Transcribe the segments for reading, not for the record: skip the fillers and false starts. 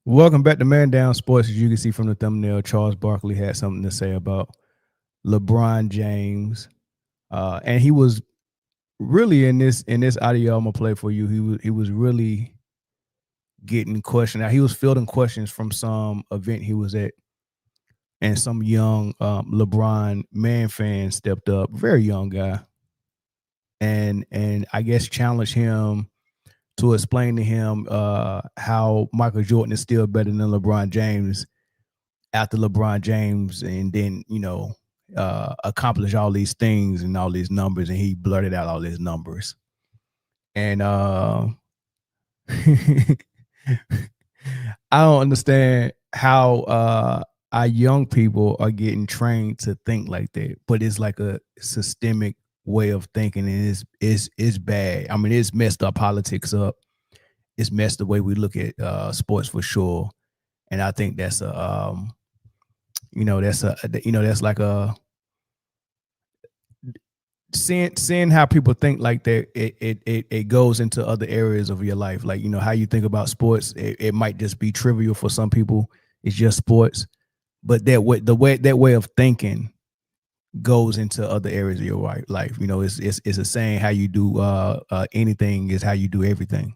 Welcome back to Man Down Sports. As you can see from the thumbnail, Charles Barkley had something to say about LeBron James, and he was really in this audio I'm gonna play for you. He was really getting questioned. Now he was fielding questions from some event he was at, and some young LeBron man fan stepped up, very young guy, and I guess challenged him to explain to him how Michael Jordan is still better than LeBron James after LeBron James, and then accomplish all these things and all these numbers, and he blurted out all these numbers. And I don't understand how our young people are getting trained to think like that, but it's like a systemic way of thinking, and it's bad. I mean, it's messed our politics up. It's messed the way we look at sports for sure. And I think that's that's like a seeing how people think like that. It goes into other areas of your life, like how you think about sports. It might just be trivial for some people. It's just sports, but that way of thinking goes into other areas of your life. It's a saying: how you do anything is how you do everything,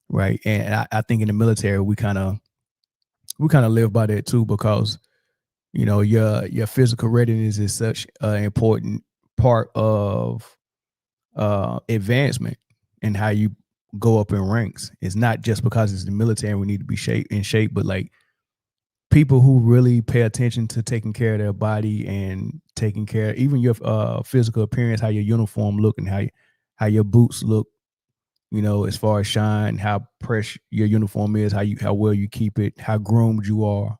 right? And I think in the military we kind of live by that too, because your physical readiness is such an important part of advancement and how you go up in ranks. It's not just because it's the military and we need to be in shape, but like people who really pay attention to taking care of their body and taking care of even your physical appearance, how your uniform look and how your boots look, as far as shine, how fresh your uniform is, how well you keep it, how groomed you are.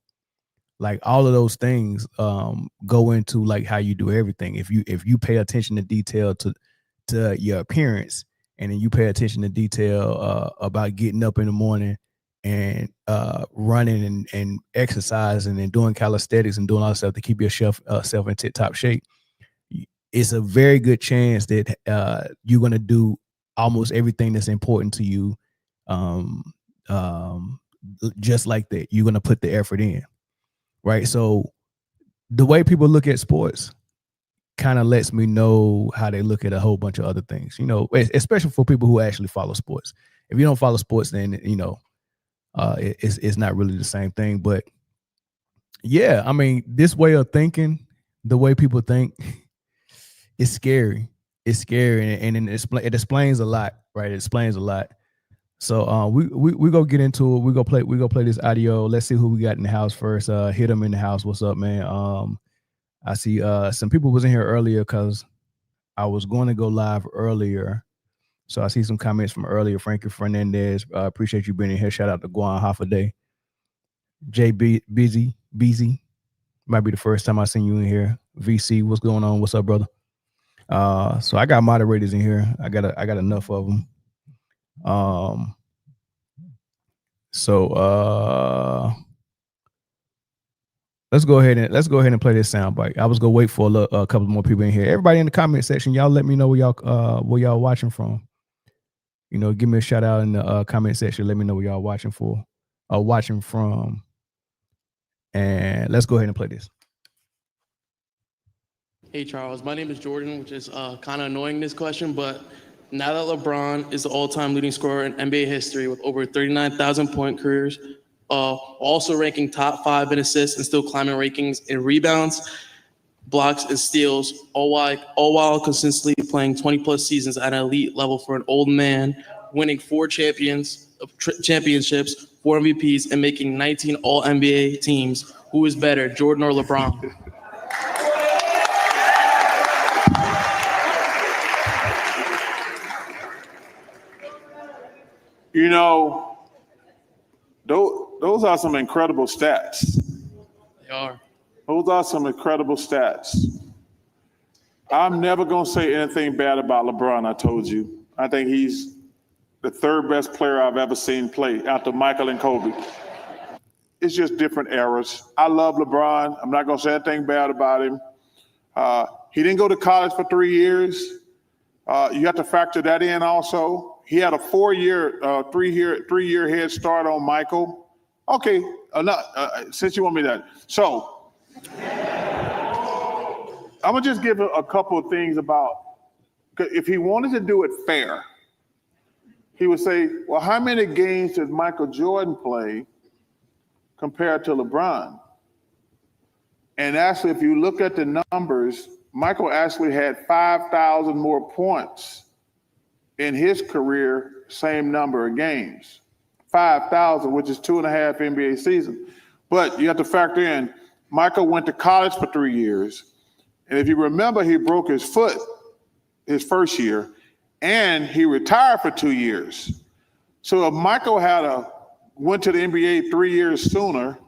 Like all of those things go into like how you do everything. If you pay attention to detail to your appearance, and then you pay attention to detail about getting up in the morning and running and exercising and doing calisthenics and doing all that stuff to keep yourself in tip top shape, it's a very good chance that you're going to do almost everything that's important to you, just like that. You're going to put the effort in. Right. So the way people look at sports kind of lets me know how they look at a whole bunch of other things, especially for people who actually follow sports. If you don't follow sports, then, it's not really the same thing. But yeah, I mean, this way of thinking, the way people think, is scary. It's scary. And it explains a lot. Right. It explains a lot. So we go get into it. We go play this audio. Let's see who we got in the house first. Hit them in the house. What's up, man? I see some people was in here earlier because I was going to go live earlier. So I see some comments from earlier. Frankie Fernandez, appreciate you being in here. Shout out to Guan Hoffaday. JB Beezy. Might be the first time I seen you in here. VC, what's going on? What's up, brother? So I got moderators in here. I got enough of them. So let's go ahead and play this soundbite. I was gonna wait for a couple more people in here. Everybody in the comment section, y'all let me know where y'all watching from. Give me a shout out in the comment section. Let me know where y'all watching from. And let's go ahead and play this. Hey Charles, my name is Jordan, which is kind of annoying this question, but now that LeBron is the all-time leading scorer in NBA history with over 39,000 point careers, also ranking top 5 in assists and still climbing rankings in rebounds, blocks, and steals, all while consistently playing 20-plus seasons at an elite level for an old man, winning 4 championships, 4 MVPs, and making 19 All-NBA teams. Who is better, Jordan or LeBron? Those are some incredible stats. They are. Those are some incredible stats. I'm never going to say anything bad about LeBron, I told you. I think he's the 3rd best player I've ever seen play after Michael and Kobe. It's just different eras. I love LeBron. I'm not going to say anything bad about him. He didn't go to college for 3 years. You have to factor that in also. He had a 4-year, 3-year head start on Michael. Okay, since you want me that. So, I'm going to just give a couple of things about, if he wanted to do it fair, he would say, well, how many games did Michael Jordan play compared to LeBron? And actually, if you look at the numbers, Michael actually had 5,000 more points in his career, same number of games. 5,000, which is 2.5 NBA seasons. But you have to factor in, Michael went to college for 3 years. And if you remember, he broke his foot his first year, and he retired for 2 years. So if Michael went to the NBA 3 years sooner,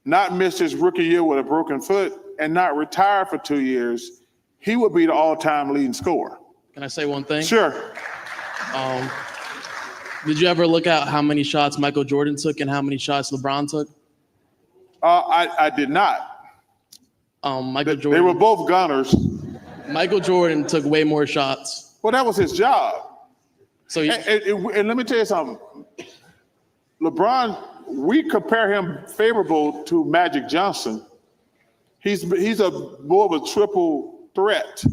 not missed his rookie year with a broken foot, and not retired for 2 years, he would be the all-time leading scorer. Can I say one thing? Sure. Did you ever look at how many shots Michael Jordan took and how many shots LeBron took? I did not. Michael Jordan. They were both gunners. Michael Jordan took way more shots. Well, that was his job. So and let me tell you something. LeBron, we compare him favorable to Magic Johnson. He's a more of a triple threat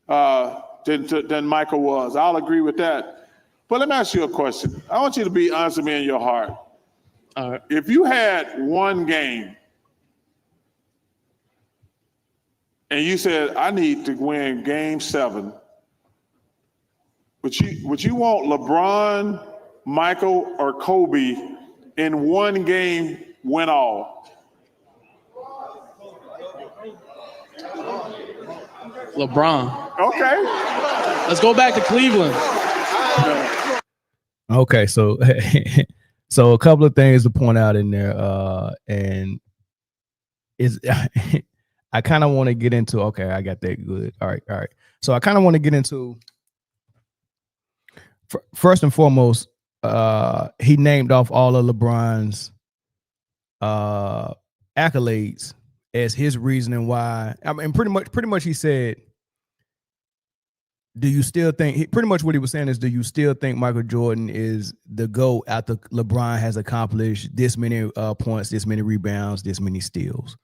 than Michael was. I'll agree with that. But let me ask you a question. I want you to be honest with me in your heart. all right. If you had one game and you said, I need to win game 7, would you want LeBron, Michael, or Kobe in one game win all? LeBron. Okay. Let's go back to Cleveland. Okay, so so a couple of things to point out in there, and is I kind of want to get into. Okay, I got that good. All right. So I kind of want to get into first and foremost. He named off all of LeBron's accolades as his reasoning why. I mean, pretty much he said, do you still think, pretty much what he was saying is, do you still think Michael Jordan is the GOAT after LeBron has accomplished this many points, this many rebounds, this many steals,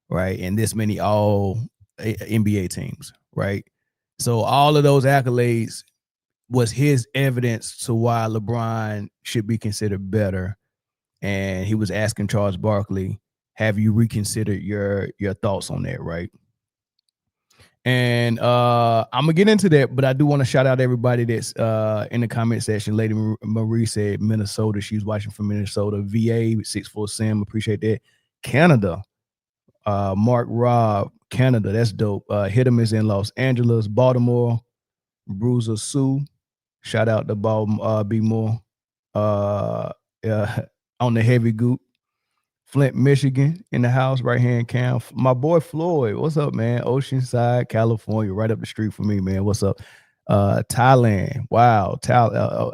right? And this many all NBA teams, right? So all of those accolades was his evidence to why LeBron should be considered better. And he was asking Charles Barkley, have you reconsidered your thoughts on that, right? And I'm gonna get into that, but I do want to shout out everybody that's in the comment section. Lady Marie said Minnesota. She's watching from Minnesota. VA 64 Sim, appreciate that. Canada, Mark Rob, Canada, that's dope. Hit him is in Los Angeles. Baltimore, Bruiser Sue, shout out to Baltimore. B More on the heavy goop. Flint, Michigan, in the house, right hand cam. My boy Floyd, what's up, man? Oceanside, California, right up the street from me, man. What's up? Thailand, wow,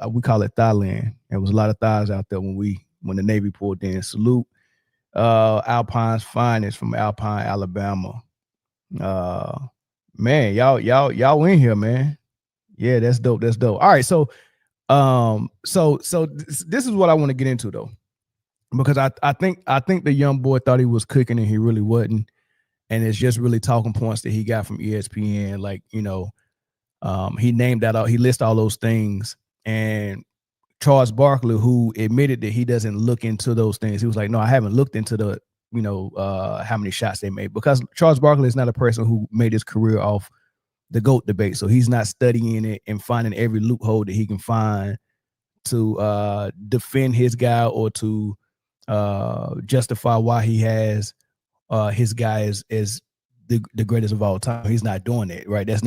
we call it Thailand. There was a lot of thighs out there when the Navy pulled in. Salute, Alpine's finest from Alpine, Alabama. Man, y'all in here, man. Yeah, that's dope. That's dope. All right, so this is what I want to get into though. Because I think the young boy thought he was cooking and he really wasn't, and it's just really talking points that he got from ESPN. Like, you know, he named that out. He lists all those things, and Charles Barkley, who admitted that he doesn't look into those things, he was like, "No, I haven't looked into the, you know, how many shots they made," because Charles Barkley is not a person who made his career off the GOAT debate, so he's not studying it and finding every loophole that he can find to defend his guy or to justify why he has his guy as the greatest of all time. He's not doing that, right? That's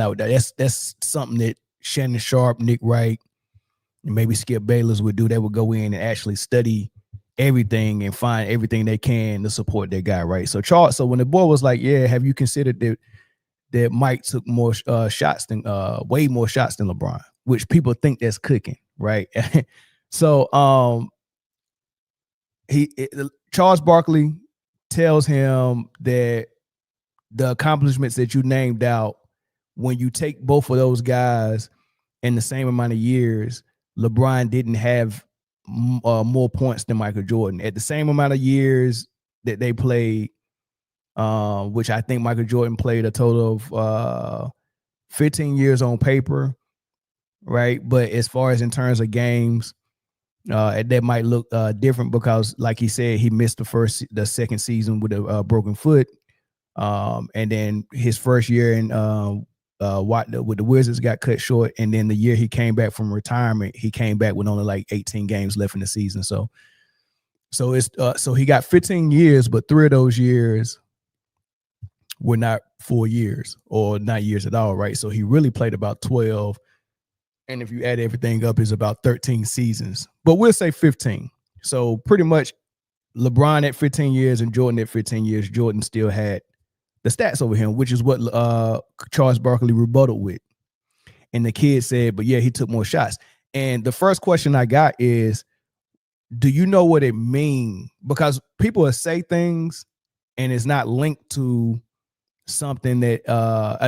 something that Shannon Sharp, Nick Wright, and maybe Skip Bayless would do. They would go in and actually study everything and find everything they can to support their guy, right? So when the boy was like, "Yeah, have you considered that Mike took more shots than way more shots than LeBron," which people think that's cooking, right? So Charles Barkley tells him that the accomplishments that you named out, when you take both of those guys in the same amount of years, LeBron didn't have more points than Michael Jordan at the same amount of years that they played, which I think Michael Jordan played a total of 15 years on paper, right? But as far as in terms of games, that might look different because, like he said, he missed the second season with a broken foot, and then his first year in with the Wizards got cut short, and then the year he came back from retirement, he came back with only like 18 games left in the season. So it's so he got 15 years, but 3 of those years were not 4 years or not years at all, right? So he really played about 12, and if you add everything up, it's about 13 seasons. But we'll say 15. So pretty much LeBron at 15 years and Jordan at 15 years, Jordan still had the stats over him, which is what Charles Barkley rebutted with. And the kid said, but yeah, he took more shots. And the first question I got is, do you know what it means? Because people will say things and it's not linked to something that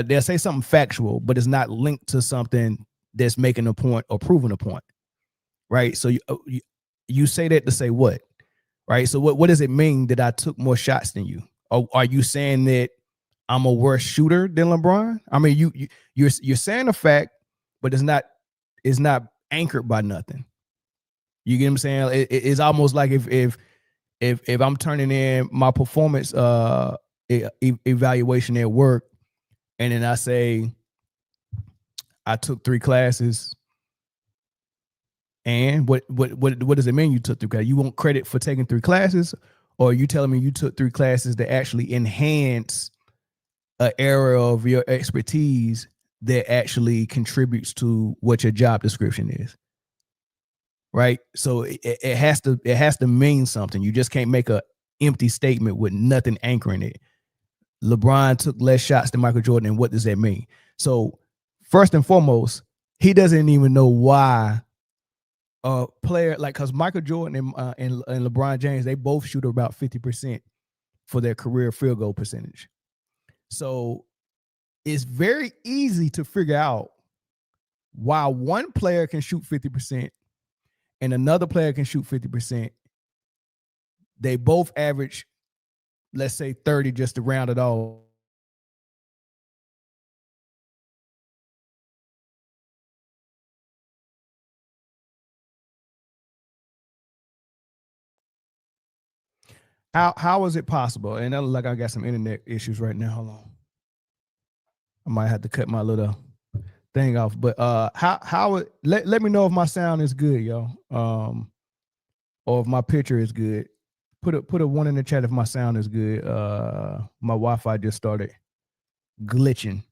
they'll say something factual, but it's not linked to something that's making a point or proving a point, right? So you say that to say what, right? So what does it mean that I took more shots than you? Or are you saying that I'm a worse shooter than LeBron? I mean, you're saying a fact, but it's not anchored by nothing. You get what I'm saying? It's almost like if I'm turning in my performance evaluation at work, and then I say I took 3 classes, and what does it mean you took 3 classes? You want credit for taking 3 classes, or are you telling me you took 3 classes that actually enhance an area of your expertise that actually contributes to what your job description is? Right. So it has to mean something. You just can't make a empty statement with nothing anchoring it. LeBron took less shots than Michael Jordan, and what does that mean? So first and foremost, he doesn't even know why a player like, because Michael Jordan and LeBron James, they both shoot about 50% for their career field goal percentage. So it's very easy to figure out why one player can shoot 50% and another player can shoot 50%. They both average, let's say 30, just to round it off. How is it possible? And like I got some internet issues right now. Hold on. I might have to cut my little thing off. But let me know if my sound is good, y'all. Or if my picture is good. Put a 1 in the chat if my sound is good. My Wi-Fi just started glitching.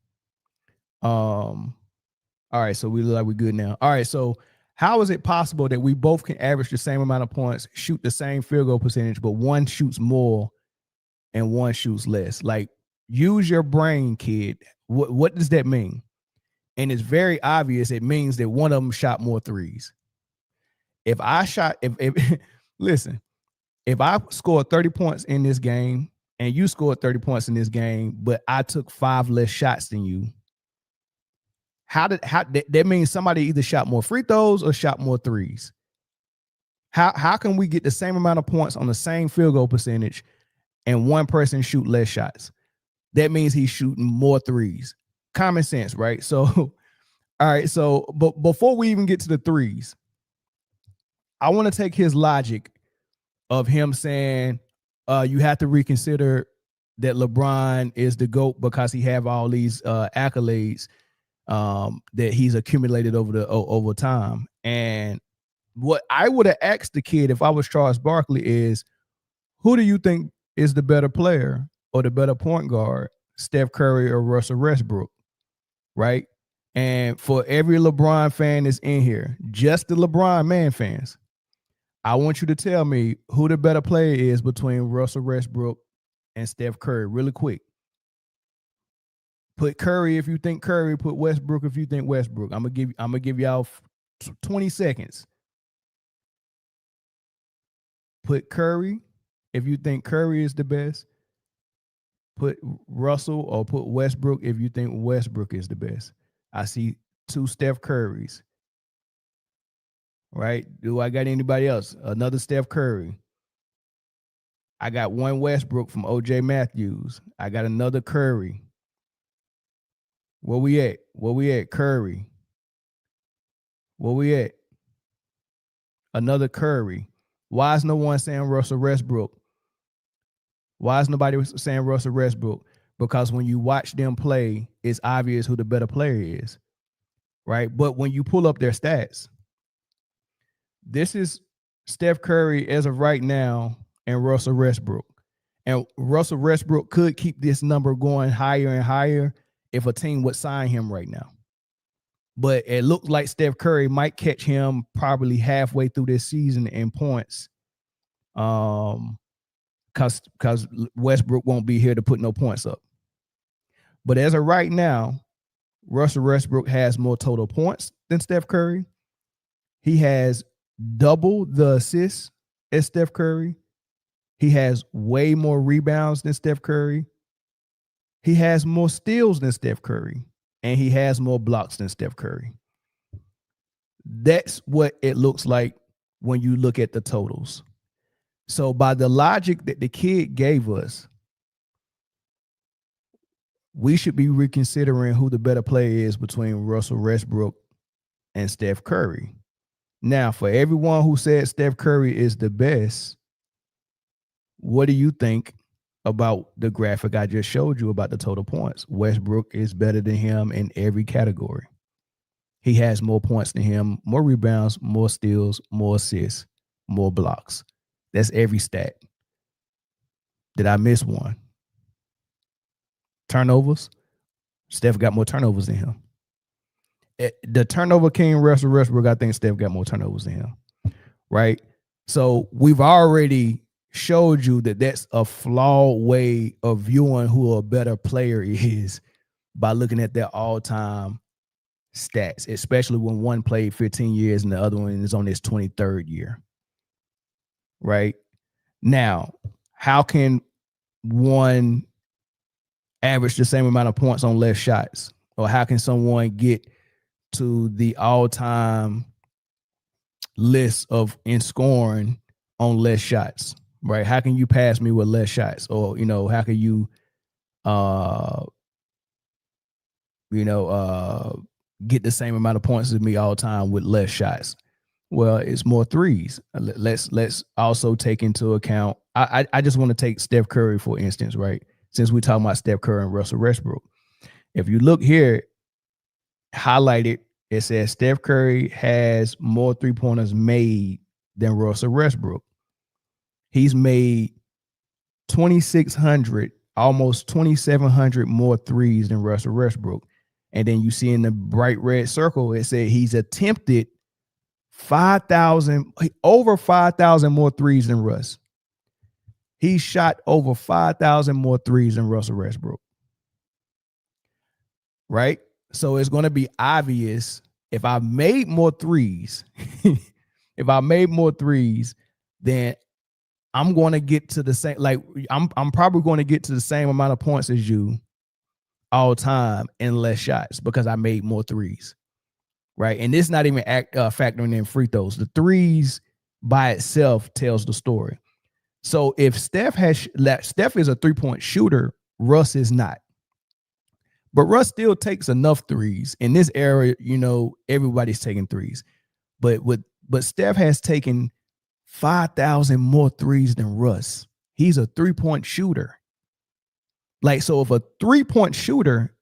All right, so we look like we're good now. All right, so how is it possible that we both can average the same amount of points, shoot the same field goal percentage, but one shoots more and one shoots less? Like, use your brain, kid. What does that mean? And it's very obvious. It means that one of them shot more threes. If listen, if I scored 30 points in this game and you scored 30 points in this game, but I took 5 less shots than you, that means somebody either shot more free throws or shot more threes. How can we get the same amount of points on the same field goal percentage and one person shoot less shots? That means he's shooting more threes. Common sense, right? So, all right. So, but before we even get to the threes, I want to take his logic of him saying you have to reconsider that LeBron is the GOAT because he have all these accolades that he's accumulated over time. And what I would have asked the kid if I was Charles Barkley is, who do you think is the better player or the better point guard, Steph Curry or Russell Westbrook? Right? And for every LeBron fan that's in here, just the LeBron man fans, I want you to tell me who the better player is between Russell Westbrook and Steph Curry really quick. Put Curry if you think Curry, put Westbrook if you think Westbrook. I'm gonna give y'all 20 seconds. Put Curry if you think Curry is the best. Put Russell or put Westbrook if you think Westbrook is the best. I see 2 Steph Currys. right? Do I got anybody else? Another Steph Curry. I got one Westbrook from OJ Matthews. I got another Curry. Where we at? Where we at? Curry. Where we at? Another Curry. Why is no one saying Russell Westbrook? Why is nobody saying Russell Westbrook? Because when you watch them play, it's obvious who the better player is, right? But when you pull up their stats, this is Steph Curry as of right now and Russell Westbrook. And Russell Westbrook could keep this number going higher and higher if a team would sign him right now. But it looks like Steph Curry might catch him probably halfway through this season in points. Because Westbrook won't be here to put no points up. But as of right now, Russell Westbrook has more total points than Steph Curry. He has double the assists as Steph Curry. He has way more rebounds than Steph Curry. He has more steals than Steph Curry. And he has more blocks than Steph Curry. That's what it looks like when you look at the totals. So by the logic that the kid gave us, we should be reconsidering who the better player is between Russell Westbrook and Steph Curry. Now, for everyone who said Steph Curry is the best, what do you think about the graphic I just showed you about the total points? Westbrook is better than him in every category. He has more points than him, more rebounds, more steals, more assists, more blocks. That's every stat. Did I miss one? Turnovers? Steph got more turnovers than him. The turnover king, Russell Westbrook, I think Steph got more turnovers than him, right? So we've already showed you that that's a flawed way of viewing who a better player is by looking at their all-time stats, especially when one played 15 years and the other one is on his 23rd year, right? Now, how can one average the same amount of points on less shots? Or how can someone get to the all-time list of in scoring on less shots, right? How can you pass me with less shots? Or, how can you, get the same amount of points as me all the time with less shots? Well, it's more threes. Let's also take into account, I just want to take Steph Curry, for instance, right? Since we're talking about Steph Curry and Russell Westbrook. If you look here, highlighted, it says Steph Curry has more three-pointers made than Russell Westbrook. He's made 2,600, almost 2,700 more threes than Russell Westbrook. And then you see in the bright red circle, it said he's attempted 5,000, over 5,000 more threes than Russ. He shot over 5,000 more threes than Russell Westbrook. Right? So it's going to be obvious if I made more threes, then I'm going to get to the same, like I'm probably going to get to the same amount of points as you all time in less shots because I made more threes. Right? And it's not even factoring in free throws. The threes by itself tells the story. So if Steph is a three-point shooter, Russ is not. But Russ still takes enough threes. In this era, everybody's taking threes. But Steph has taken 5,000 more threes than Russ. He's a three-point shooter. Like, so if a three-point shooter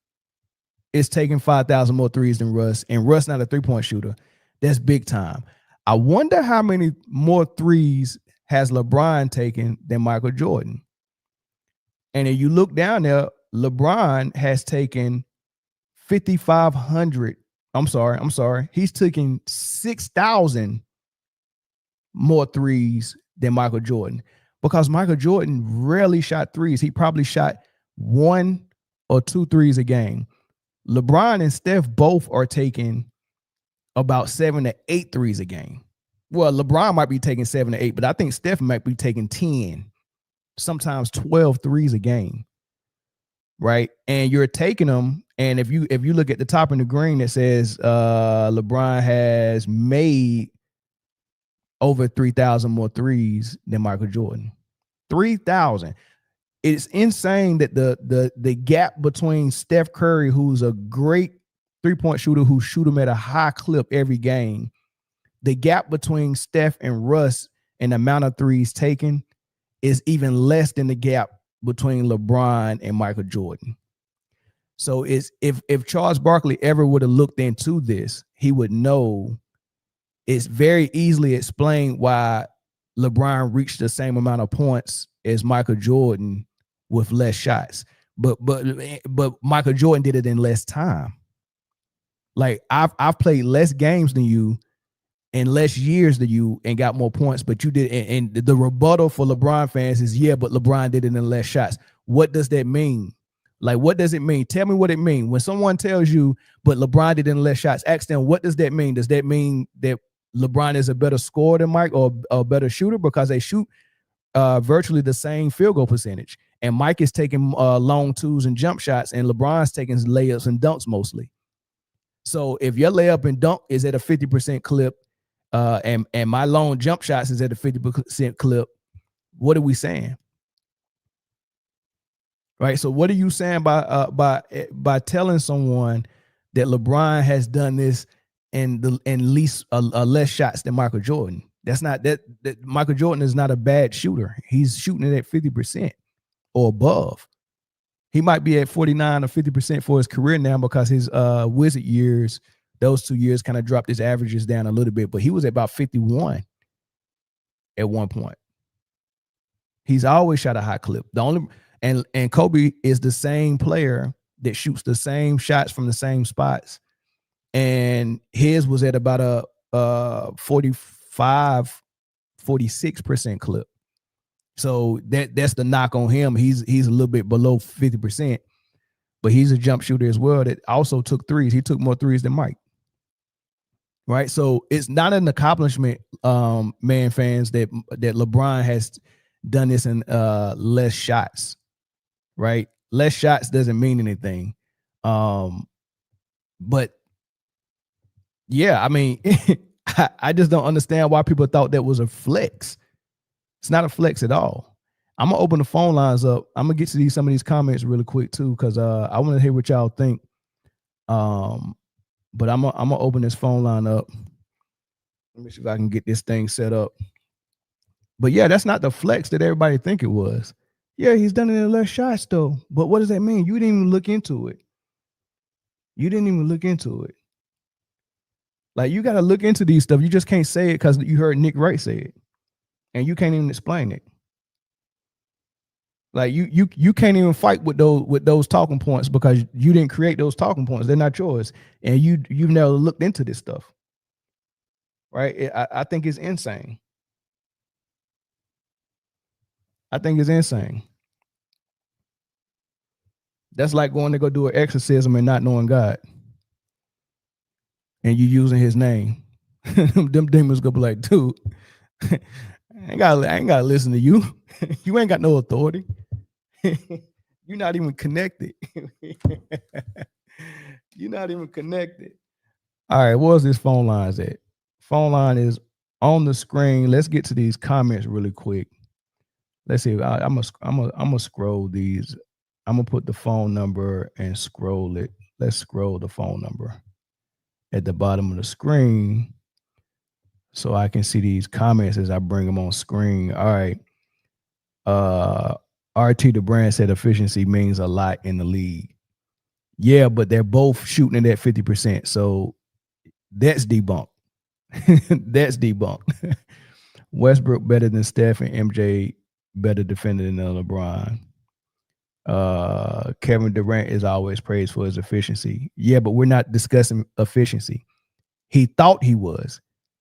is taking 5,000 more threes than Russ, and Russ not a three-point shooter, that's big time. I wonder how many more threes has LeBron taken than Michael Jordan. And if you look down there, LeBron has taken 5,500. I'm sorry. He's taken 6,000 more threes than Michael Jordan because Michael Jordan rarely shot threes. He probably shot 1 or 2 threes a game. LeBron and Steph both are taking about 7 to 8 threes a game. Well, LeBron might be taking 7 to 8, but I think Steph might be taking 10, sometimes 12 threes a game. Right. And you're taking them. And if you look at the top in the green, it says LeBron has made over 3,000 more threes than Michael Jordan. 3,000. It's insane that the gap between Steph Curry, who's a great three-point shooter who shoot them at a high clip every game, the gap between Steph and Russ and the amount of threes taken is even less than the gap between LeBron and Michael Jordan. So it's if Charles Barkley ever would have looked into this, he would know it's very easily explained why LeBron reached the same amount of points as Michael Jordan with less shots. But Michael Jordan did it in less time. Like I've played less games than you in less years than you and got more points, but you did. And the rebuttal for LeBron fans is, yeah, but LeBron did it in less shots. What does that mean? Like, what does it mean? Tell me what it means. When someone tells you, but LeBron did it in less shots, ask them, what does that mean? Does that mean that LeBron is a better scorer than Mike or a better shooter because they shoot virtually the same field goal percentage? And Mike is taking long twos and jump shots, and LeBron's taking layups and dunks mostly. So if your layup and dunk is at a 50% clip, and my long jump shots is at a 50% clip, what are we saying? Right. So what are you saying by telling someone that LeBron has done this in least less shots than Michael Jordan? That's not that Michael Jordan is not a bad shooter. He's shooting it at 50% or above. He might be at 49 or 50% for his career now because his Wizard years, those 2 years kind of dropped his averages down a little bit, but he was at about 51 at one point. He's always shot a high clip. The only and Kobe is the same player that shoots the same shots from the same spots, and his was at about a 45, 46% clip. So that's the knock on him. He's a little bit below 50%, but he's a jump shooter as well that also took threes. He took more threes than Mike. Right. So it's not an accomplishment, man, fans, that LeBron has done this in less shots. Right. Less shots doesn't mean anything. But yeah, I mean, I just don't understand why people thought that was a flex. It's not a flex at all. I'm gonna open the phone lines up. I'm gonna get to some of these comments really quick too, because I want to hear what y'all think. But I'm gonna open this phone line up. Let me see if I can get this thing set up. But yeah, that's not the flex that everybody think it was. Yeah, he's done it in less shots though. But what does that mean? You didn't even look into it. You didn't even look into it. Like, you got to look into these stuff. You just can't say it because you heard Nick Wright say it, and you can't even explain it. Like, you can't even fight with those talking points because you didn't create those talking points. They're not yours, and you've never looked into this stuff, right? I think it's insane. I think it's insane. That's like going to go do an exorcism and not knowing God, and you using His name. Them demons gonna be like, dude, I ain't gotta listen to you. You ain't got no authority. You're not even connected. You're not even connected. All right, where's this phone lines at? Phone line is on the screen. Let's get to these comments really quick. Let's see. I'm gonna scroll these. I'm gonna put the phone number and scroll it. Let's scroll the phone number at the bottom of the screen so I can see these comments as I bring them on screen. All right. RT the brand said efficiency means a lot in the league. Yeah, but they're both shooting it at 50%. So that's debunked. That's debunked. Westbrook better than Steph, and MJ better defender than LeBron. Kevin Durant is always praised for his efficiency. Yeah, but we're not discussing efficiency. He thought he was.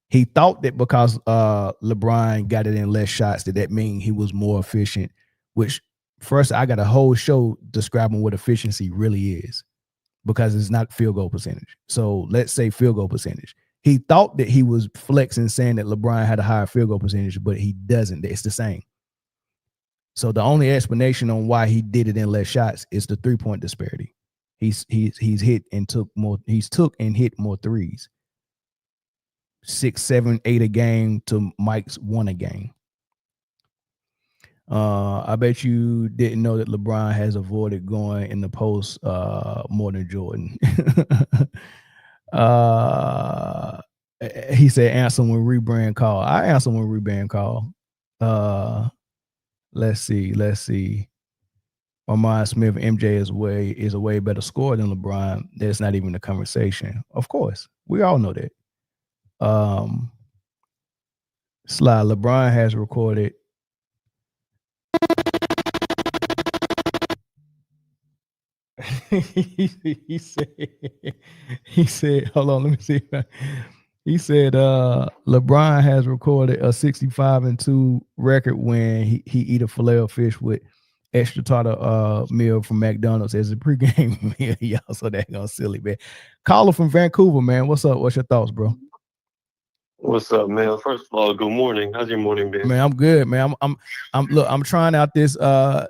He thought that because LeBron got it in less shots, that mean he was more efficient, which first I got a whole show describing what efficiency really is, because it's not field goal percentage. So let's say field goal percentage. He thought that he was flexing, saying that LeBron had a higher field goal percentage, but he doesn't. It's the same. So the only explanation on why he did it in less shots is the 3-point disparity. He's hit and took more. He's took and hit more threes. 6, 7, 8 a game to Mike's 1 a game. I bet you didn't know that LeBron has avoided going in the post more than Jordan. He said answer when rebrand call. I answer when rebrand call. Let's see. Armand Smith, MJ is a way better scorer than LeBron. That's not even a conversation. Of course, we all know that. Sly, LeBron has recorded. he said, hold on, let me see. He said LeBron has recorded a 65-2 record when he eat a Filet-O-Fish with extra tartar meal from McDonald's as a pregame meal. Y'all so that gonna silly, man. Caller from Vancouver, man. What's up? What's your thoughts, bro? What's up, man? First of all, good morning. How's your morning been? Man, I'm good, man. I'm trying out this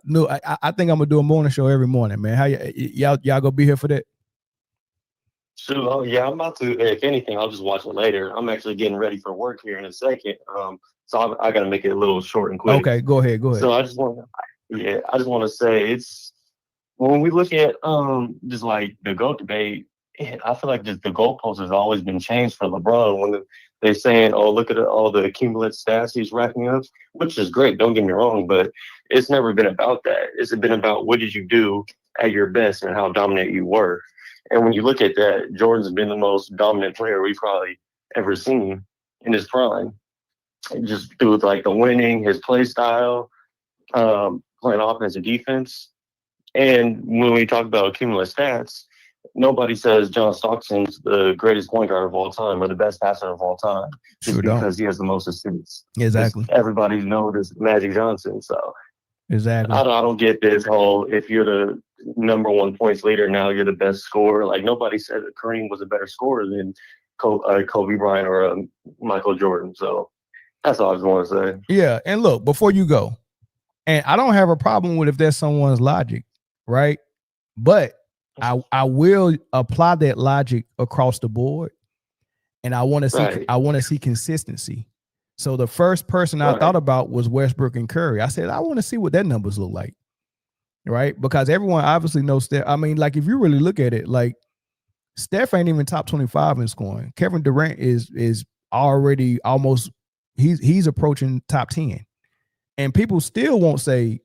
new. I think I'm gonna do a morning show every morning, man. How y'all gonna be here for that? Sure. Oh, yeah, I'm about to. If anything, I'll just watch it later. I'm actually getting ready for work here in a second. So I got to make it a little short and quick. Okay, go ahead. So I just want to say it's when we look at just like the GOAT debate, I feel like just the goalpost has always been changed for LeBron when they're saying, "Oh, look at all the cumulative stats he's racking up," which is great. Don't get me wrong, but it's never been about that. It's been about what did you do at your best and how dominant you were. And when you look at that, Jordan's been the most dominant player we've probably ever seen in his prime. Just through like the winning, his play style, playing offense and defense. And when we talk about cumulative stats, nobody says John Stockton's the greatest point guard of all time or the best passer of all time just because he has the most assists. Exactly. Everybody knows this Magic Johnson. So exactly. I don't get this whole if you're the number one points leader now you're the best scorer. Like nobody said that Kareem was a better scorer than Kobe Bryant or Michael Jordan. So that's all I just want to say. Yeah, and look, before you go, and I don't have a problem with if there's someone's logic, right? But I will apply that logic across the board, and I want to see consistency. So the first person I thought about was Westbrook and Curry. I said I want to see what their numbers look like, right? Because everyone obviously knows Steph. I mean, like if you really look at it, like Steph ain't even top 25 in scoring. Kevin Durant is already almost he's approaching top 10, and people still won't say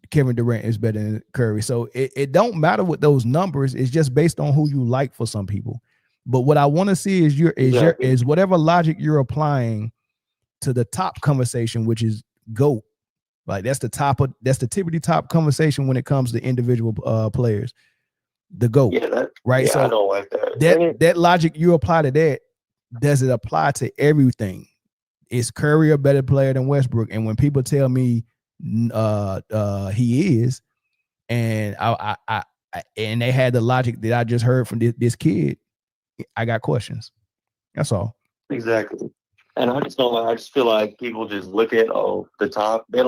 Kevin Durant is better than Curry. So it don't matter with those numbers. It's just based on who you like for some people. But what I want to see is whatever logic you're applying to the top conversation, which is GOAT. Like that's the tippity top conversation when it comes to individual players. The GOAT. Yeah, right. Yeah, so I don't like that. That logic you apply to that, does it apply to everything? Is Curry a better player than Westbrook? And when people tell me he is, and I and they had the logic that I just heard from this kid, I got questions. That's all. Exactly. And I just feel like people just look at the top. A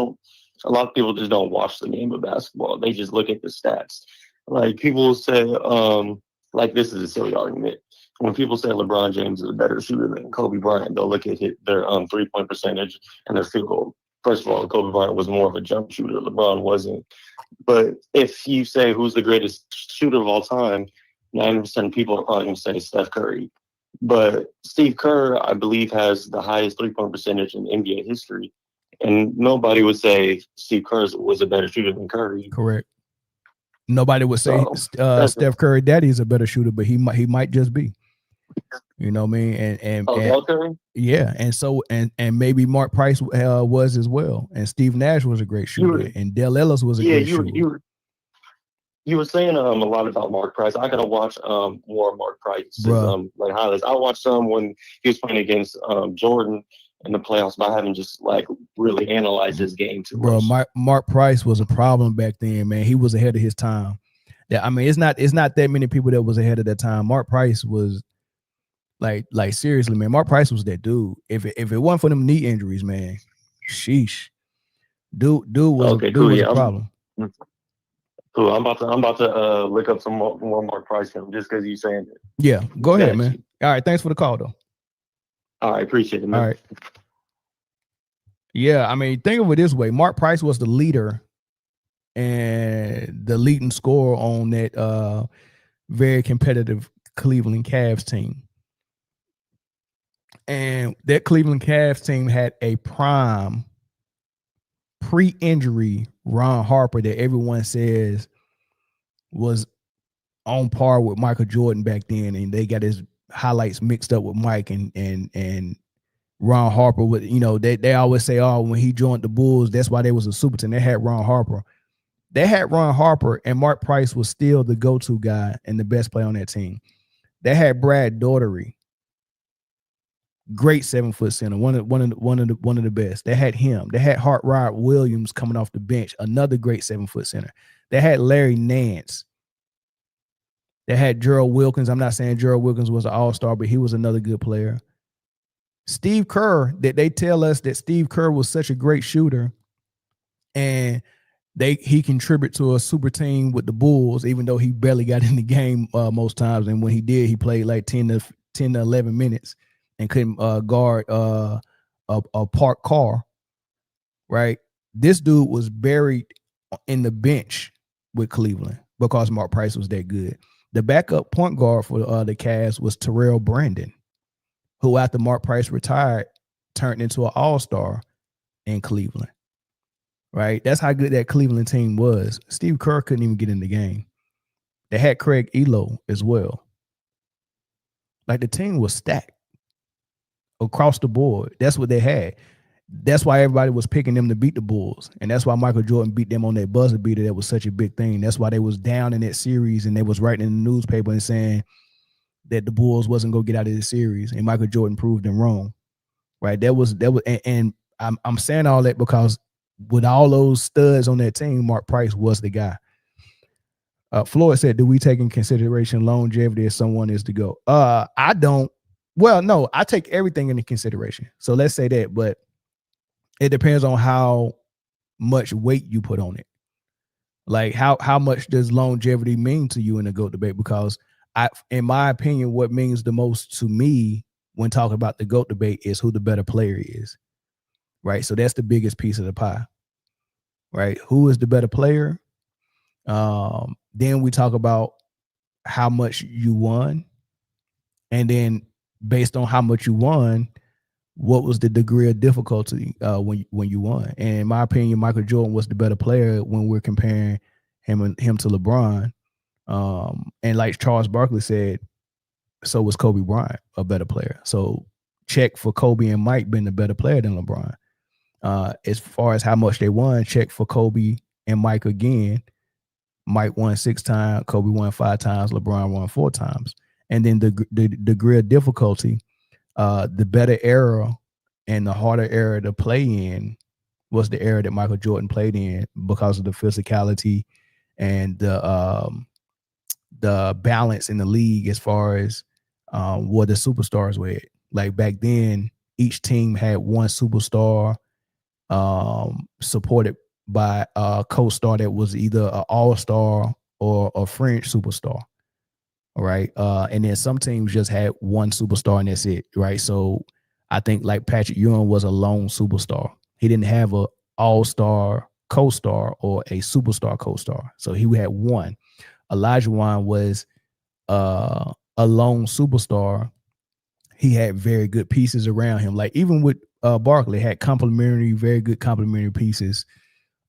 lot of people just don't watch the game of basketball. They just look at the stats. Like people say, like this is a silly argument. When people say LeBron James is a better shooter than Kobe Bryant, they'll look at their 3-point percentage and their field goal. First of all, Kobe Bryant was more of a jump shooter. LeBron wasn't. But if you say who's the greatest shooter of all time, 90% of people are probably going to say Steph Curry. But Steve Kerr, I believe, has the highest 3-point percentage in NBA history. And nobody would say Steve Kerr was a better shooter than Curry. Correct. Nobody would say Steph Curry daddy is a better shooter, but he might just be. You know what I mean? And yeah, and so and maybe Mark Price was as well, and Steve Nash was a great shooter, and Dale Ellis was a great shooter. You were saying a lot about Mark Price. I gotta watch more Mark Price's like highlights. I watched some when he was playing against Jordan in the playoffs, but I haven't just like really analyzed his game too much. Mark Price was a problem back then, man. He was ahead of his time. Yeah, I mean, it's not that many people that was ahead of that time. Mark Price was like seriously, man. Mark Price was that dude. If it wasn't for them knee injuries, man, sheesh, dude was a problem. Cool. I'm about to look up some more Mark Price film just because you're saying it. Yeah, go ahead, man. All right, thanks for the call though. All right, appreciate it, man. All right. Yeah, I mean, think of it this way. Mark Price was the leader and the leading scorer on that very competitive Cleveland Cavs team. And that Cleveland Cavs team had a prime pre-injury Ron Harper that everyone says was on par with Michael Jordan back then, and they got his highlights mixed up with Mike and Ron Harper. With they always say, oh, when he joined the Bulls, that's why they was a super team. They had Ron Harper. They had Ron Harper, and Mark Price was still the go-to guy and the best player on that team. They had Brad Daugherty, great 7-foot center, one of the best. They had him. They had Hart Rod Williams coming off the bench, another great 7-foot center. They had Larry Nance. They had Gerald Wilkins. I'm not saying Gerald Wilkins was an all-star, but he was another good player. Steve Kerr, that they tell us that Steve Kerr was such a great shooter, and he contributed to a super team with the Bulls, even though he barely got in the game most times. And when he did, he played like 10 to 11 minutes and couldn't guard a parked car. Right, this dude was buried in the bench with Cleveland because Mark Price was that good. The backup point guard for the Cavs was Terrell Brandon, who after Mark Price retired turned into an all-star in Cleveland. Right, that's how good that Cleveland team was. Steve Kerr couldn't even get in the game. They had Craig Elo as well. Like, the team was stacked across the board. That's what they had. That's why everybody was picking them to beat the Bulls. And that's why Michael Jordan beat them on that buzzer beater. That was such a big thing. That's why they was down in that series, and they was writing in the newspaper and saying that the Bulls wasn't going to get out of the series. And Michael Jordan proved them wrong. Right. And I'm saying all that because with all those studs on that team, Mark Price was the guy. Floyd said, do we take in consideration longevity if someone is to go? I don't. Well, no, I take everything into consideration. So let's say that, but it depends on how much weight you put on it. Like, how much does longevity mean to you in the GOAT debate? Because in my opinion, what means the most to me when talking about the GOAT debate is who the better player is. Right. So that's the biggest piece of the pie. Right. Who is the better player? Then we talk about how much you won. And then based on how much you won, what was the degree of difficulty when you won? And in my opinion, Michael Jordan was the better player when we're comparing him to LeBron. And like Charles Barkley said, so was Kobe Bryant a better player. So check for Kobe and Mike being a better player than LeBron. As far as how much they won, check for Kobe and Mike again. Mike won 6 times, Kobe won 5 times, LeBron won 4 times. And then the degree of difficulty, the better era and the harder era to play in was the era that Michael Jordan played in because of the physicality and the balance in the league as far as what the superstars were. Like back then, each team had one superstar supported by a co-star that was either an all-star or a fringe superstar. All right. And then some teams just had one superstar and that's it. Right. So I think like Patrick Ewing was a lone superstar. He didn't have a all-star co-star or a superstar co-star. So he had one. Olajuwon was a lone superstar. He had very good pieces around him. Like even with Barkley had very good complementary pieces.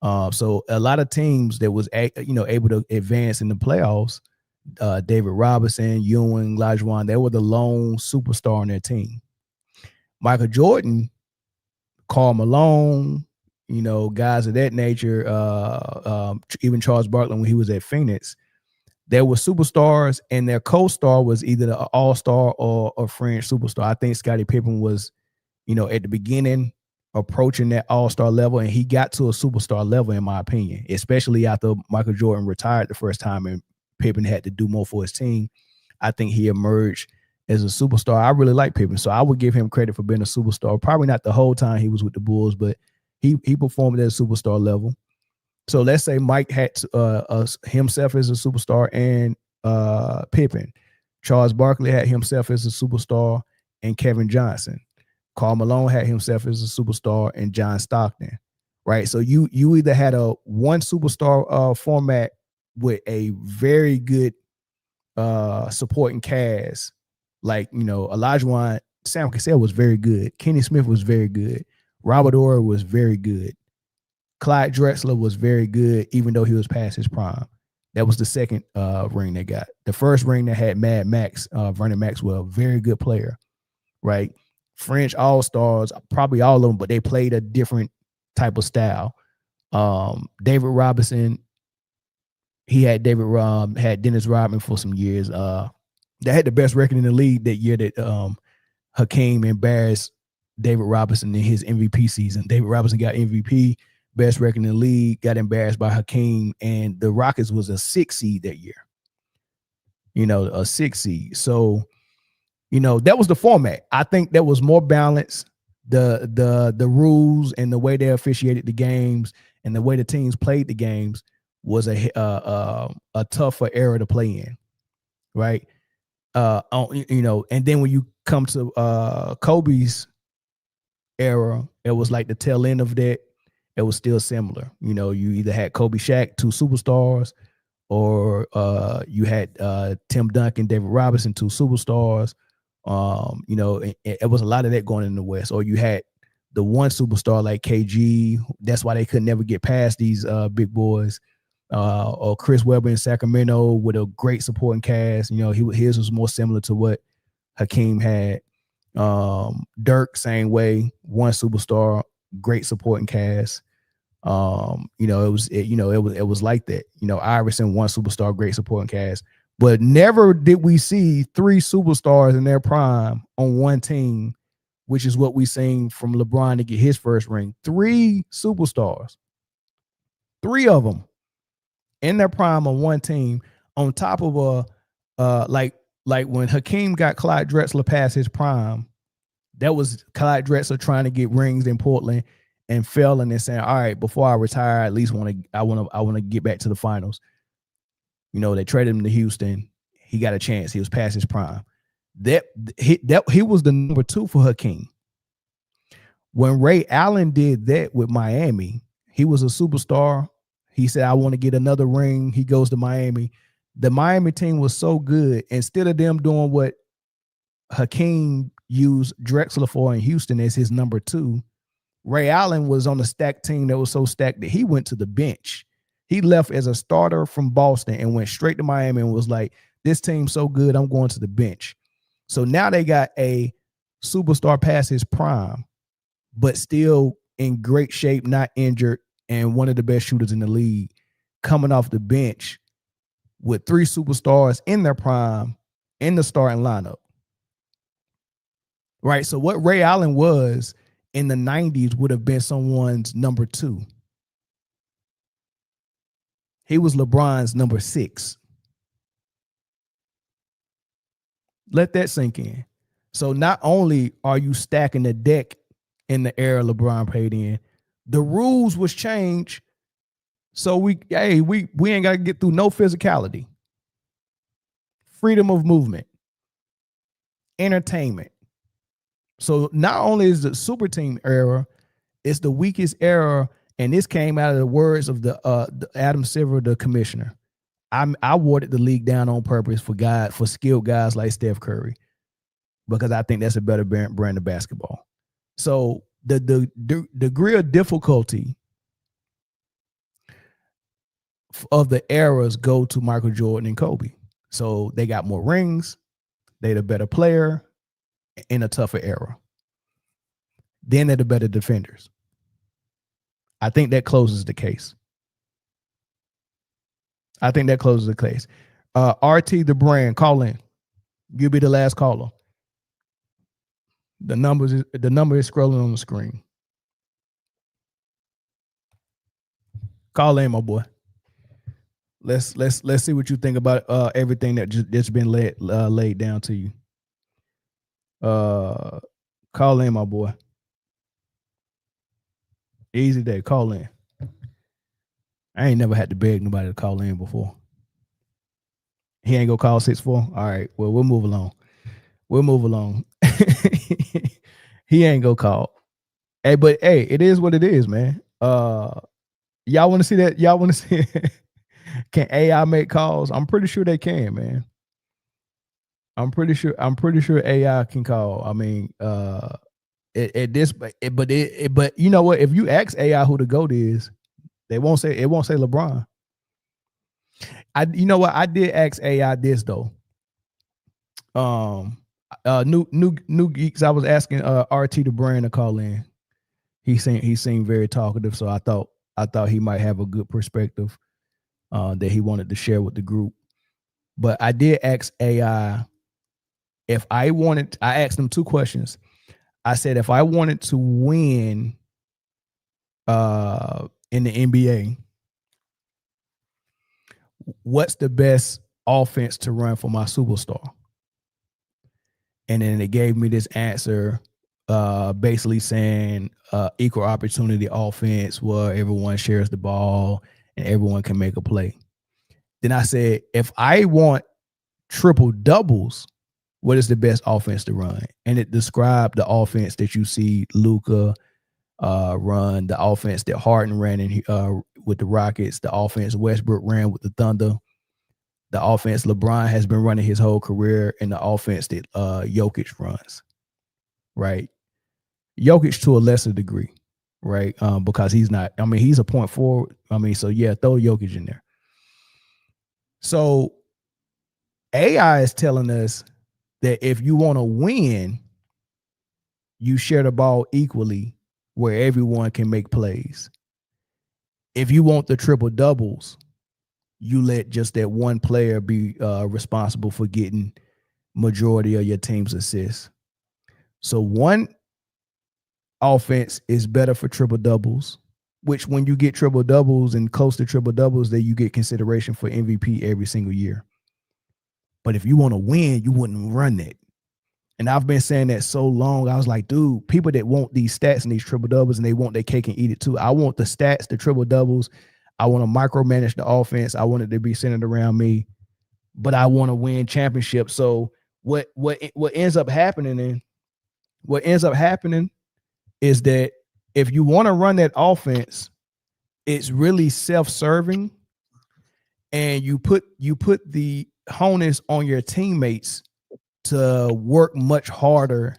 So a lot of teams that was able to advance in the playoffs, David Robinson, Ewing, Olajuwon, they were the lone superstar on their team. Michael Jordan, Karl Malone, guys of that nature, even Charles Barkley when he was at Phoenix, there were superstars and their co-star was either an all-star or a fringe superstar. I think Scottie Pippen was, at the beginning approaching that all-star level, and he got to a superstar level, in my opinion, especially after Michael Jordan retired the first time and Pippen had to do more for his team. I think he emerged as a superstar. I really like Pippen, so I would give him credit for being a superstar. Probably not the whole time he was with the Bulls, but he performed at a superstar level. So let's say Mike had himself as a superstar and Pippen. Charles Barkley had himself as a superstar and Kevin Johnson. Karl Malone had himself as a superstar, and John Stockton, right? So you either had a one superstar format with a very good supporting cast, like Olajuwon, Sam Cassell was very good, Kenny Smith was very good, Robert Ory was very good, Clyde Drexler was very good, even though he was past his prime. That was the second ring they got. The first ring that had Mad Max, Vernon Maxwell, very good player, right? French All-Stars, probably all of them, but they played a different type of style. David Robinson, he had had Dennis Rodman for some years. They had the best record in the league that year that Hakeem embarrassed David Robinson in his MVP season. David Robinson got MVP, best record in the league, got embarrassed by Hakeem, and the Rockets was a 6 seed that year. A 6 seed. So, that was the format. I think that was more balanced. The rules and the way they officiated the games and the way the teams played the games was a tougher era to play in, right? And then when you come to Kobe's era, it was like the tail end of that. It was still similar. You either had Kobe, Shaq, two superstars, or you had Tim Duncan, David Robinson, two superstars. It was a lot of that going in the West. Or you had the one superstar like KG. That's why they could never get past these big boys. Or Chris Webber in Sacramento with a great supporting cast. His was more similar to what Hakeem had. Dirk, same way, one superstar, great supporting cast. It was like that. Iverson, one superstar, great supporting cast. But never did we see three superstars in their prime on one team, which is what we seen from LeBron to get his first ring. Three superstars, three of them in their prime on one team, on top of like when Hakeem got Clyde Drexler past his prime. That was Clyde Drexler trying to get rings in Portland and failing and saying, all right, before I retire, I at least want to get back to the finals. They traded him to Houston. He got a chance. He was past his prime. He was the number 2 for Hakeem. When Ray Allen did that with Miami, he was a superstar. He said, I want to get another ring. He goes to Miami. The Miami team was so good. Instead of them doing what Hakeem used Drexler for in Houston as his number 2, Ray Allen was on a stacked team that was so stacked that he went to the bench. He left as a starter from Boston and went straight to Miami and was like, this team's so good, I'm going to the bench. So now they got a superstar past his prime, but still in great shape, not injured, and one of the best shooters in the league, coming off the bench with 3 superstars in their prime in the starting lineup. Right? So what Ray Allen was in the 90s would have been someone's number 2. He was LeBron's number 6. Let that sink in. So not only are you stacking the deck in the era LeBron played in, the rules was changed. So we ain't got to get through no physicality. Freedom of movement. Entertainment. So not only is the super team era, it's the weakest era. And this came out of the words of the Adam Silver, the commissioner. I watered the league down on purpose for skilled guys like Steph Curry, because I think that's a better brand of basketball. So the degree of difficulty of the eras go to Michael Jordan and Kobe. So they got more rings. They're the better player in a tougher era. Then they're the better defenders. I think that closes the case. RT the brand, call in. You'll be the last caller. The number is scrolling on the screen. Call in, my boy. Let's see what you think about everything that just been laid down to you. Call in, my boy. Easy day. Call in. I ain't never had to beg nobody to call in before. He ain't gonna call 6-4. All right. Well, we'll move along. He ain't go call. Hey, but hey, it is what it is, man. Y'all want to see that? Y'all want to see? Can AI make calls? I'm pretty sure they can, man. I'm pretty sure AI can call. I mean, but you know what? If you ask AI who the GOAT is, it won't say LeBron. You know what? I did ask AI this though. New geeks. I was asking RT the brand to call in. He seemed very talkative, so I thought he might have a good perspective that he wanted to share with the group. But I did ask AI if I asked him two questions. I said if I wanted to win in the NBA, what's the best offense to run for my superstar? And then it gave me this answer, basically saying equal opportunity offense where everyone shares the ball and everyone can make a play. Then I said, if I want triple doubles, what is the best offense to run? And it described the offense that you see Luka run, the offense that Harden ran with the Rockets, the offense Westbrook ran with the Thunder, the offense LeBron has been running his whole career, and the offense that Jokic runs, right? Jokic to a lesser degree, right? Because he's not, I mean, he's a point forward. I mean, so yeah, throw Jokic in there. So AI is telling us that if you want to win, you share the ball equally where everyone can make plays. If you want the triple doubles, you let just that one player be responsible for getting majority of your team's assists. So one offense is better for triple doubles, which when you get triple doubles and close to triple doubles, then you get consideration for MVP every single year. But if you want to win, you wouldn't run that. And I've been saying that so long. I was like, dude, people that want these stats and these triple doubles and they want their cake and eat it too. I want the stats, the triple doubles. I want to micromanage the offense. I want it to be centered around me, but I want to win championships. So what ends up happening is that if you want to run that offense, it's really self-serving, and you put the onus on your teammates to work much harder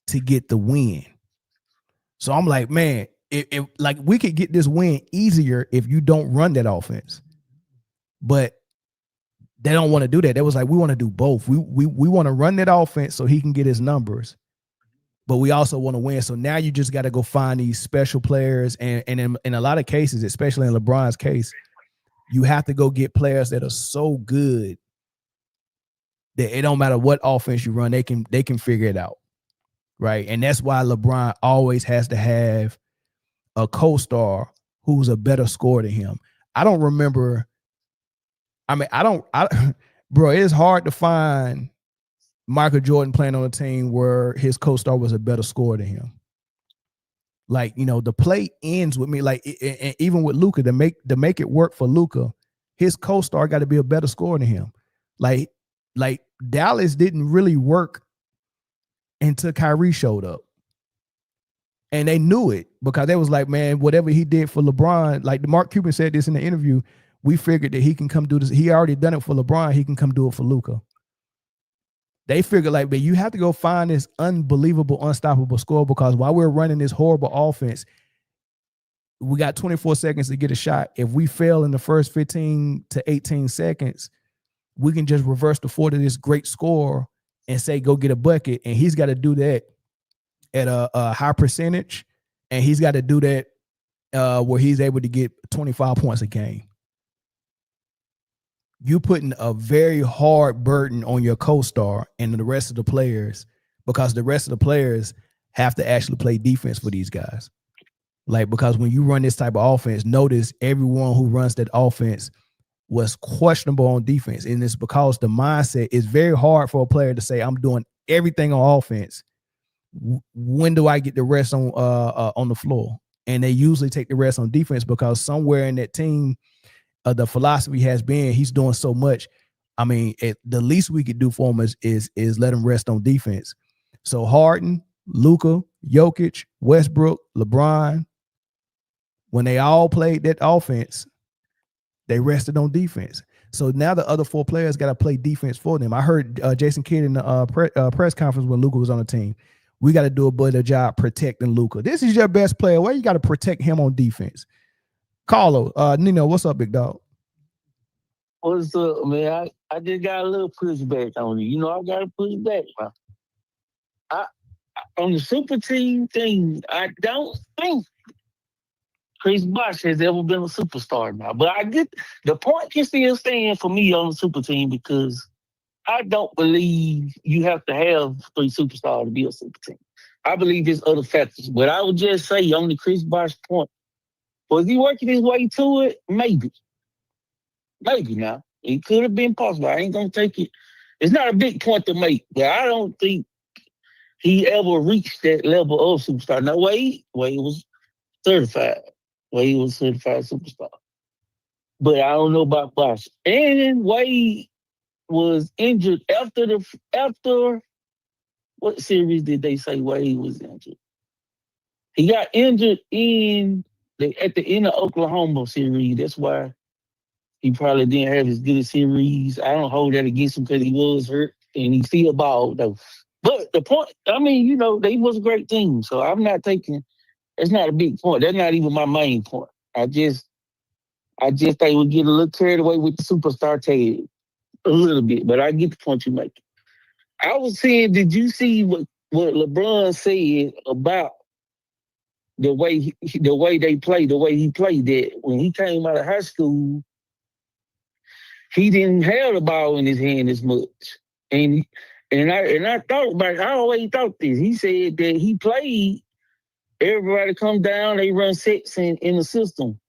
to get the win. So I'm like, man, if like we could get this win easier if you don't run that offense. But they don't want to do that. They was like, we want to do both. We want to run that offense so he can get his numbers, but we also want to win. So now you just got to go find these special players. And in a lot of cases, especially in LeBron's case, you have to go get players that are so good that it don't matter what offense you run, they can figure it out. Right. And that's why LeBron always has to have a co-star who's a better scorer than him. I don't remember. I mean, bro, it's hard to find Michael Jordan playing on a team where his co-star was a better scorer than him. Like, you know, the play ends with me. Like, and even with Luka, to make it work for Luka, his co-star got to be a better scorer than him. Like Dallas didn't really work until Kyrie showed up. And they knew it because they was like, man, whatever he did for LeBron, like Mark Cuban said this in the interview, we figured that he can come do this. He already done it for LeBron. He can come do it for Luka. They figured like, but you have to go find this unbelievable, unstoppable score, because while we're running this horrible offense, we got 24 seconds to get a shot. If we fail in the first 15 to 18 seconds, we can just reverse the floor to this great score and say, go get a bucket. And he's got to do that at a high percentage. And he's got to do that where he's able to get 25 points a game. You putting a very hard burden on your co-star and the rest of the players, because the rest of the players have to actually play defense for these guys. Like, because when you run this type of offense, notice everyone who runs that offense was questionable on defense. And it's because the mindset is very hard for a player to say, I'm doing everything on offense. When do I get the rest on the floor? And they usually take the rest on defense, because somewhere in that team, the philosophy has been he's doing so much. I mean, the least we could do for him is let him rest on defense. So Harden, Luka, Jokic, Westbrook, LeBron, when they all played that offense, they rested on defense. So now the other four players got to play defense for them. I heard Jason Kidd in the press conference when Luka was on the team. We got to do a better job protecting Luka. This is your best player. Why you got to protect him on defense? Carlo, Nino, what's up, big dog? What's up, man? I just got a little pushback on you. You know, I got to push back, man. On the super team thing, I don't think Chris Bosh has ever been a superstar now. But I get the point can still stand for me on the super team because I don't believe you have to have 3 superstars to be a super team. I believe there's other factors. But I would just say on the Chris Bosh point, was he working his way to it? Maybe. Maybe now. It could have been possible. I ain't going to take it. It's not a big point to make, but I don't think he ever reached that level of superstar. Now, Wade was certified. Wade was certified superstar. But I don't know about Bosh. And Wade was injured after what series did they say Wade was injured? He got injured at the end of Oklahoma series. That's why he probably didn't have as good a series. I don't hold that against him because he was hurt and he still balled though. But the point, I mean, you know, they was a great team. So I'm not taking, it's not a big point. That's not even my main point. I just think we get a little carried away with the superstar tag a little bit, but I get the point you make. I was saying, did you see what LeBron said about the way they played, the way he played that when he came out of high school, he didn't have the ball in his hand as much. And I thought about it, I always thought this. He said that he played, everybody come down, they run sets in the system.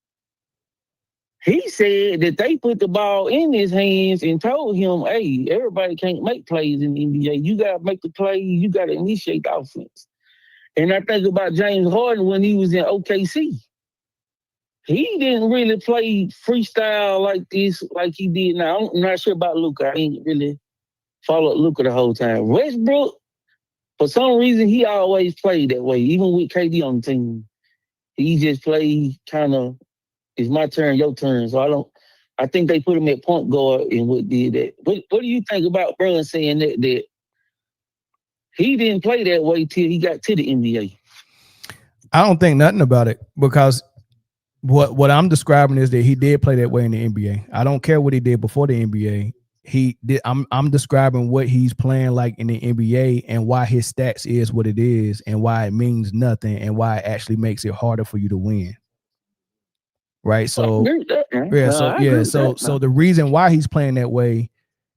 He said that they put the ball in his hands and told him, hey, everybody can't make plays in the NBA. You got to make the play. You got to initiate the offense. And I think about James Harden when he was in OKC. He didn't really play freestyle like this, like he did now. I'm not sure about Luka. I ain't really followed Luka the whole time. Westbrook, for some reason, he always played that way, even with KD on the team. He just played kind of, it's my turn, your turn. So I think they put him at point guard and what did that. What do you think about Bron saying that he didn't play that way till he got to the NBA? I don't think nothing about it because what I'm describing is that he did play that way in the NBA. I don't care what he did before the NBA. He did. I'm describing what he's playing like in the NBA and why his stats is what it is and why it means nothing and why it actually makes it harder for you to win. Right. So so the reason why he's playing that way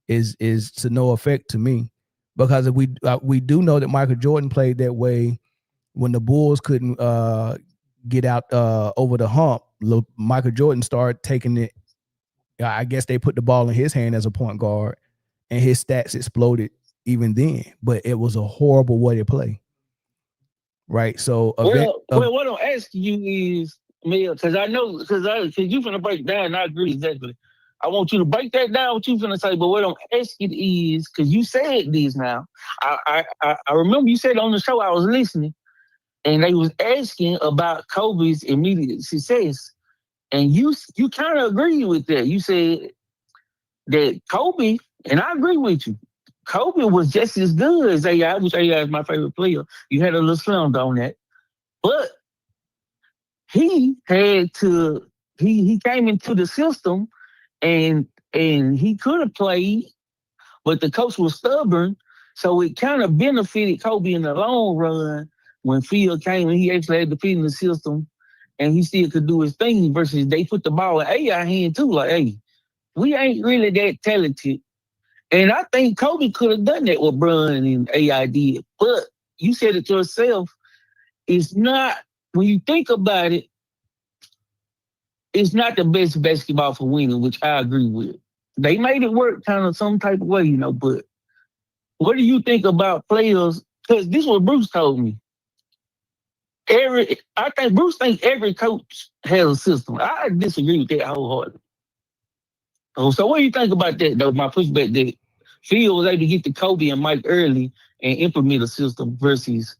is to no effect to me, because if we do know that Michael Jordan played that way when the Bulls couldn't get out over the hump. Michael Jordan started taking it. I guess they put the ball in his hand as a point guard, and his stats exploded even then. But it was a horrible way to play. Right. So what I'm asking you is, Mel, because I know, because you're finna break down, and I agree exactly. I want you to break that down, what you finna say, but what I'm asking is, because you said this now, I remember you said on the show, I was listening, and they was asking about Kobe's immediate success, and you kind of agreed with that. You said that Kobe, and I agree with you, Kobe was just as good as AI, which AI is my favorite player. You had a little slammed on that. But he had to, he came into the system and he could have played, but the coach was stubborn. So it kind of benefited Kobe in the long run when Phil came and he actually had to fit in the system and he still could do his thing versus they put the ball in AI hand too. Like, hey, we ain't really that talented. And I think Kobe could have done that what Bron and AI did. But you said it yourself, it's not, when you think about it, it's not the best basketball for winning, which I agree with. They made it work kind of some type of way, you know, but what do you think about players? Because this is what Bruce told me. I think Bruce thinks every coach has a system. I disagree with that wholeheartedly. So what do you think about that, though? My pushback that Phil was able to get to Kobe and Mike early and implement a system versus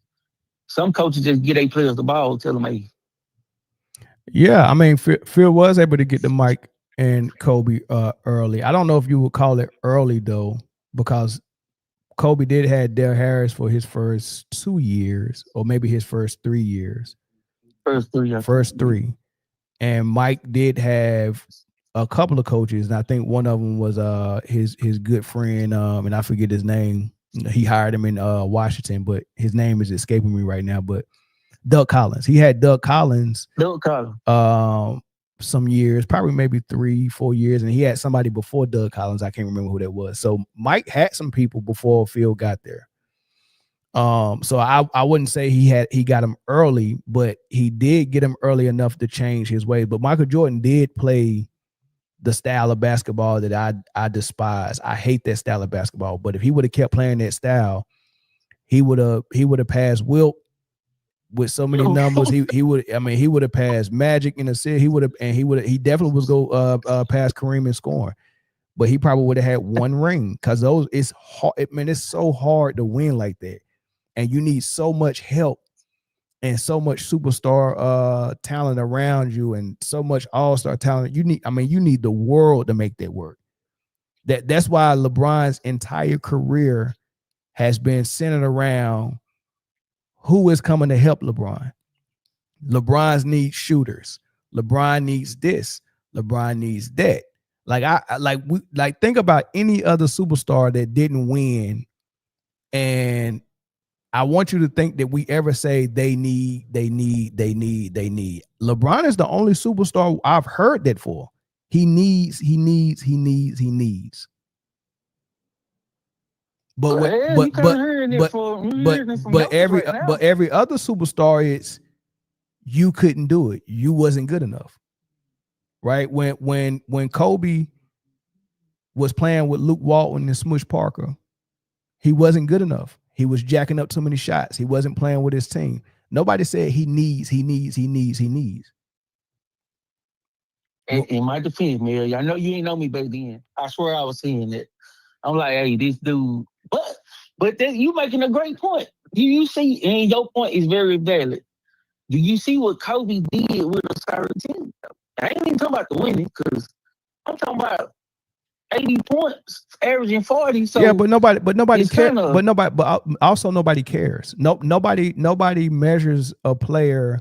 Some coaches just get their players the ball, tell them, hey, Yeah, I mean, Phil was able to get the Mike and Kobe early. I don't know if you would call it early though, because Kobe did have Dale Harris for his first 2 years, or maybe his first 3 years. first three. First 3. And Mike did have a couple of coaches, and I think one of them was his good friend, and I forget his name. He hired him in Washington, but his name is escaping me right now. But Doug Collins. He had Doug Collins some years, probably maybe 3-4 years, and he had somebody before Doug Collins. I can't remember who that was. So Mike had some people before Phil got there. So I wouldn't say he got him early, but he did get him early enough to change his way. But Michael Jordan did play the style of basketball that I despise. I hate that style of basketball. But if he would have kept playing that style, he would have passed Wilt with so many numbers. He would have passed Magic in the city. He definitely was go past Kareem in scoring. But he probably would have had one ring, because it's hard. It's so hard to win like that. And you need so much help and so much superstar talent around you, and so much all-star talent. You need the world to make that work. That's why LeBron's entire career has been centered around who is coming to help LeBron. LeBron needs shooters. LeBron needs this. LeBron needs that. Think about any other superstar that didn't win, and I want you to think that we ever say they need. LeBron is the only superstar I've heard that for. He needs. But every other superstar, it's you couldn't do it. You wasn't good enough. Right? When Kobe was playing with Luke Walton and Smush Parker, he wasn't good enough. He was jacking up too many shots. He wasn't playing with his team. Nobody said he needs. In my defense, Mary, I know you ain't know me back then. I swear I was seeing it. I'm like, hey, this dude. But then you making a great point. Do you see, and your point is very valid. Do you see what Kobe did with a certain team? I ain't even talking about the winning, because I'm talking about 80 points, averaging 40. So yeah, but nobody cares. But also nobody cares. Nobody measures a player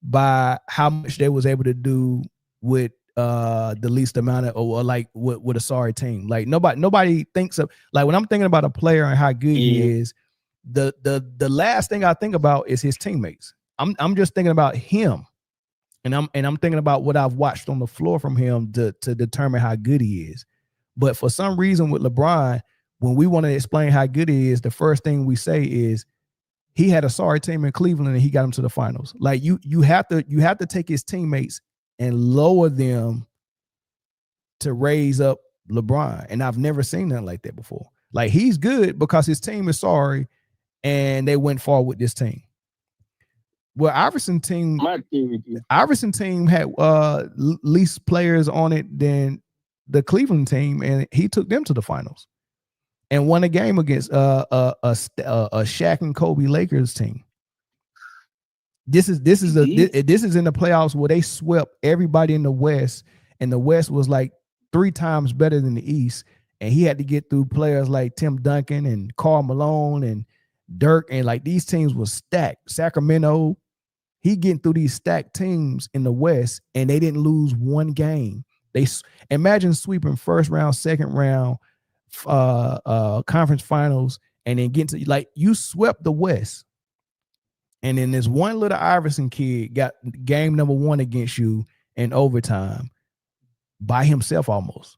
by how much they was able to do with the least amount of, or like with a sorry team. Like nobody thinks of, like, when I'm thinking about a player and how good he is, the last thing I think about is his teammates. I'm just thinking about him. And I'm thinking about what I've watched on the floor from him to determine how good he is. But for some reason with LeBron, when we want to explain how good he is, the first thing we say is he had a sorry team in Cleveland and he got him to the finals. Like you have to take his teammates and lower them to raise up LeBron. And I've never seen nothing like that before. Like, he's good because his team is sorry and they went far with this team. Well, Iverson team had least players on it than the Cleveland team, and he took them to the finals and won a game against a Shaq and Kobe Lakers team. This is in the playoffs where they swept everybody in the West, and the West was like 3 times better than the East, and he had to get through players like Tim Duncan and Karl Malone and Dirk, and like these teams were stacked. Sacramento, he getting through these stacked teams in the West, and they didn't lose one game. They imagine sweeping first round, second round, conference finals, and then getting to, like, you swept the West, and then this one little Iverson kid got game number 1 against you in overtime by himself almost.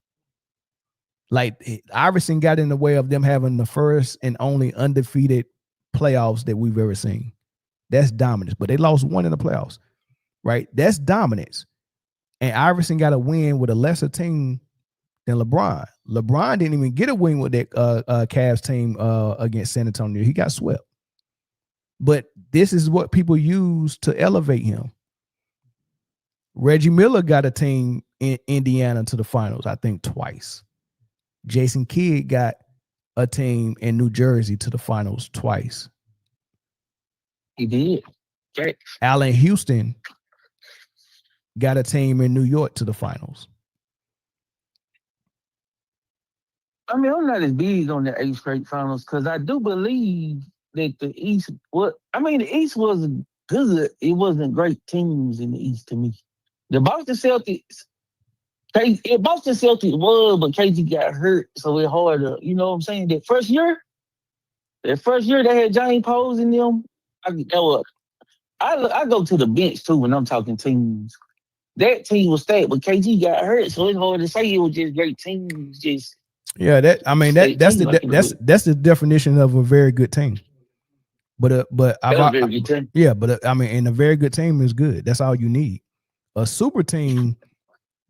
Like, Iverson got in the way of them having the first and only undefeated playoffs that we've ever seen. That's dominance, but they lost 1 in the playoffs, right? That's dominance. And Iverson got a win with a lesser team than LeBron. LeBron didn't even get a win with that Cavs team against San Antonio. He got swept. But this is what people use to elevate him. Reggie Miller got a team in Indiana to the finals, I think twice. Jason Kidd got a team in New Jersey to the finals twice. He did. Okay. Allen Houston got a team in New York to the finals. I mean, I'm not as big on the 8 straight finals because I do believe that the East. The East wasn't good. It wasn't great teams in the East to me. The Boston Celtics. Boston Celtics was, but KG got hurt, so it's hard to, you know what I'm saying? That first year they had James Pose in them. I go to the bench too when I'm talking teams. That team was stacked, but KG got hurt, so it's hard to say it was just great teams. Just Yeah, that's the definition of a very good team. But I mean, and a very good team is good. That's all you need. A super team,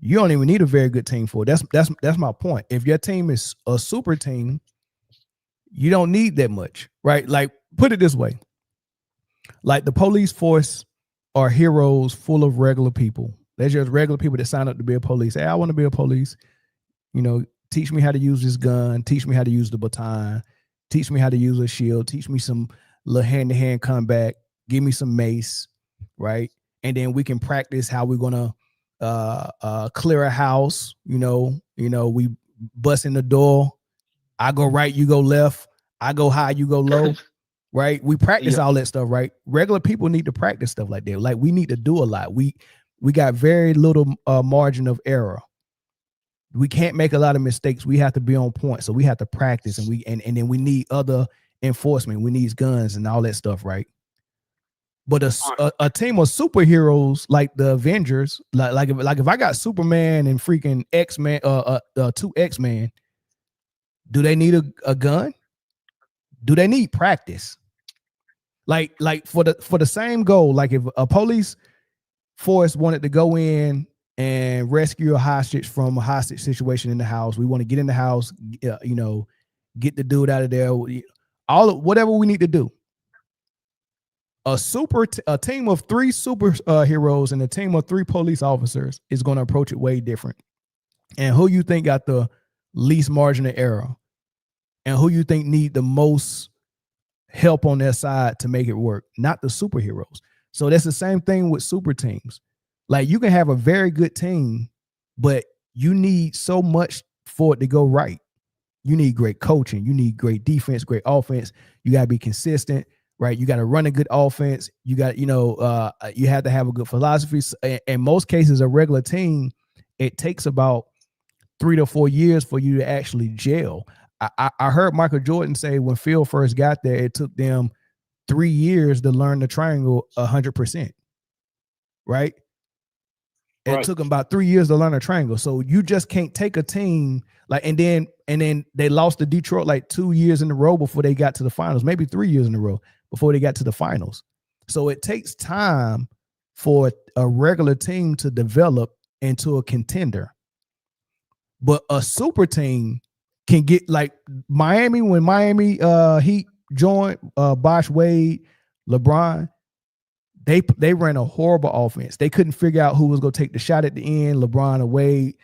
you don't even need a very good team for it. That's my point. If your team is a super team, you don't need that much, right? Like, put it this way. Like, the police force are heroes full of regular people. They're just regular people that sign up to be a police. Hey, I want to be a police. You know, teach me how to use this gun. Teach me how to use the baton. Teach me how to use a shield. Teach me some little hand-to-hand combat. Give me some mace, right? And then we can practice how we're gonna clear a house. You know, we bust in the door. I go right, you go left. I go high, you go low. Right? We practice all that stuff, right? Regular people need to practice stuff like that. Like, we need to do a lot. We got very little margin of error. We can't make a lot of mistakes. We have to be on point. So we have to practice, and then we need other enforcement. We need guns and all that stuff, right? But a team of superheroes like the Avengers, like if I got Superman and freaking X-Men, 2 X-Men, do they need a gun? Do they need practice? Like for the same goal, like if a police force wanted to go in and rescue a hostage from a hostage situation in the house, we want to get in the house, get the dude out of there, whatever we need to do. A team of 3 superheroes and a team of 3 police officers is going to approach it way different. And who you think got the least margin of error, and who you think need the most help on their side to make it work? Not the superheroes. So that's the same thing with super teams. Like, you can have a very good team, but you need so much for it to go right. You need great coaching. You need great defense, great offense. You got to be consistent, right? You got to run a good offense. You got, you have to have a good philosophy. In most cases, a regular team, it takes about 3 to 4 years for you to actually gel. I heard Michael Jordan say when Phil first got there, it took them 3 years to learn the triangle 100%, right? It took them about 3 years to learn a triangle. So you just can't take a team and then they lost to Detroit like 2 years in a row before they got to the finals, maybe 3 years in a row before they got to the finals. So it takes time for a regular team to develop into a contender. But a super team can get, like Miami, when Miami Heat joined Bosh, Wade, LeBron, they ran a horrible offense. They couldn't figure out who was going to take the shot at the end, LeBron or Wade.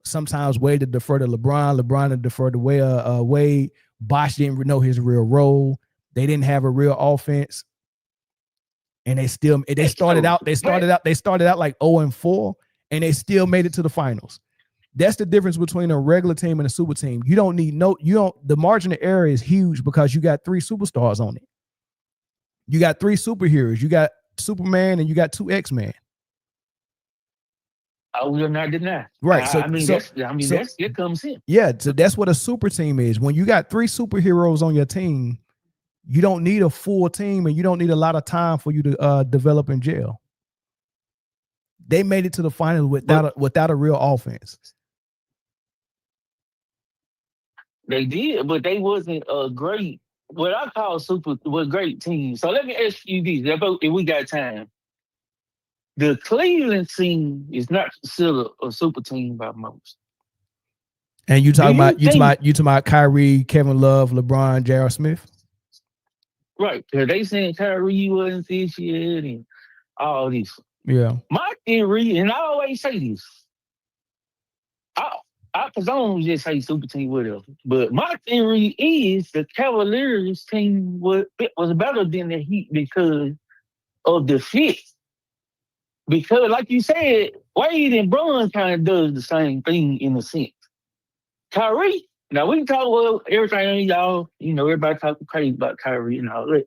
Sometimes Wade to defer to LeBron to defer to Wade. Bosh didn't know his real role. They didn't have a real offense. And they started out like 0-4, and they still made it to the finals. That's the difference between a regular team and a super team. The margin of error is huge because you got 3 superstars on it. You got 3 superheroes. You got Superman and you got 2 X-Men. I will not deny. Right. It comes in. Yeah. So that's what a super team is. When you got 3 superheroes on your team, you don't need a full team, and you don't need a lot of time for you to develop and gel. They made it to the finals without a real offense. They did, but they wasn't a great, what I call great team. So let me ask you this, if we got time. The Cleveland team is not considered a super team by most. And you talking about Kyrie, Kevin Love, LeBron, J.R. Smith? Right. They saying Kyrie wasn't this year and all this. Yeah. My theory, and I always say this, because I don't just say super team, whatever. But my theory is the Cavaliers team was better than the Heat because of the fit. Because, like you said, Wade and Bron kind of does the same thing in a sense. Kyrie, now we can talk about everything, y'all, everybody talking crazy about Kyrie and all that.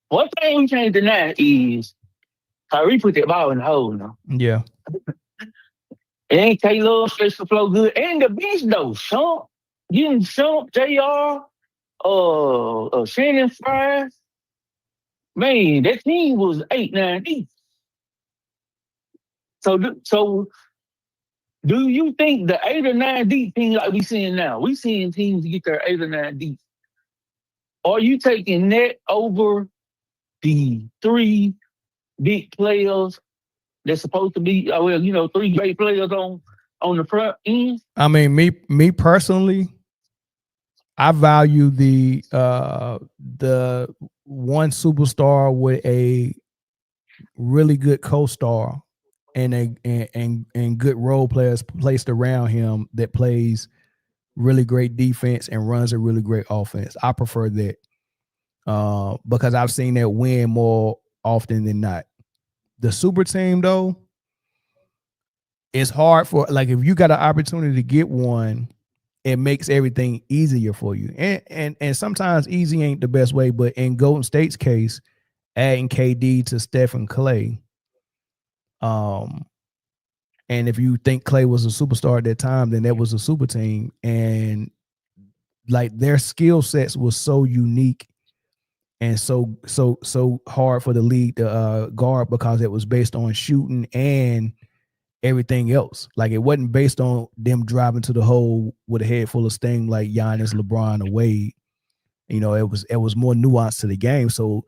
One thing we can't deny is Kyrie put that ball in the hole now. Yeah. And K-Love stretched the flow good. And the bench, though, Shump, JR, Shannon Fry. Man, that team was 8-9 deep. So do you think the 8 or 9 deep team like we seeing now? We seeing teams get their 8 or 9 deep. Are you taking that over the 3 big players that's supposed to be, 3 great players on the front end? I mean, me personally, I value the one superstar with a really good co-star and good role players placed around him that plays really great defense and runs a really great offense. I prefer that because I've seen that win more often than not. The super team, though, it's hard for, like, if you got an opportunity to get one, it makes everything easier for you. And sometimes easy ain't the best way, but in Golden State's case, adding KD to Steph and Clay, and if you think Clay was a superstar at that time, then that was a super team. And like their skill sets was so unique and so hard for the league to guard because it was based on shooting and everything else. Like it wasn't based on them driving to the hole with a head full of steam like Giannis, LeBron, or Wade. It was more nuance to the game. So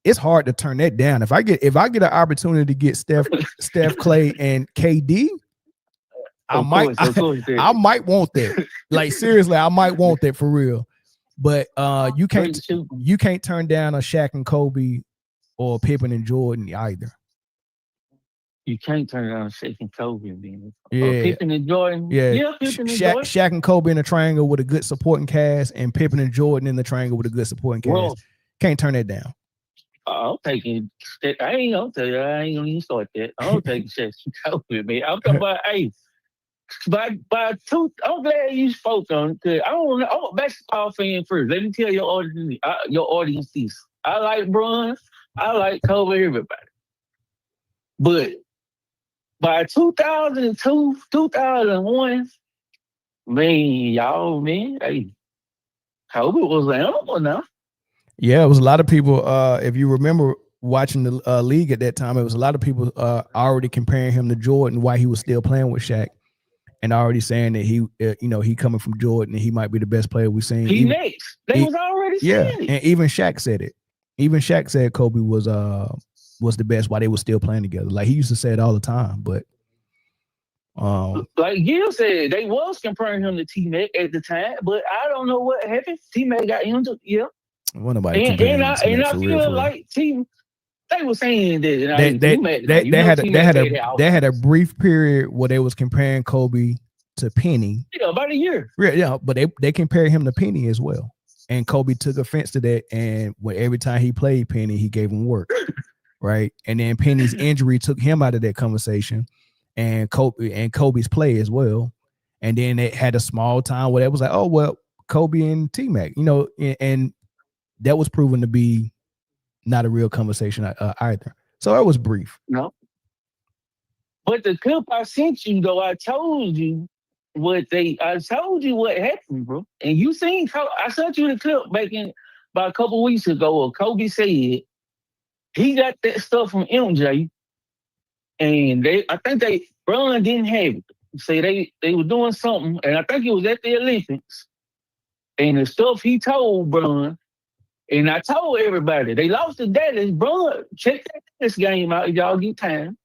it's hard to turn that down. If I get an opportunity to get Steph, Clay, and KD, I might want that. Like seriously, I might want that for real. But you can't turn down a Shaq and Kobe or Pippen and Jordan either. You can't turn down Shaq and Kobe, man. Yeah, Pippen and Jordan. Yeah, Pippen and Jordan. Shaq and Kobe in a triangle with a good supporting cast, and Pippen and Jordan in the triangle with a good supporting cast. Bro, can't turn that down. I'm taking. I ain't gonna tell you. I ain't gonna even start that. I'm taking Shaq and Kobe, man. I'm talking about by two. I'm glad you spoke on it because I'm a basketball fan first. Let me tell your audience this. I like Bron. I like Kobe. Everybody, but by 2002, 2001, hey, Kobe was the animal now. Yeah, it was a lot of people. If you remember watching the league at that time, it was a lot of people already comparing him to Jordan while he was still playing with Shaq, and already saying that he coming from Jordan and he might be the best player we've seen. He next. They was already saying it. And even Shaq said it. Even Shaq said Kobe was the best while they were still playing together. Like he used to say it all the time, but like Gil said, they was comparing him to T-Mac at the time, but I don't know what happened. T-Mac got injured, well, nobody and I feel like they were saying that they had a brief period where they was comparing Kobe to Penny. Yeah, about a year. Yeah, but they compared him to Penny as well. And Kobe took offense to that, and every time he played Penny, he gave him work, right? And then Penny's injury took him out of that conversation, and Kobe's play as well. And then they had a small time where it was like, oh well, Kobe and T-Mac, and that was proven to be not a real conversation either. So it was brief. No, but the clip I sent you though, I told you what happened, bro. And you seen, I sent you the clip back in about a couple weeks ago where Kobe said he got that stuff from MJ, and Bron didn't have it. Say they were doing something, and I think it was at the Olympics. And the stuff he told Bron, and I told everybody, they lost to Dallas. Bron, check this game out if y'all get time.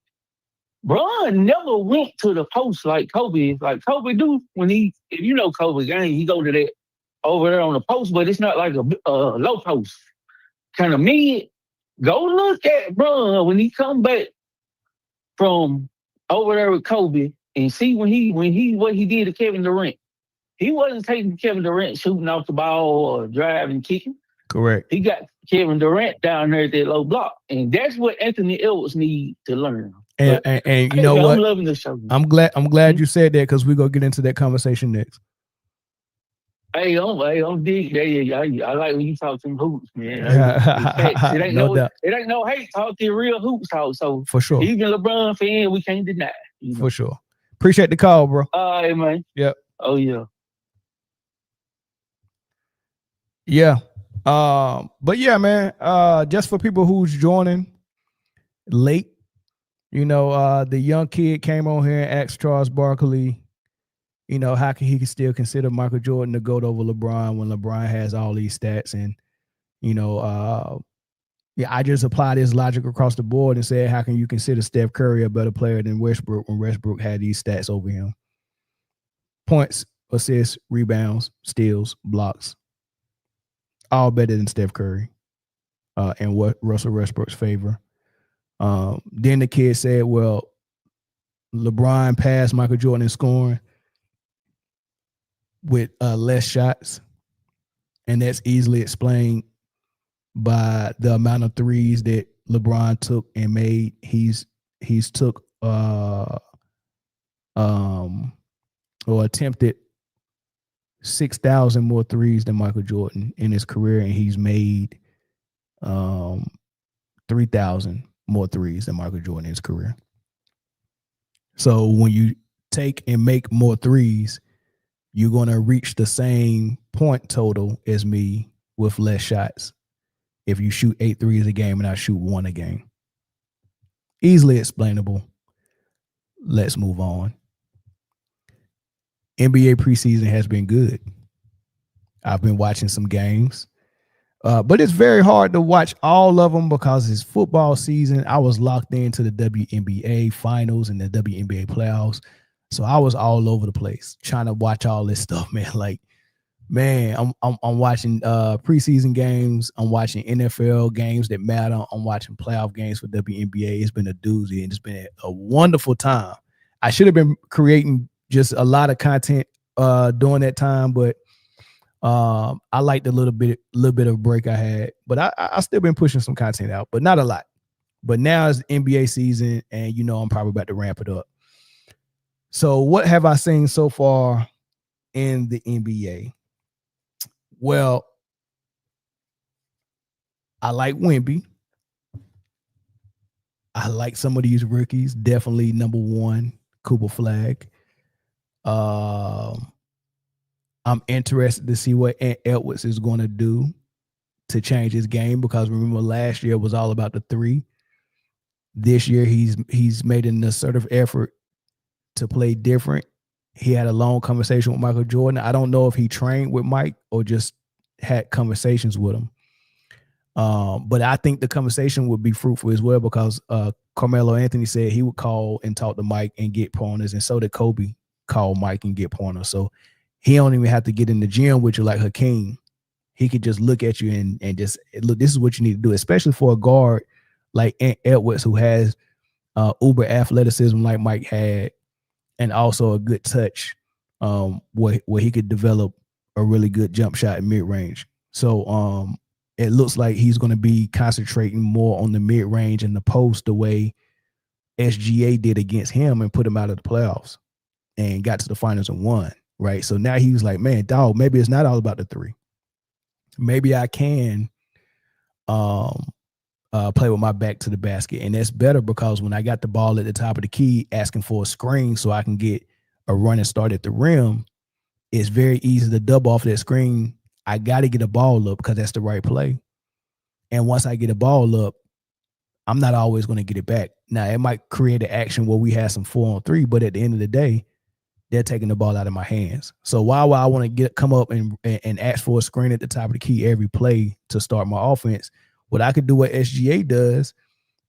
Bron never went to the post like Kobe do when if you know Kobe game, he go to that over there on the post, but it's not like a low post, kind of mid. Go look at Bron when he come back from over there with Kobe and see what he did to Kevin Durant. He wasn't taking Kevin Durant shooting off the ball or driving, kicking. Correct. He got Kevin Durant down there at that low block, and that's what Anthony Edwards need to learn. And, But and you know I'm what? loving the show. I'm glad you said that, because we're gonna get into that conversation next. I'm big. I like when you talk some hoops, man. It ain't No doubt. it ain't no hate talk. The real hoops talk. So For sure. even LeBron fan, we can't deny. You know? For sure. Appreciate the call, bro. All right, man. Yep. Oh yeah. Yeah. But yeah, man. Just for people who's joining late, you know, the young kid came on here and asked Charles Barkley, you know, how can he still consider Michael Jordan the GOAT over LeBron when LeBron has all these stats? And, you know, yeah, I just applied this logic across the board and said, how can you consider Steph Curry a better player than Westbrook when Westbrook had these stats over him? Points, assists, rebounds, steals, blocks, all better than Steph Curry and what Russell Westbrook's favor. Then the kid said, well, LeBron passed Michael Jordan in scoring with less shots, and that's easily explained by the amount of threes that LeBron took and made. He's took or attempted 6,000 more threes than Michael Jordan in his career, and he's made 3,000 more threes than Michael Jordan in his career. So when you take and make more threes, you're going to reach the same point total as me with less shots if you shoot 8 threes a game and I shoot 1 a game. Easily explainable. Let's move on. NBA preseason has been good. I've been watching some games, but it's very hard to watch all of them because it's football season. I was locked into the WNBA finals and the WNBA playoffs. So I was all over the place trying to watch all this stuff, man. Like, man, I'm watching preseason games. I'm watching NFL games that matter. I'm watching playoff games for WNBA. It's been a doozy, and it's been a wonderful time. I should have been creating just a lot of content during that time, but I liked the little bit of break I had. But I still been pushing some content out, but not a lot. But now it's NBA season, and you know I'm probably about to ramp it up. So what have I seen so far in the NBA? Well, I like Wemby. I like some of these rookies. Definitely number 1, Cooper Flag. I'm interested to see what Ant Edwards is going to do to change his game, because remember last year was all about the 3. This year he's made an assertive effort to play different. He had a long conversation with Michael Jordan. I don't know if he trained with Mike or just had conversations with him. But I think the conversation would be fruitful as well, because Carmelo Anthony said he would call and talk to Mike and get pointers, and so did Kobe call Mike and get pointers. So he don't even have to get in the gym with you like Hakeem. He could just look at you and just, look, this is what you need to do, especially for a guard like Ant Edwards, who has uber athleticism like Mike had, and also a good touch where he could develop a really good jump shot in mid-range. So it looks like he's going to be concentrating more on the mid-range and the post, the way SGA did against him and put him out of the playoffs and got to the finals and won, right? So now he was like, man, dog, maybe it's not all about the 3. Maybe I can play with my back to the basket. And that's better, because when I got the ball at the top of the key asking for a screen so I can get a running start at the rim, it's very easy to double off that screen. I got to get a ball up because that's the right play. And once I get a ball up, I'm not always going to get it back. Now, it might create an action where we have some 4-on-3, but at the end of the day, they're taking the ball out of my hands. So why would I want to come up and ask for a screen at the top of the key every play to start my offense? What I could do what SGA does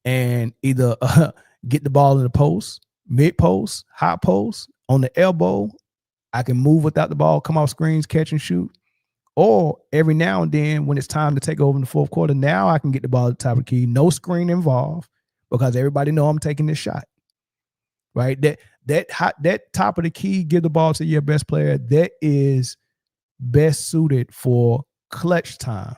and either get the ball in the post, mid post, high post, on the elbow. I can move without the ball, come off screens, catch and shoot. Or every now and then when it's time to take over in the fourth quarter, now I can get the ball at the top of the key, no screen involved, because everybody know I'm taking this shot. Right? That top of the key, give the ball to your best player, that is best suited for clutch time.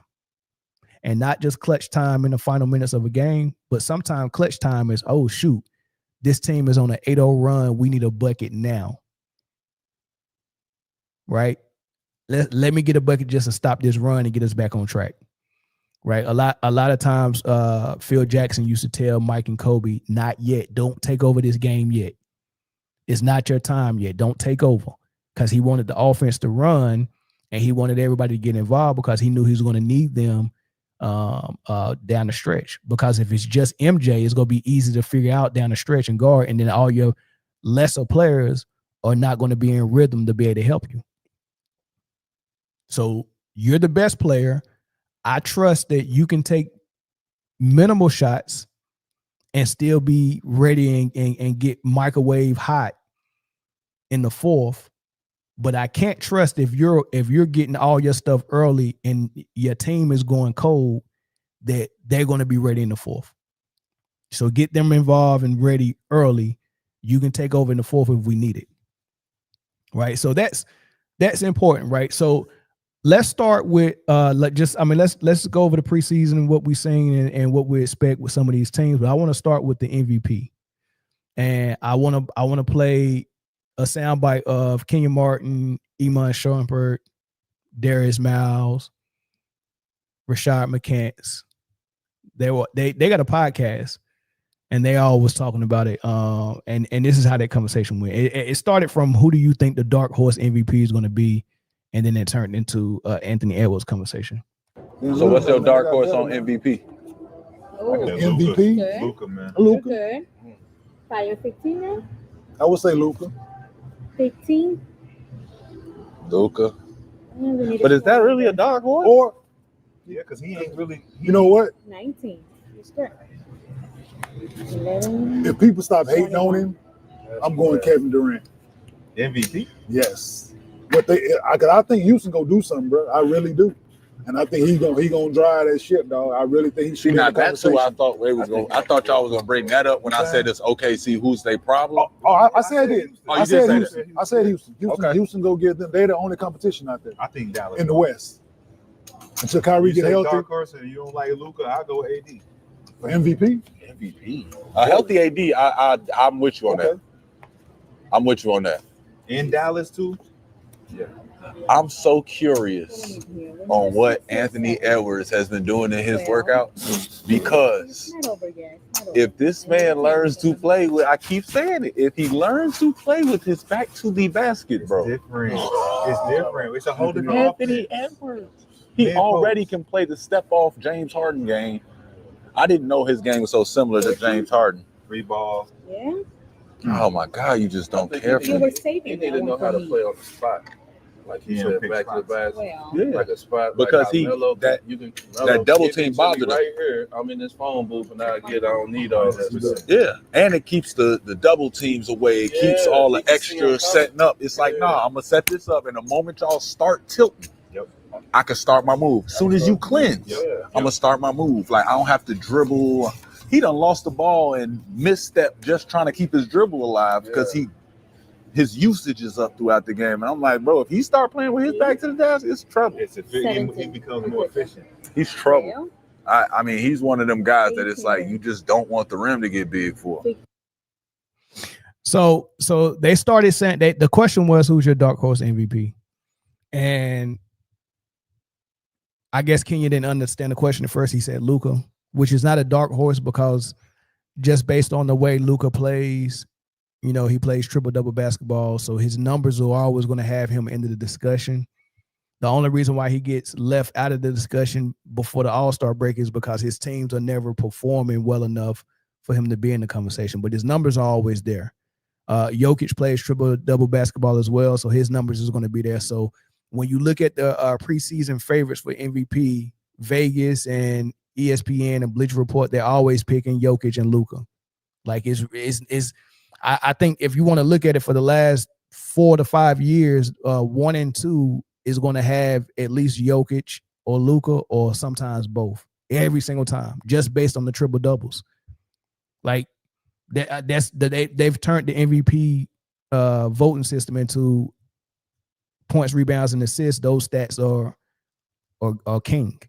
and not just clutch time in the final minutes of a game, but sometimes clutch time is, oh shoot, this team is on an 8-0 run. We need a bucket now. Right? Let me get a bucket just to stop this run and get us back on track. Right? A lot of times Phil Jackson used to tell Mike and Kobe, not yet. Don't take over this game yet. It's not your time yet. Don't take over. Because he wanted the offense to run and he wanted everybody to get involved because he knew he was going to need them down the stretch. Because if it's just MJ, it's going to be easy to figure out down the stretch and guard, and then all your lesser players are not going to be in rhythm to be able to help you. So you're the best player. I trust that you can take minimal shots and still be ready and get microwave hot in the fourth. But I can't trust if you're getting all your stuff early and your team is going cold, that they're going to be ready in the fourth. So get them involved and ready early. You can take over in the fourth if we need it. Right. So that's important, right? So let's start with let's go over the preseason and what we're seeing and what we expect with some of these teams. But I want to start with the MVP, and I want to play a soundbite of Kenyon Martin, Iman Schoenberg, Darius Miles, Rashad McCants. They got a podcast, and they all was talking about it. And this is how that conversation went. It started from who do you think the dark horse MVP is going to be, and then it turned into Anthony Edwards conversation. So what's your dark horse on MVP? MVP? Okay. Luka, man. Luka. Okay. Fire 15 now? I would say Luka. 15? Luka. But is that really a dark horse? Or, Yeah, because he ain't really. you know what? 19. He's good. 11. If people stop hating on him, I'm going Kevin Durant. MVP. Yes. I think Houston gonna do something, bro. I really do. And I think he gonna drive that ship, dog. I really think he should. Now that's who I thought they was going. I thought y'all was gonna bring that up when I said this. OKC, who's their problem? I said it. Oh, I you said did Houston. I said Houston. Okay. Houston go get them. They're the only competition out there I think Dallas. in the West. Until Kyrie You get say healthy dark horse and you don't like Luka, I go AD. for MVP. MVP. A healthy AD. I'm with you on that. I'm with you on that. In Dallas too. Yeah. I'm so curious on what Anthony Edwards has been doing in his workout, because if this man learns to play with, I keep saying it, if he learns to play with his back to the basket, bro. It's different. It's different. It's a whole different Anthony Edwards. He already can play the step off James Harden game. I didn't know his game was so similar to James Harden. Free ball. Yeah. Oh my God, you just don't care for You were me. saving He need to know how to play on the spot. Like you said, back to the basket. Well, Yeah. Like a spot. Because like Melo, that Melo double give it team to bothered me him. right here. I'm in this phone booth and I don't need all that. Yeah, and it keeps the double teams away. It keeps all the extra setting up. It's like, nah, I'm gonna set this up, and the moment y'all start tilting, I can start my move. As soon as you cleanse, I'm gonna start my move. Like I don't have to dribble. He done lost the ball and misstep just trying to keep his dribble alive because his usage is up throughout the game. And I'm like, bro, if he start playing with his back to the desk, it's trouble. He becomes more efficient. He's trouble. I mean, he's one of them guys that it's like you just don't want the rim to get big for. So they started saying the question was, who's your dark horse MVP? And I guess Kenya didn't understand the question at first. He said Luka, which is not a dark horse because just based on the way Luka plays, you know, he plays triple-double basketball, so his numbers are always going to have him into the discussion. The only reason why he gets left out of the discussion before the All-Star break is because his teams are never performing well enough for him to be in the conversation, but his numbers are always there. Jokic plays triple-double basketball as well, so his numbers is going to be there. So when you look at the preseason favorites for MVP, Vegas and ESPN and Bleacher Report, they're always picking Jokic and Luka. Like I think if you want to look at it for the last 4 to 5 years, 1 and 2 is going to have at least Jokic or Luka or sometimes both every single time, just based on the triple doubles. Like they've turned the MVP voting system into points, rebounds, and assists. Those stats are king.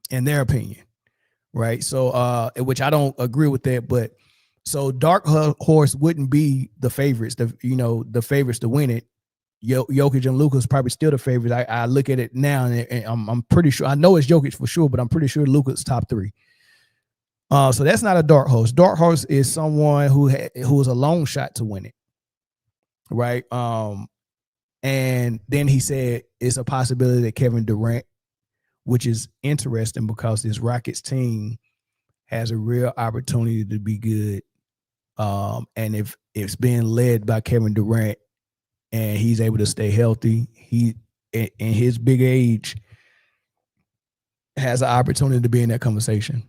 in their opinion, right? So, which I don't agree with that, but so dark horse wouldn't be the favorites, the favorites to win it. Jokic and Luka's probably still the favorites. I look at it now, and I'm pretty sure. I know it's Jokic for sure, but I'm pretty sure Luka's top 3. So that's not a dark horse. Dark horse is someone who is a long shot to win it, right? And then he said it's a possibility that Kevin Durant, which is interesting because this Rockets team has a real opportunity to be good. And if it's being led by Kevin Durant and he's able to stay healthy, he in his big age has an opportunity to be in that conversation.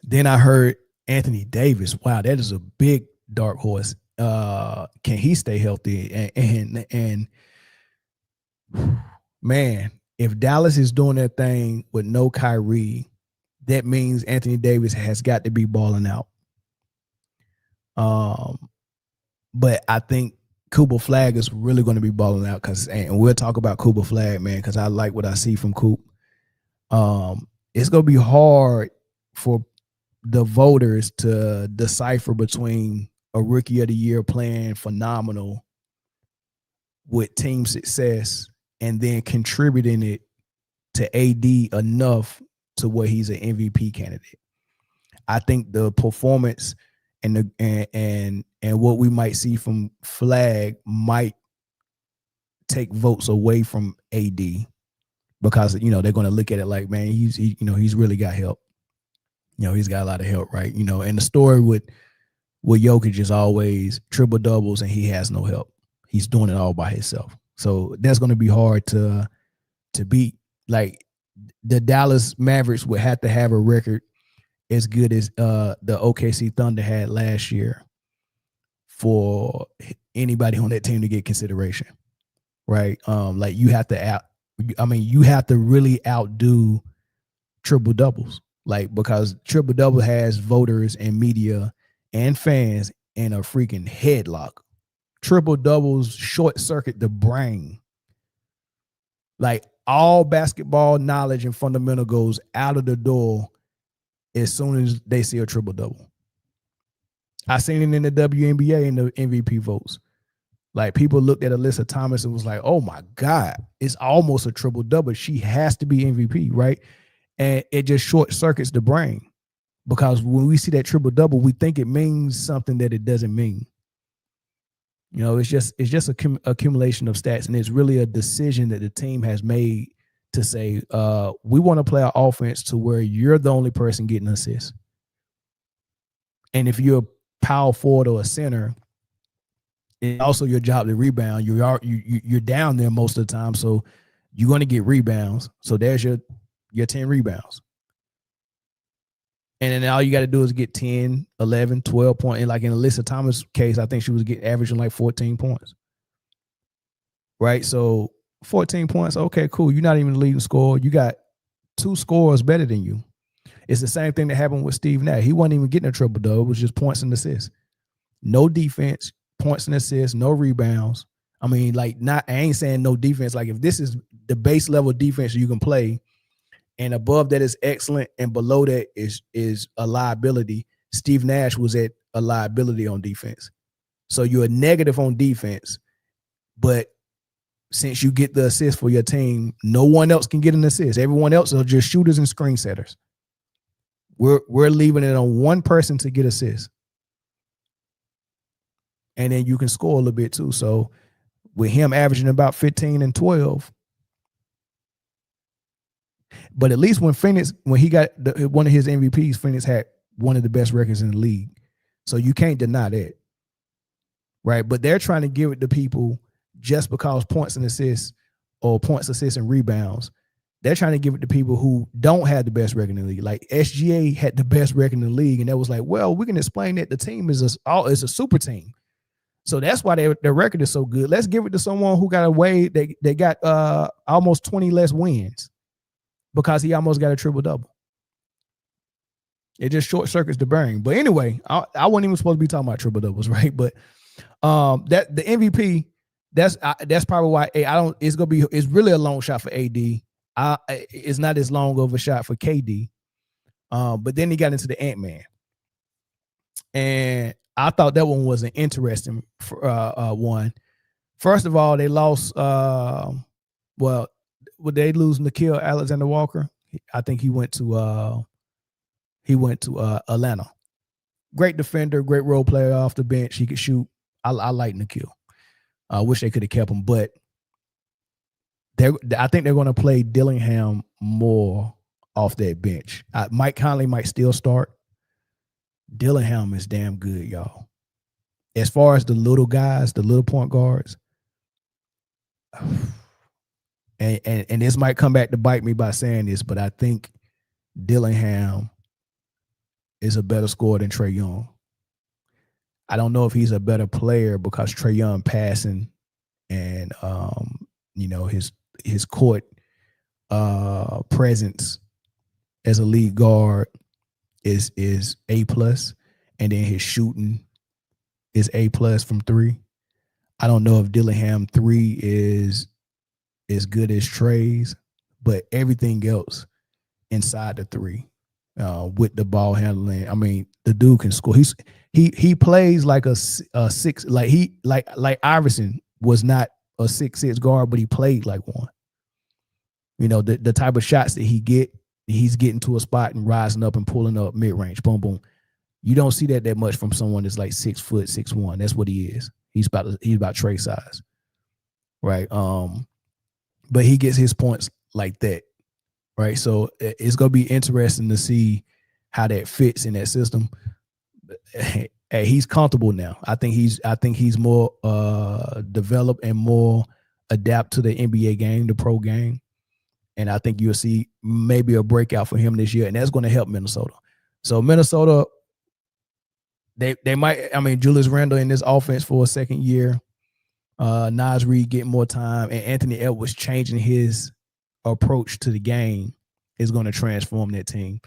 Then I heard Anthony Davis. Wow, that is a big dark horse. Can he stay healthy? And man, if Dallas is doing that thing with no Kyrie, that means Anthony Davis has got to be balling out. But I think Cooper Flag is really going to be balling out and we'll talk about Cooper Flag, man, because I like what I see from Coop. It's going to be hard for the voters to decipher between a rookie of the year playing phenomenal with team success and then contributing it to AD enough to where he's an MVP candidate. I think the performance and what we might see from Flag might take votes away from AD because they're going to look at it like, man, he's really got help. He's got a lot of help, right? And the story with Jokic is always triple doubles and he has no help. He's doing it all by himself. So that's going to be hard to beat. Like the Dallas Mavericks would have to have a record as good as the OKC Thunder had last year for anybody on that team to get consideration, right? Like you have to really outdo triple doubles. Like, because triple double has voters and media and fans in a freaking headlock. Triple doubles short circuit the brain. Like all basketball knowledge and fundamental goes out of the door as soon as they see a triple double. I seen it in the WNBA in the MVP votes. Like people looked at Alyssa Thomas and was like, oh my God, it's almost a triple double. She has to be MVP, right? And it just short circuits the brain because when we see that triple double, we think it means something that it doesn't mean. It's just accumulation of stats, and it's really a decision that the team has made to say, we want to play our offense to where you're the only person getting assists. And if you're a power forward or a center, it's also your job to rebound. You're down there most of the time, so you're going to get rebounds. So there's your 10 rebounds. And then all you got to do is get 10, 11, 12 points. And like in Alyssa Thomas' case, I think she was averaging like 14 points. Right? So 14 points, okay, cool. You're not even the leading scorer. You got 2 scorers better than you. It's the same thing that happened with Steve Nash. He wasn't even getting a triple-double. It was just points and assists. No defense, points and assists, no rebounds. I mean, I ain't saying no defense. Like if this is the base level defense you can play, and above that is excellent, and below that is a liability. Steve Nash was at a liability on defense. So you're a negative on defense, but since you get the assist for your team, no one else can get an assist. Everyone else are just shooters and screen setters. We're leaving it on one person to get assists. And then you can score a little bit too. So with him averaging about 15 and 12, but at least when he got one of his MVPs, Phoenix had one of the best records in the league. So you can't deny that. Right? But they're trying to give it to people just because points and assists or points, assists, and rebounds. They're trying to give it to people who don't have the best record in the league. Like SGA had the best record in the league, and that was like, well, we can explain that the team is a super team. So that's why their record is so good. Let's give it to someone who got they got almost 20 less wins because he almost got a triple-double. It just short circuits the brain. But anyway, I wasn't even supposed to be talking about triple-doubles, right? But that the MVP, that's probably why it's really a long shot for AD. it's not as long of a shot for KD. But then he got into the Ant-Man. And I thought that one was an interesting one. First of all, they lost would they lose Nikhil Alexander Walker? I think he went to Atlanta. Great defender, great role player off the bench. He could shoot. I like Nikhil. I wish they could have kept him, but I think they're going to play Dillingham more off that bench. Mike Conley might still start. Dillingham is damn good, y'all. As far as the little guys, the little point guards, and this might come back to bite me by saying this, but I think Dillingham is a better scorer than Trae Young. I don't know if he's a better player because Trae Young passing and his court presence as a lead guard is A+, and then his shooting is A+ from 3. I don't know if Dillingham 3 is as good as Trae's, but everything else inside the 3 with the ball handling. I mean, the dude can score. He plays like a 6, like Iverson was not a 6'6" guard, but he played like one. You know, the type of shots that he's getting to a spot and rising up and pulling up mid range, boom, boom. You don't see that much from someone that's like 6 foot, 6'1". That's what he is. He's about Trae size, right? But he gets his points like that, right? So it's gonna be interesting to see how that fits in that system. Hey, he's comfortable now. I think he's more developed and more adapt to the NBA game, the pro game. And I think you'll see maybe a breakout for him this year, and that's going to help Minnesota. So Minnesota, they might. I mean, Julius Randle in this offense for a second year. Naz Reid getting more time, and Anthony Edwards changing his approach to the game is going to transform that team.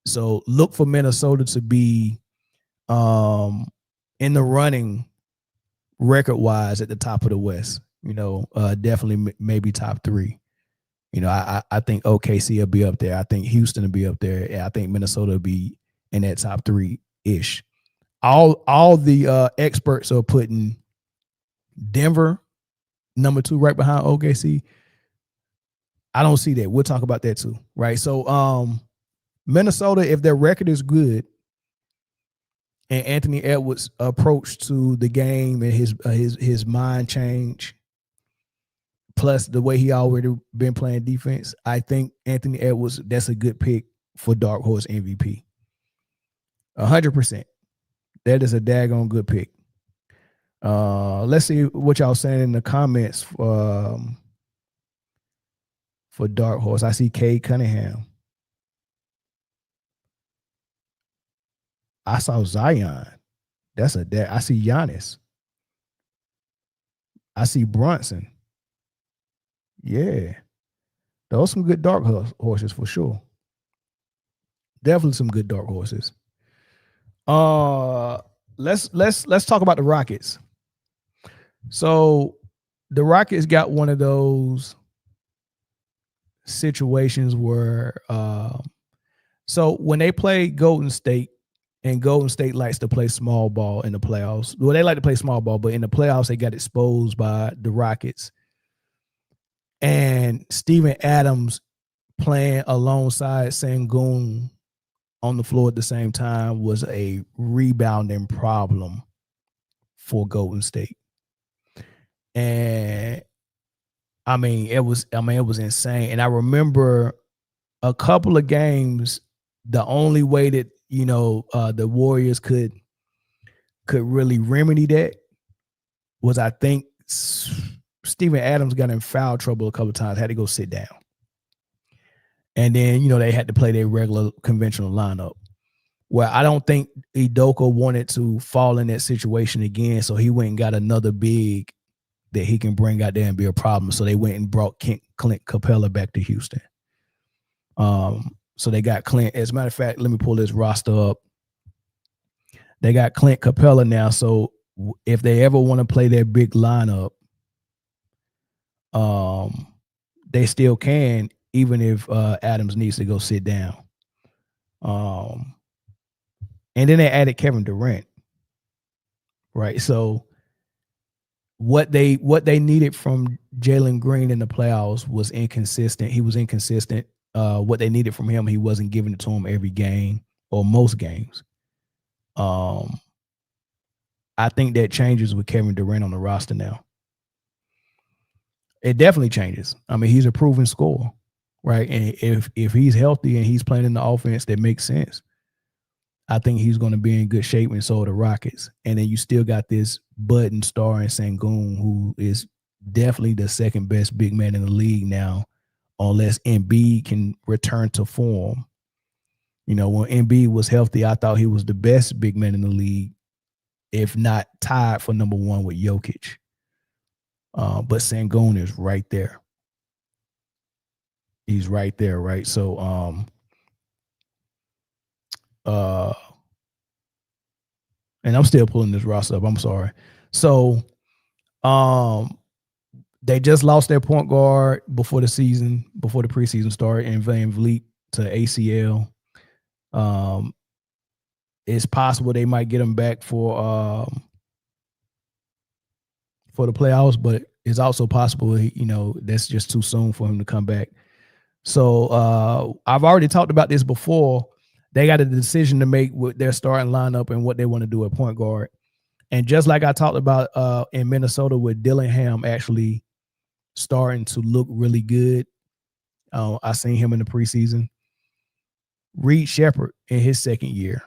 So look for Minnesota to be in the running record-wise at the top of the West. You know, definitely maybe top 3. You know, I think OKC will be up there. I think Houston will be up there. And I think Minnesota will be in that top 3-ish. All the experts are putting Denver number 2 right behind OKC. I don't see that. We'll talk about that too, right? So Minnesota, if their record is good and Anthony Edwards' approach to the game and his mind change, plus the way he already been playing defense, I think Anthony Edwards, that's a good pick for Dark Horse MVP. 100%. That is a daggone good pick. Let's see what y'all saying in the comments for Dark Horse. I see Cade Cunningham. I saw Zion. I see Giannis. I see Brunson. Yeah, those some good dark horses for sure. Definitely some good dark horses. Let's talk about the Rockets. So the Rockets got one of those situations where so when they play Golden State, and Golden State likes to play small ball in the playoffs. Well, they like to play small ball, but in the playoffs they got exposed by the Rockets. And Steven Adams playing alongside Sengun on the floor at the same time was a rebounding problem for Golden State. And I mean, it was insane. And I remember a couple of games, the only way that, the Warriors could really remedy that was, I think, Steven Adams got in foul trouble a couple of times, had to go sit down. And then, they had to play their regular conventional lineup. Well, I don't think Udoka wanted to fall in that situation again, so he went and got another big that he can bring out there and be a problem. So they went and brought Clint Capella back to Houston. So they got Clint. As a matter of fact, let me pull this roster up. They got Clint Capella now, so if they ever want to play their big lineup, they still can even if Adams needs to go sit down. And then they added Kevin Durant, right? So what they needed from Jalen Green in the playoffs was inconsistent. He was inconsistent. What they needed from him, he wasn't giving it to him every game or most games. I think that changes with Kevin Durant on the roster now. It definitely changes. I mean, he's a proven scorer, right? And if he's healthy and he's playing in the offense that makes sense, I think he's going to be in good shape, and so are the Rockets. And then you still got this budding star in Sengun, who is definitely the second best big man in the league now, unless Embiid can return to form. You know, when Embiid was healthy, I thought he was the best big man in the league, if not tied for number one with Jokic. But Sengun is right there. He's right there, right? So, and I'm still pulling this roster up. I'm sorry. So, they just lost their point guard before the preseason started, and Van Vliet to ACL. It's possible they might get him back for the playoffs, but it's also possible, that's just too soon for him to come back. So I've already talked about this before. They got a decision to make with their starting lineup and what they want to do at point guard. And just like I talked about in Minnesota with Dillingham actually starting to look really good. I seen him in the preseason. Reed Shepherd in his second year.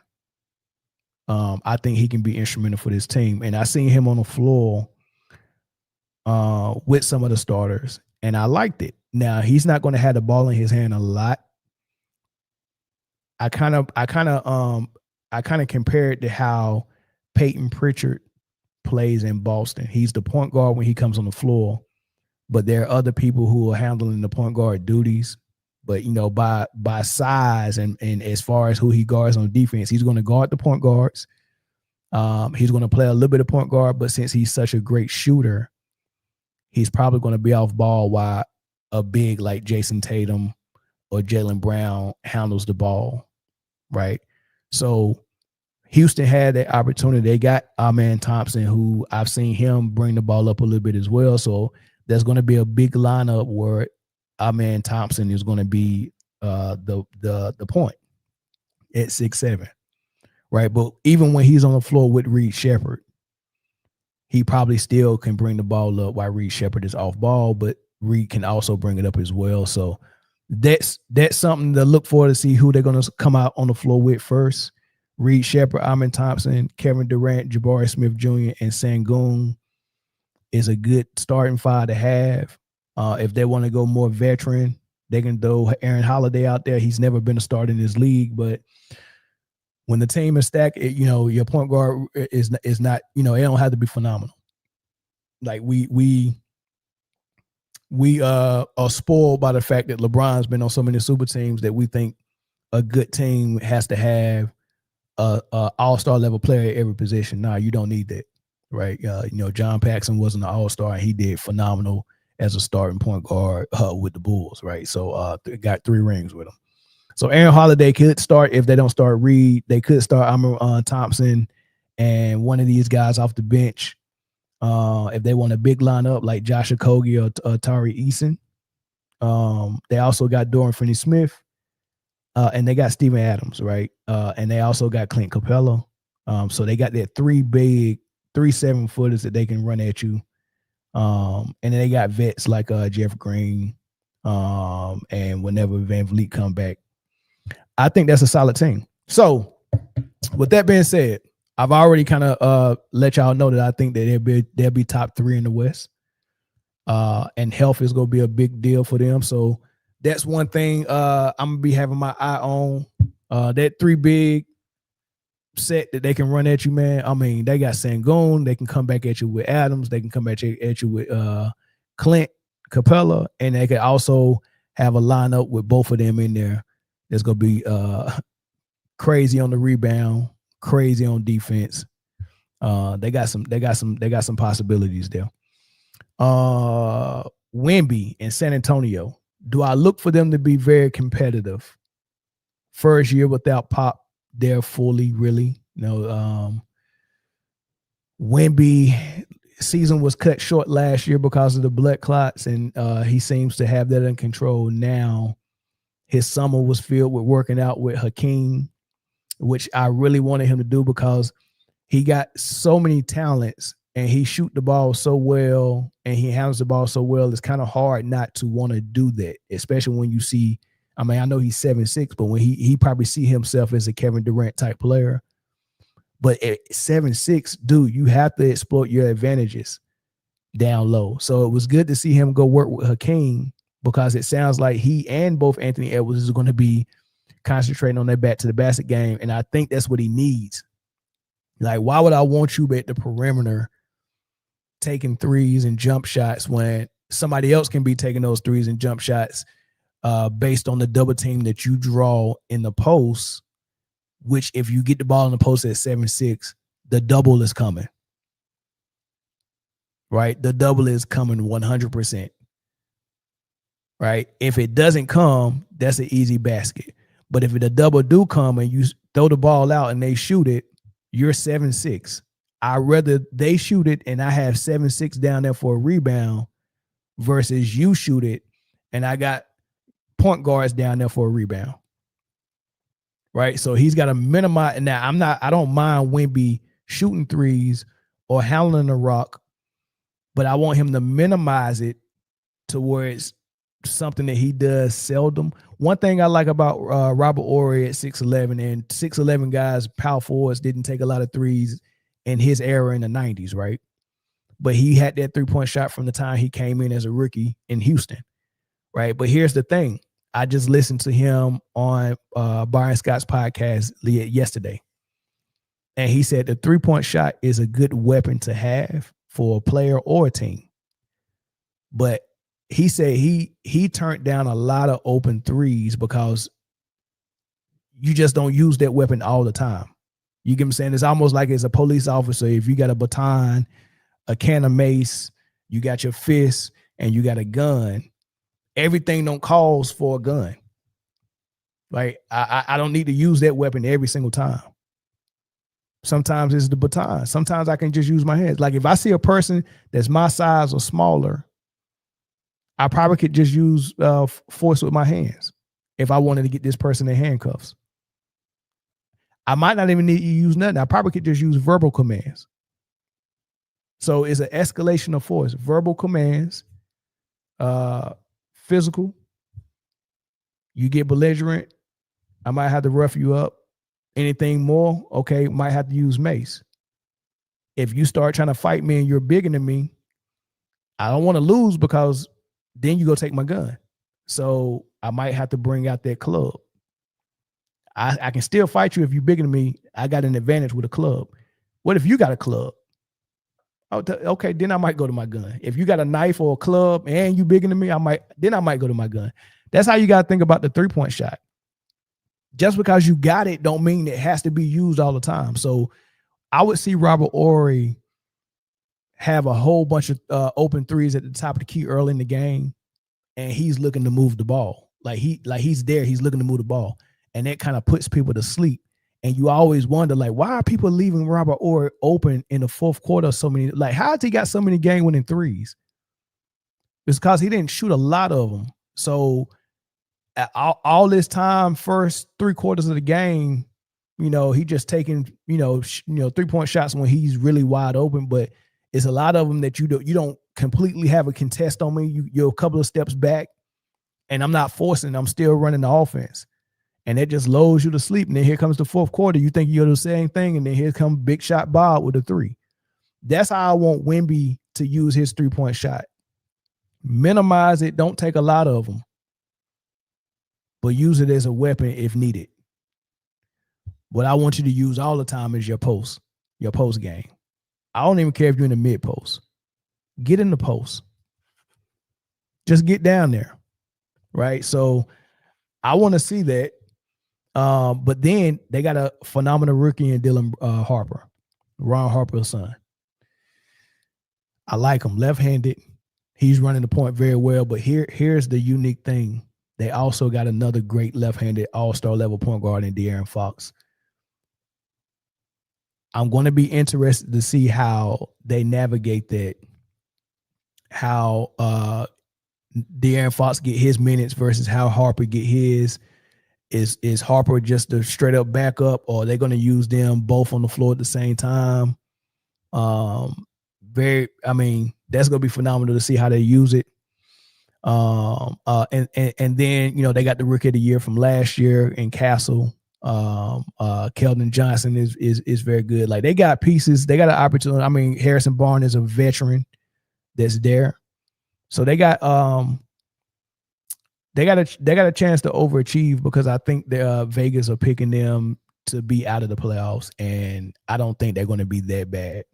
I think he can be instrumental for this team. And I seen him on the floor with some of the starters, and I liked it. Now, he's not going to have the ball in his hand a lot. I kind of compare it to how Peyton Pritchard plays in Boston. He's the point guard when he comes on the floor, but there are other people who are handling the point guard duties. But by size and as far as who he guards on defense, he's going to guard the point guards. He's going to play a little bit of point guard, but since he's such a great shooter, he's probably going to be off ball while a big like Jason Tatum or Jaylen Brown handles the ball, right? So Houston had that opportunity. They got our man Thompson, who I've seen him bring the ball up a little bit as well. So there's going to be a big lineup where our man Thompson is going to be the point at 6'7", right? But even when he's on the floor with Reed Shepherd, he probably still can bring the ball up while Reed Shepherd is off ball, but Reed can also bring it up as well. So that's something to look for, to see who they're going to come out on the floor with first. Reed Shepherd, Amen Thompson, Kevin Durant, Jabari Smith Jr., and Sengun is a good starting five to have. If they want to go more veteran, they can throw Aaron Holiday out there. He's never been a starter in this league, but when the team is stacked, your point guard is not, it don't have to be phenomenal. Like we are spoiled by the fact that LeBron's been on so many super teams that we think a good team has to have a all-star level player at every position. Nah, you don't need that, right? John Paxson wasn't an all-star, and he did phenomenal as a starting point guard with the Bulls, right? So got 3 rings with him. So Aaron Holiday could start if they don't start Reed. They could start Amen Thompson and one of these guys off the bench. If they want a big lineup like Josh Okogie or Tari Eason. They also got Dorian Finney-Smith. And they got Steven Adams, right? And they also got Clint Capella. So they got that 3 big 7-footers that they can run at you. And then they got vets like Jeff Green. And whenever Van Vliet come back, I think that's a solid team. So with that being said, I've already kind of let y'all know that I think that they'll be top 3 in the West. And health is going to be a big deal for them. So that's one thing I'm going to be having my eye on. That 3 big set that they can run at you, man. I mean, they got Sengun. They can come back at you with Adams. They can come back at you with Clint Capella. And they can also have a lineup with both of them in there. That's going to be crazy on the rebound, crazy on defense. They got some possibilities there. Wemby in San Antonio. Do I look for them to be very competitive? First year without Pop, they're fully, really. Wemby season was cut short last year because of the blood clots, and he seems to have that in control now. His summer was filled with working out with Hakeem, which I really wanted him to do because he got so many talents and he shoot the ball so well and he handles the ball so well. It's kind of hard not to want to do that, especially when you see, I mean, I know he's 7'6", but when he probably see himself as a Kevin Durant type player. But at 7'6", dude, you have to exploit your advantages down low. So it was good to see him go work with Hakeem because it sounds like he and both Anthony Edwards is going to be concentrating on their back to the basket game. And I think that's what he needs. Like, why would I want you at the perimeter taking threes and jump shots when somebody else can be taking those threes and jump shots based on the double team that you draw in the post, which if you get the ball in the post at 7'6", the double is coming. Right? The double is coming 100%. Right? If it doesn't come, that's an easy basket. But if the double do come and you throw the ball out and they shoot it, you're 7'6". I'd rather they shoot it and I have 7'6" down there for a rebound versus you shoot it and I got point guards down there for a rebound. Right? So he's got to minimize. Now I don't mind Wemby shooting threes or handling the rock, but I want him to minimize it to where it's something that he does seldom. One thing I like about Robert Horry at 6'11", and 6'11" guys, power forwards, didn't take a lot of threes in his era in the 90s, right? But he had that three-point shot from the time he came in as a rookie in Houston, right? But here's the thing. I just listened to him on Byron Scott's podcast yesterday, and he said the three-point shot is a good weapon to have for a player or a team. But he said he turned down a lot of open threes because you just don't use that weapon all the time. You get what I'm saying? It's almost like as a police officer, if you got a baton, a can of mace, you got your fist, and you got a gun, everything don't calls for a gun. Like, I don't need to use that weapon every single time. Sometimes it's the baton. Sometimes I can just use my hands. Like if I see a person that's my size or smaller, I probably could just use force with my hands if I wanted to get this person in handcuffs. I might not even need to use nothing. I probably could just use verbal commands. So it's an escalation of force. Verbal commands, physical. You get belligerent, I might have to rough you up. Anything more, okay, might have to use mace. If you start trying to fight me and you're bigger than me, I don't want to lose because then you go take my gun. So I might have to bring out that club. I can still fight you if you're bigger than me. I got an advantage with a club. What if you got a club? Okay, then I might go to my gun. If you got a knife or a club and you bigger than me, I might go to my gun. That's how you got to think about the three-point shot. Just because you got it don't mean it has to be used all the time. So I would see Robert Horry have a whole bunch of open threes at the top of the key early in the game, and he's looking to move the ball. He's there, he's looking to move the ball. And that kind of puts people to sleep. And you always wonder, like, why are people leaving Robert Horry open in the fourth quarter so many? Like, how has he got so many game-winning threes? It's because he didn't shoot a lot of them. So all this time, first 3 quarters of the game, he just taking, three-point shots when he's really wide open. But it's a lot of them that you don't completely have a contest on me. You're a couple of steps back, and I'm not forcing. I'm still running the offense. And it just lulls you to sleep. And then here comes the fourth quarter. You think you're the same thing. And then here comes Big Shot Bob with a 3. That's how I want Wemby to use his three-point shot. Minimize it. Don't take a lot of them. But use it as a weapon if needed. What I want you to use all the time is your post game. I don't even care if you're in the mid post. Get in the post. Just get down there. Right? So I want to see that. But then they got a phenomenal rookie in Dylan Harper, Ron Harper's son. I like him, left-handed. He's running the point very well. But here's the unique thing. They also got another great left-handed all-star level point guard in De'Aaron Fox. I'm going to be interested to see how they navigate that, how De'Aaron Fox get his minutes versus how Harper get his. Is Harper just a straight up backup, or are they going to use them both on the floor at the same time? That's going to be phenomenal to see how they use it. And then, you know, they got the rookie of the year from last year in Castle. Keldon Johnson is very good. Like, they got pieces, they got an opportunity. I mean, Harrison Barnes is a veteran that's there. So they got a chance to overachieve, because I think Vegas are picking them to be out of the playoffs, and I don't think they're going to be that bad.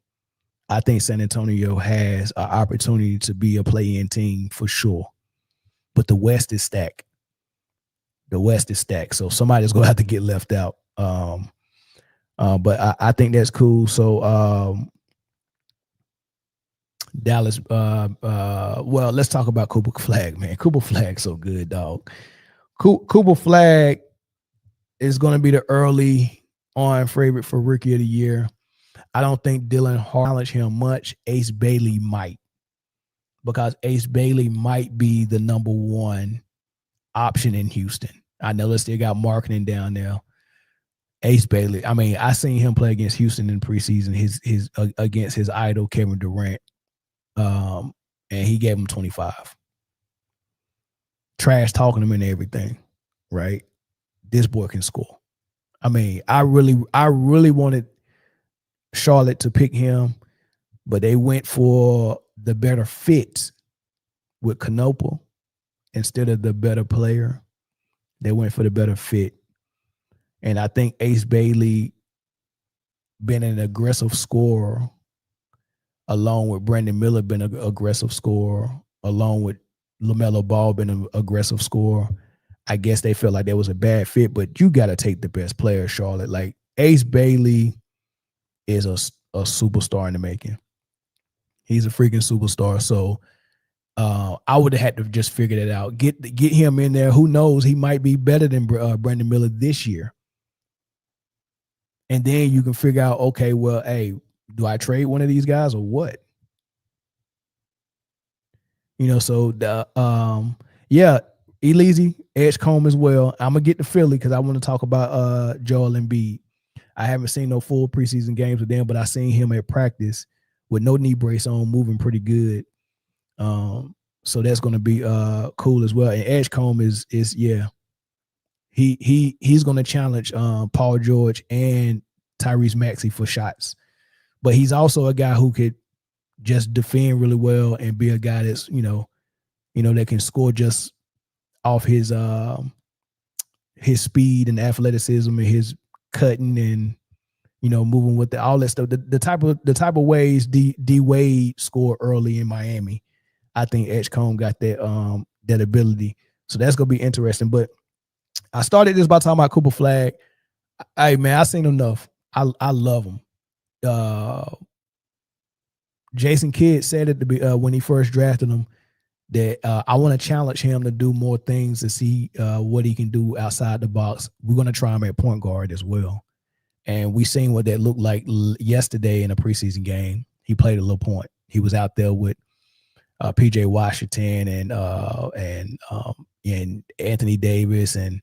I think San Antonio has an opportunity to be a play-in team for sure. But the West is stacked. So somebody's going to have to get left out. But I think that's cool. So Dallas, well, let's talk about Cooper Flag, man. Cooper Flag's so good, dog. Cooper Flag is going to be the early on favorite for rookie of the year. I don't think Dylan Hart challenged him much. Ace Bailey might, because Ace Bailey might be the number one option in Houston. I know they still got marketing down there. Ace Bailey, I mean, I seen him play against Houston in preseason, his against his idol Kevin Durant, and he gave him 25. Trash talking him and everything, right? This boy can score. I mean, I really wanted Charlotte to pick him, but they went for the better fit with Knopa instead of the better player. They went for the better fit. And I think Ace Bailey been an aggressive scorer, along with Brandon Miller been an aggressive scorer, along with LaMelo Ball been an aggressive scorer. I guess they felt like that was a bad fit, but you got to take the best player, Charlotte. Like, Ace Bailey is a superstar in the making. He's a freaking superstar. So I would have had to just figure that out. Get him in there. Who knows? He might be better than Brandon Miller this year. And then you can figure out, okay, well, hey, do I trade one of these guys or what? You know, so Elise, Edgecombe as well. I'm gonna get to Philly because I want to talk about Joel Embiid. I haven't seen no full preseason games with them, but I seen him at practice with no knee brace on, moving pretty good. So that's gonna be cool as well. And Edgecombe is he's gonna challenge Paul George and Tyrese Maxey for shots, but he's also a guy who could just defend really well and be a guy that's you know that can score just off his speed and athleticism and his cutting and moving with all that stuff. The type of ways D Wade scored early in Miami. I think Edgecombe got that ability. So that's gonna be interesting. But I started this by talking about Cooper Flag. Hey man, I seen enough. I love him. Jason Kidd said it when he first drafted him that I want to challenge him to do more things to see what he can do outside the box. We're gonna try him at point guard as well, and we seen what that looked like yesterday in a preseason game. He played a little point. He was out there with PJ Washington and Anthony Davis, and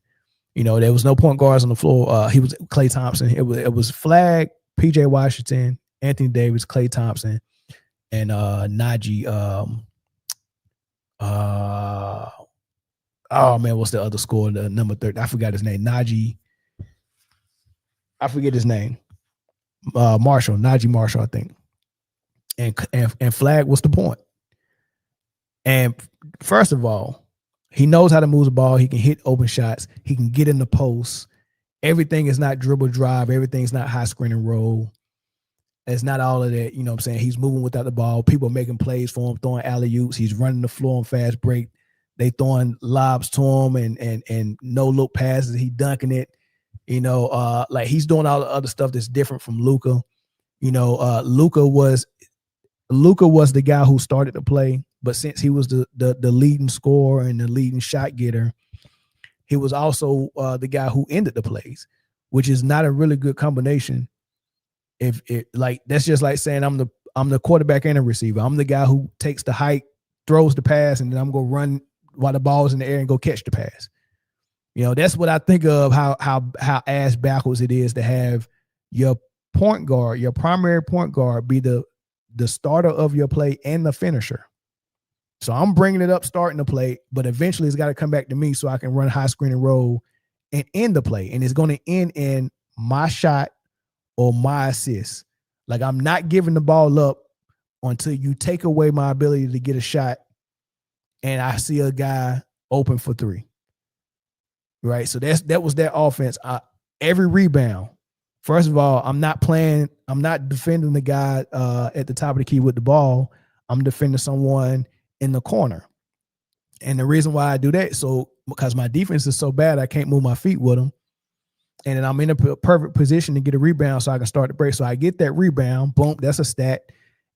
there was no point guards on the floor. He was Klay Thompson. It was Flag, PJ Washington, Anthony Davis, Klay Thompson, and Najee. Oh man, what's the other score? The number 30. I forgot his name. Najee. I forget his name. Marshall, Najee Marshall, I think. And Flag was the point. And first of all, he knows how to move the ball. He can hit open shots. He can get in the post. Everything is not dribble drive. Everything's not high screen and roll. It's not all of that. You know what I'm saying? He's moving without the ball. People are making plays for him, throwing alley-oops. He's running the floor on fast break. They throwing lobs to him and no-look passes. He dunking it. Like he's doing all the other stuff that's different from Luka. Luka was the guy who started to play but since he was the leading scorer and the leading shot getter, he was also the guy who ended the plays, which is not a really good combination. If it like that's just like saying I'm the quarterback and a receiver. I'm the guy who takes the hike, throws the pass, and then I'm gonna run while the ball's in the air and go catch the pass. You know, that's what I think of how ass backwards it is to have your point guard, your primary point guard, be the starter of your play and the finisher. So I'm bringing it up, starting the play, but eventually it's got to come back to me so I can run high screen and roll and end the play. And it's going to end in my shot or my assist. Like, I'm not giving the ball up until you take away my ability to get a shot and I see a guy open for three. Right? So that was their offense. Every rebound. First of all, I'm not defending the guy at the top of the key with the ball. I'm defending someone in the corner. And the reason why I do that, because my defense is so bad, I can't move my feet with them. And then I'm in a perfect position to get a rebound so I can start the break. So I get that rebound, boom, that's a stat.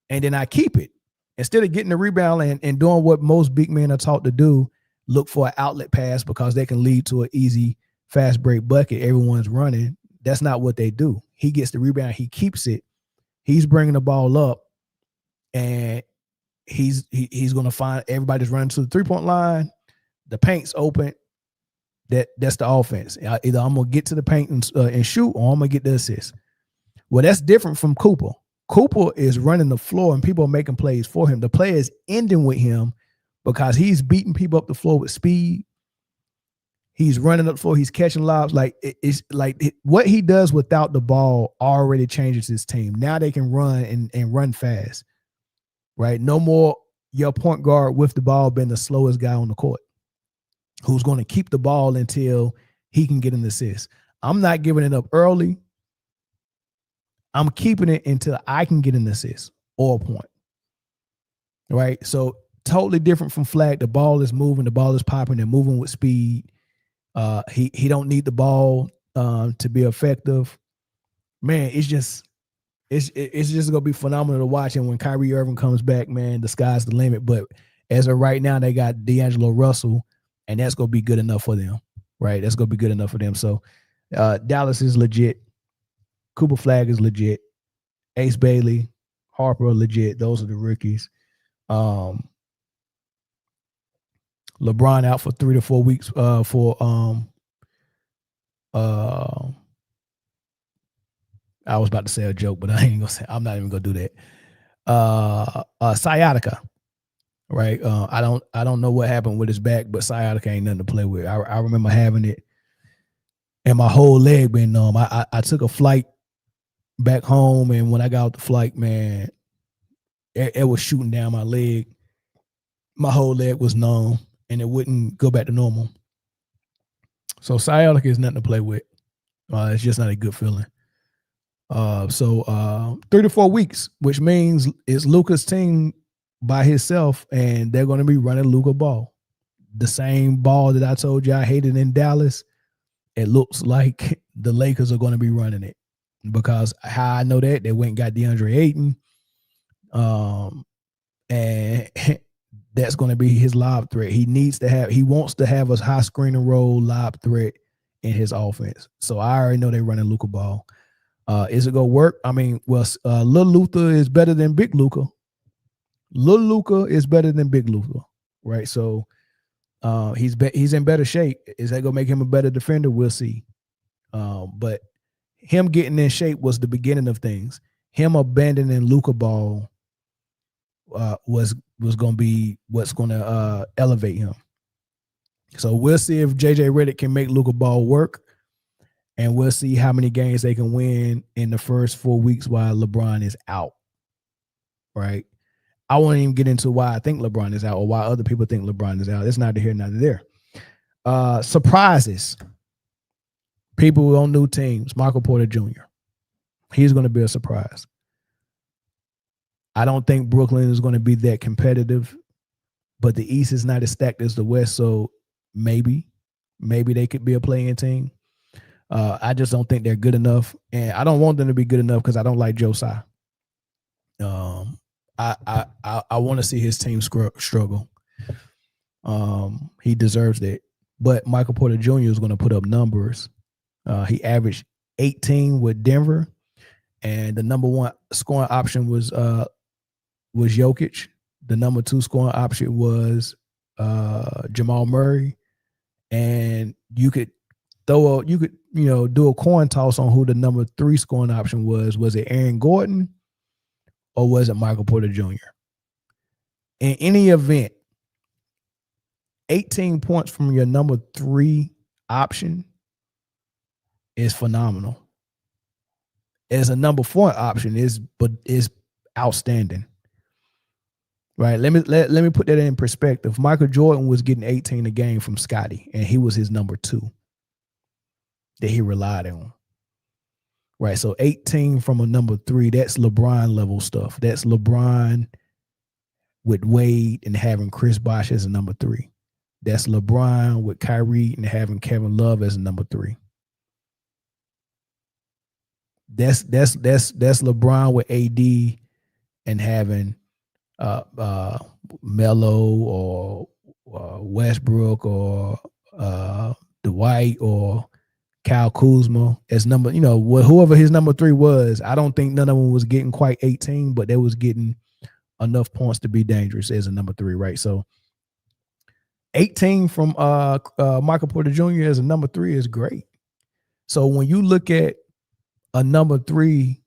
And then I keep it. Instead of getting the rebound and doing what most big men are taught to do, look for an outlet pass because they can lead to an easy fast break bucket. Everyone's running. That's not what they do. He gets the rebound. He keeps it. He's bringing the ball up, and he's going to find everybody's running to the three-point line. The paint's open. That's the offense. Either I'm going to get to the paint and shoot, or I'm going to get the assist. Well, that's different from Cooper. Cooper is running the floor, and people are making plays for him. The play is ending with him because he's beating people up the floor with speed. He's running up the floor. He's catching lobs. What he does without the ball already changes his team. Now they can run and run fast, right? No more your point guard with the ball being the slowest guy on the court who's going to keep the ball until he can get an assist. I'm not giving it up early. I'm keeping it until I can get an assist or a point, right? So totally different from flag. The ball is moving. The ball is popping. They're moving with speed. He don't need the ball to be effective. Man, it's just gonna be phenomenal to watch. And when Kyrie Irving comes back, man, the sky's the limit. But as of right now, they got D'Angelo Russell, and that's gonna be good enough for them, right? That's gonna be good enough for them. So Dallas is legit. Cooper Flag is legit. Ace Bailey, Harper legit. Those are the rookies. LeBron out for 3 to 4 weeks I was about to say a joke, but I'm not even gonna do that. Sciatica, right? I don't know what happened with his back, but sciatica ain't nothing to play with. I remember having it and my whole leg being numb. I took a flight back home, and when I got off the flight, man, it was shooting down my leg. My whole leg was numb, and it wouldn't go back to normal. So sciatica is nothing to play with. It's just not a good feeling. So 3 to 4 weeks, which means it's Luka's team by himself, and they're going to be running Luka ball. The same ball that I told you I hated in Dallas, it looks like the Lakers are going to be running it. Because how I know that, they went and got DeAndre Ayton. And that's going to be his lob threat. He wants to have a high screen and roll lob threat in his offense. So I already know they're running Luka ball. Is it going to work? I mean, well, Lil Luka is better than Big Luka. Lil Luka is better than Big Luka, right? So he's in better shape. Is that going to make him a better defender? We'll see. But him getting in shape was the beginning of things. Him abandoning Luka ball was going to be what's going to elevate him. So we'll see if JJ Redick can make Luka ball work, and we'll see how many games they can win in the first 4 weeks while LeBron is out. Right? I won't even get into why I think LeBron is out or why other people think LeBron is out. It's neither here nor there. Surprises. People on new teams. Michael Porter Jr. He's going to be a surprise. I don't think Brooklyn is going to be that competitive, but the East is not as stacked as the West, so maybe they could be a play-in team. I just don't think they're good enough, and I don't want them to be good enough because I don't like Joe Tsai. I want to see his team struggle. He deserves that. But Michael Porter Jr. is going to put up numbers. He averaged 18 with Denver, and the number one scoring option was Jokic. The number two scoring option was Jamal Murray, and you could do a coin toss on who the number three scoring option was. Was it Aaron Gordon or was it Michael Porter Jr.? In any event, 18 points from your number three option is phenomenal. As a number four option is outstanding. Right. Let me put that in perspective. Michael Jordan was getting 18 a game from Scottie, and he was his number two that he relied on. Right. So 18 from a number three, that's LeBron level stuff. That's LeBron with Wade and having Chris Bosh as a number three. That's LeBron with Kyrie and having Kevin Love as a number three. That's LeBron with AD and having Melo or Westbrook or Dwight or Kyle Kuzma as number, whoever his number three was. I don't think none of them was getting quite 18, but they was getting enough points to be dangerous as a number three, right? So 18 from Michael Porter Jr. as a number three is great. So when you look at a number three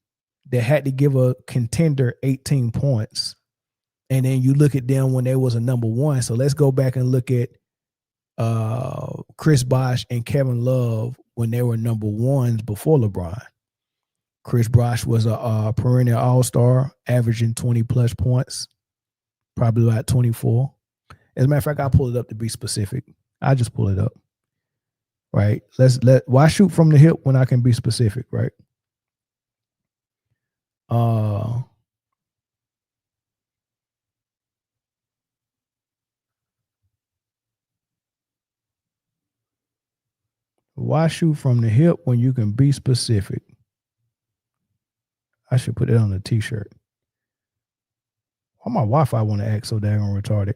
that had to give a contender 18 points, and then you look at them when they was a number one. So let's go back and look at Chris Bosh and Kevin Love when they were number ones before LeBron. Chris Bosh was a perennial all-star, averaging 20 plus points, probably about 24. As a matter of fact, I'll pull it up to be specific. I just pull it up. Right. Why shoot from the hip when I can be specific, right? Why shoot from the hip when you can be specific? I should put it on a t-shirt. Why my Wi-Fi want to act so daggone retarded?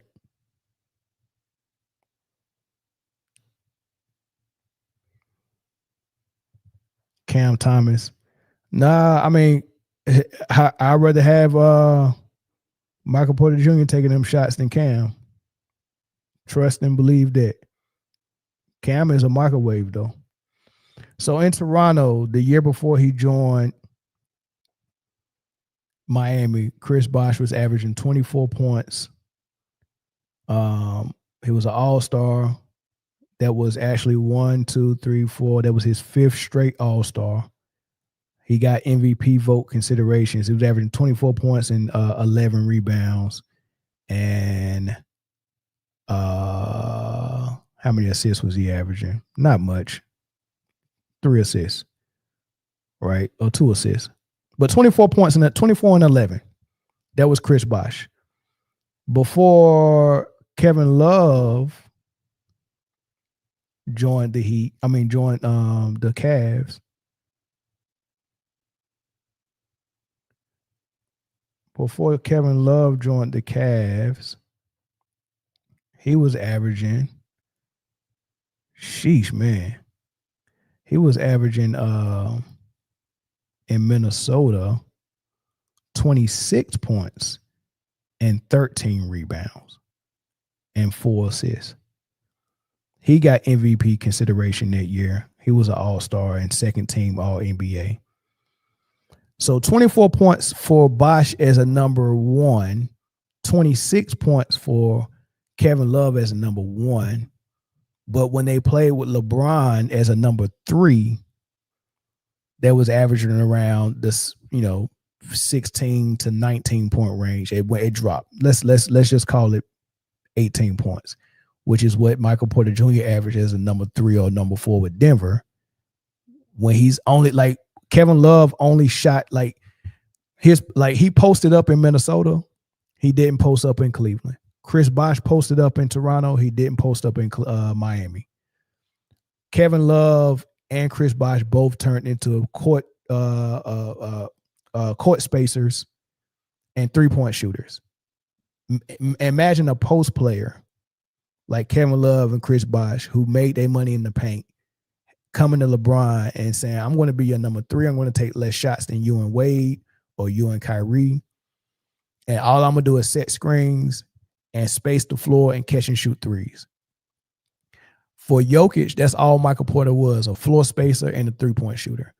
Cam Thomas. Nah, I mean, I'd rather have Michael Porter Jr. taking them shots than Cam. Trust and believe that. Cam is a microwave, though. So in Toronto, the year before he joined Miami, Chris Bosh was averaging 24 points. He was an all-star. That was actually 1, 2, 3, 4. That was his fifth straight all-star. He got MVP vote considerations. He was averaging 24 points and 11 rebounds. And how many assists was he averaging? Not much. 3 assists, right? Or 2 assists. But 24 points and 24 and 11. That was Chris Bosh. Before Kevin Love joined the Cavs. Before Kevin Love joined the Cavs, he was averaging, he was averaging in Minnesota 26 points and 13 rebounds and 4 assists. He got MVP consideration that year. He was an all-star and second team All-NBA. So 24 points for Bosh as a number one, 26 points for Kevin Love as a number one. But when they played with LeBron as a number three, that was averaging around this, 16 to 19 point range. It dropped. Let's just call it 18 points, which is what Michael Porter Jr. averaged as a number three or number four with Denver. When he's only like Kevin Love only shot he posted up in Minnesota. He didn't post up in Cleveland. Chris Bosh posted up in Toronto. He didn't post up in Miami. Kevin Love and Chris Bosh both turned into court spacers and 3-point shooters. Imagine a post player like Kevin Love and Chris Bosh who made their money in the paint, coming to LeBron and saying, I'm going to be your number 3. I'm going to take less shots than you and Wade or you and Kyrie. And all I'm going to do is set screens and space the floor and catch and shoot threes. For Jokic, that's all Michael Porter was, a floor spacer and a 3-point shooter,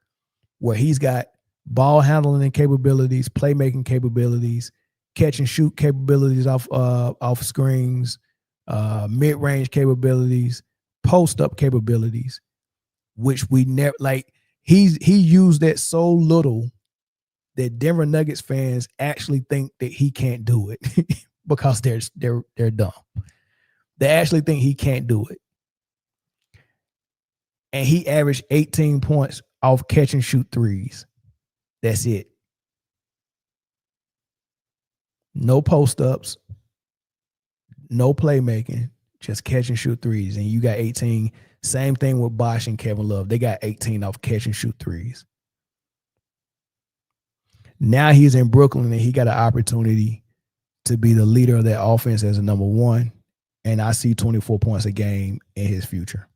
where he's got ball handling capabilities, playmaking capabilities, catch and shoot capabilities off screens, mid-range capabilities, post-up capabilities, which we never like. He used that so little that Denver Nuggets fans actually think that he can't do it because they're dumb. They actually think he can't do it. And he averaged 18 points off catch and shoot threes. That's it. No post-ups, no playmaking, just catch and shoot threes. And you got 18. Same thing with Bosh and Kevin Love. They got 18 off catch and shoot threes. Now he's in Brooklyn and he got an opportunity to be the leader of that offense as a number 1. And I see 24 points a game in his future.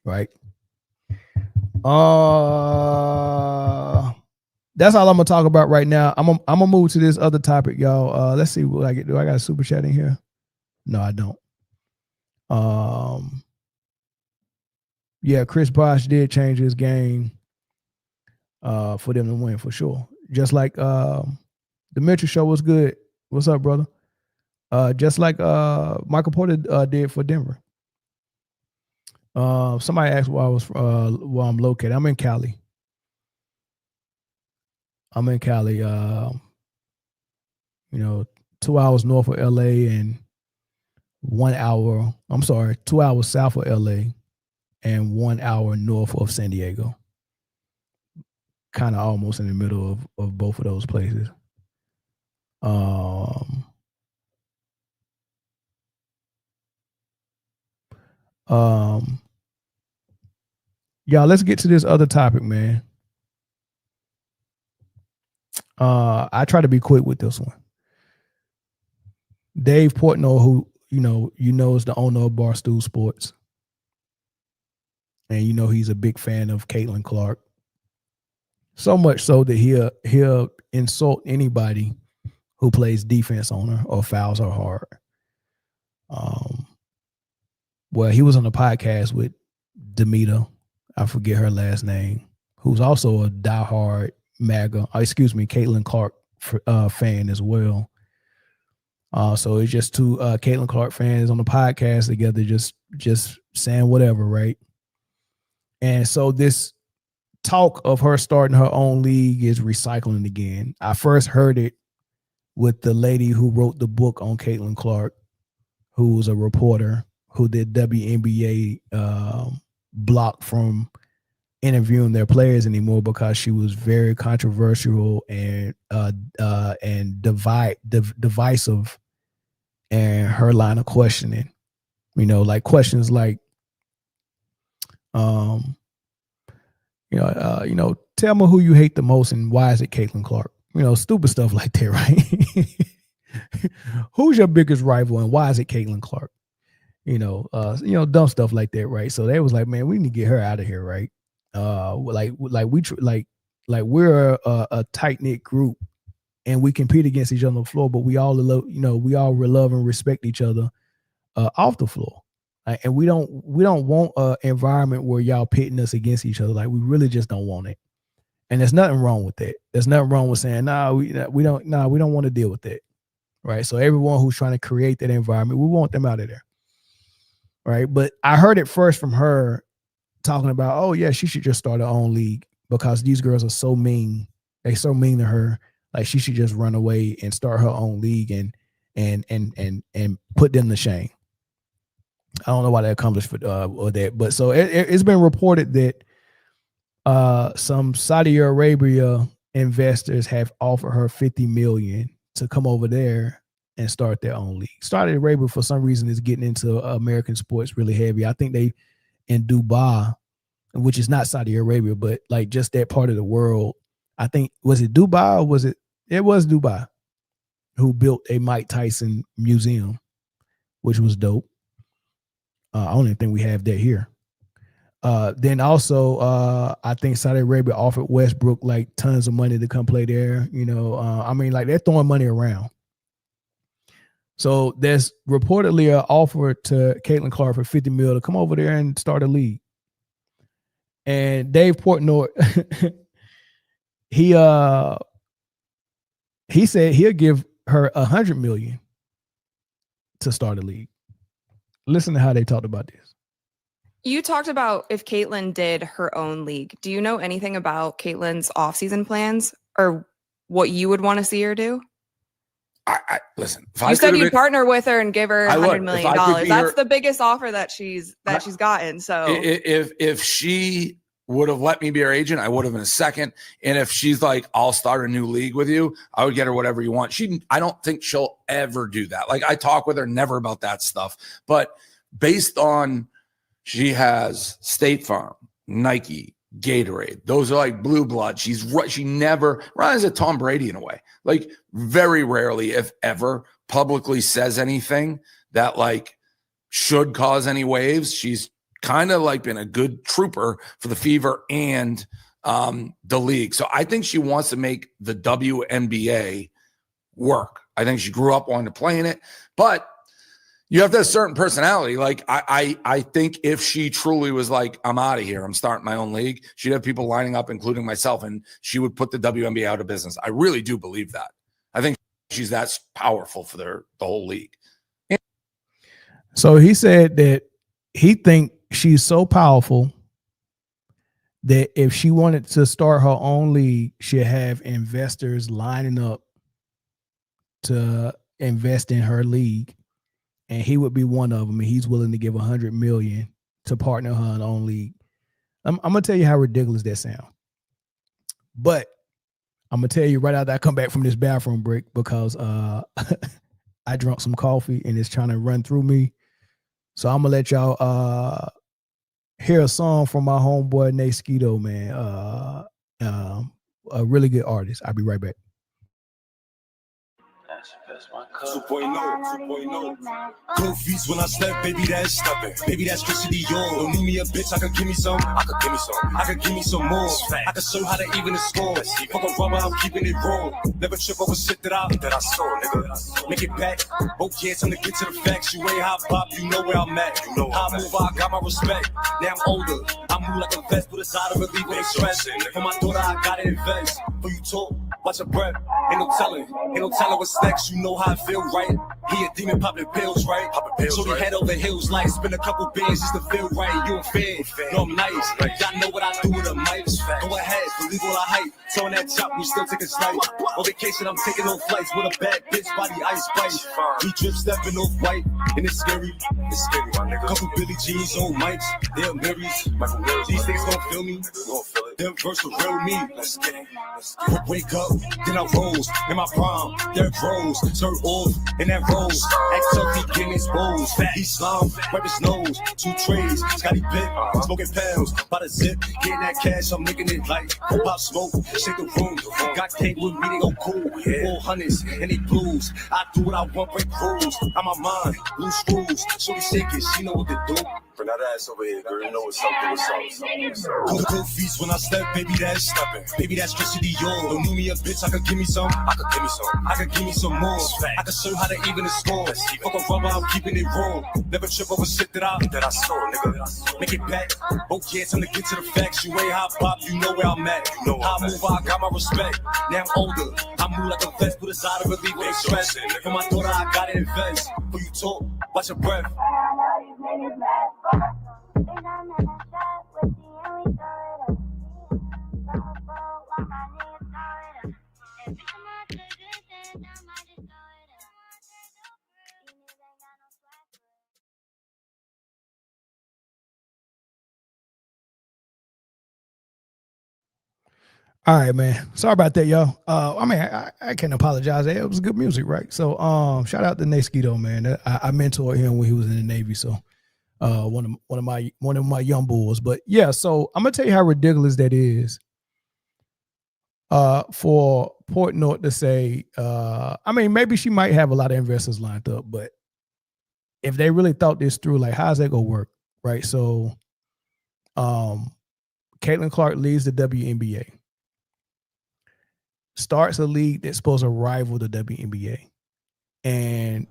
Right? That's all I'm gonna talk about right now. I'm gonna move to this other topic, y'all. Let's see what I get. Do I got a super chat in here? No, I don't. Yeah, Chris Bosh did change his game for them to win for sure. Just like the Mitchell show was good. What's up, brother? Just like Michael Porter did for Denver. Somebody asked where I'm located. I'm in Cali. 2 hours north of LA and 2 hours south of LA and 1 hour north of San Diego. Kind of almost in the middle of both of those places. Y'all, let's get to this other topic, man. I try to be quick with this one. Dave Portnoy, who you know is the owner of Barstool Sports, and he's a big fan of Caitlin Clark. So much so that he'll insult anybody who plays defense on her or fouls her hard. Well, he was on a podcast with Demeter, I forget her last name, who's also a diehard Caitlin Clark fan as well. So it's just two Caitlin Clark fans on the podcast together, just saying whatever, right? And so this talk of her starting her own league is recycling again. I first heard it with the lady who wrote the book on Caitlin Clark, who was a reporter who did WNBA blocked from interviewing their players anymore because she was very controversial and divisive in her line of questioning. Like questions like, tell me who you hate the most and why is it Caitlin Clark? Stupid stuff like that, right? Who's your biggest rival and why is it Caitlin Clark? Dumb stuff like that, right? So they was like, man, we need to get her out of here, right? We're a tight knit group, and we compete against each other on the floor, but we all love and respect each other off the floor, and we don't want an environment where y'all pitting us against each other. Like, we really just don't want it, and there's nothing wrong with that. There's nothing wrong with saying we don't want to deal with that, right? So everyone who's trying to create that environment, we want them out of there. Right. But I heard it first from her talking about, oh, yeah, she should just start her own league because these girls are so mean. They're so mean to her. Like, she should just run away and start her own league and put them to shame. I don't know why they accomplished or that. But so it's been reported that some Saudi Arabia investors have offered her $50 million to come over there and start their own league. Saudi Arabia, for some reason, is getting into American sports really heavy. I think they in Dubai, which is not Saudi Arabia, but like just that part of the world. I think, was it Dubai or was it? It was Dubai. who built a Mike Tyson museum, which was dope. I don't even think we have that here. Then also, I think Saudi Arabia offered Westbrook like tons of money to come play there. You know, I mean, like they're throwing money around. So there's reportedly an offer to Caitlin Clark for $50 million to come over there and start a league. And Dave Portnoy, he said he'll give her $100 million to start a league. Listen to how they talked about this. You talked about if Caitlin did her own league. Do you know anything about Caitlin's offseason plans or what you would want to see her do? I listen. You said you'd partner with her and give her $100 million. That's the biggest offer that she's gotten. So if she would have let me be her agent, I would have in a second. And if she's like, I'll start a new league with you, I would get her whatever you want. I don't think she'll ever do that. Like I talk with her never about that stuff. But based on she has State Farm, Nike, Gatorade. Those are like blue blood. She never runs a Tom Brady in a way. Like very rarely, if ever, publicly says anything that like should cause any waves. She's kind of like been a good trooper for the Fever and the league. So I think she wants to make the WNBA work. I think she grew up wanting to play in it, but you have to have a certain personality. Like I think if she truly was like, I'm out of here, I'm starting my own league, she'd have people lining up, including myself, and she would put the WNBA out of business. I really do believe that. I think she's that powerful for the whole league. So he said that he think she's so powerful that if she wanted to start her own league, she'd have investors lining up to invest in her league. And he would be one of them, and he's willing to give $100 million to partner her in her own league. I'm gonna tell you how ridiculous that sounds, but I'm gonna tell you right after I come back from this bathroom break because I drank some coffee and it's trying to run through me. So I'm gonna let y'all hear a song from my homeboy Nate Skeeto, man. A really good artist. I'll be right back. 2.0. Goofies when I step, baby, that's stepping. Baby, that's Christian Dior. Don't need me a bitch, I could give me some. I could give me some more. I could show you how to even the score. Fuck a rubber, I'm keeping it raw. Never trip over shit that I saw, nigga. Make it back. Okay, time to get to the facts. You ain't hot pop, you know where I'm at. How I move, I got my respect. Now I'm older. I move like a vest, put aside of relief with a stress. For my daughter, I gotta invest. For you talk, watch your breath. Ain't no telling what's next. You know how I feel, right? He a demon popping pills, right? So we head over hills, like spend a couple bands just to feel right. You a fan? No, I'm nice. Y'all know what I do with a mic. Go ahead, believe all I hype. So on that chop, we still take a slice. On vacation, I'm taking no flights with a bad bitch, body ice spice. We drip stepping off white, and it's scary. It's scary, my nigga. Couple Billy Jeans on mics, they're Marys. These things gon' feel me. Them verse the real me. Let's get it. Wake up, then I rose. In my prime, there rose. Turn off in that rose. Act tough, he getting his bows. He slime, wipe his nose. 2 trays, Scotty Pitt, smoking pounds. By the zip, getting that cash, I'm making it like pop smoke. Shake the room. Got cake with me, they go cool. All hundreds, and they blues. I do what I want, break rules. I'm my mind, blue screws. Shorty shake it, she know what to do. Bring that ass over here, girl. You know what's up. Goofies when I step, baby, that's stepping. Baby, that's Christian Dior. Don't need me a bitch, I could give me some. I could give me some more. I could show you how to even the score. Fuck a rubber, I'm keeping it raw. Never trip over shit that I saw, nigga. Make it back. Okay, time to get to the facts. You ain't hot pop, you know where I'm at. How I move, I got my respect. Now I'm older. I move like a vest, put aside of relief with a stress. For my daughter, I gotta invest. For you talk, watch your breath. All right, man. Sorry about that, y'all. I mean, I can't apologize. It was good music, right? So, shout out to Nate Skeeto, man. I mentored him when he was in the Navy. So, one of my young bulls. But yeah, so I'm gonna tell you how ridiculous that is. for Portnoy to say, I mean, maybe she might have a lot of investors lined up, but if they really thought this through, like, how's that gonna work, right? So, Caitlin Clark leaves the WNBA, starts a league that's supposed to rival the WNBA, and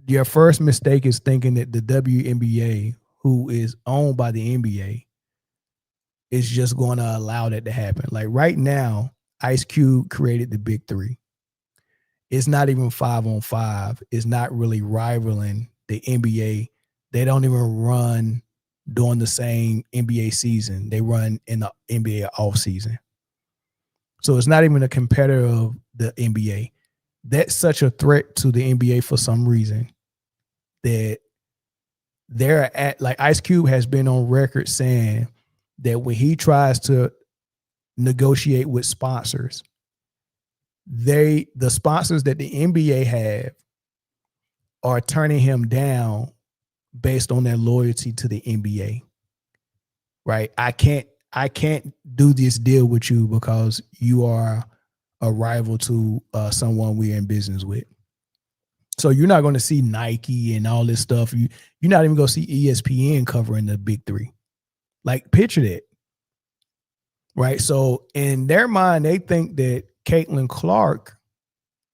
your first mistake is thinking that the WNBA, who is owned by the NBA, is just going to allow that to happen. Like right now, Ice Cube created the Big Three. It's not even 5-on-5. It's not really rivaling the NBA. They don't even run during the same NBA season. They run in the NBA off season. So it's not even a competitor of the NBA. That's such a threat to the NBA for some reason that they're at, like, Ice Cube has been on record saying that when he tries to negotiate with sponsors, the sponsors that the NBA have are turning him down based on their loyalty to the NBA. Right? I can't do this deal with you because you are a rival to someone we're in business with. So you're not going to see Nike and all this stuff. You're not even going to see ESPN covering the Big Three. Like, picture that. Right? So in their mind, they think that Caitlin Clark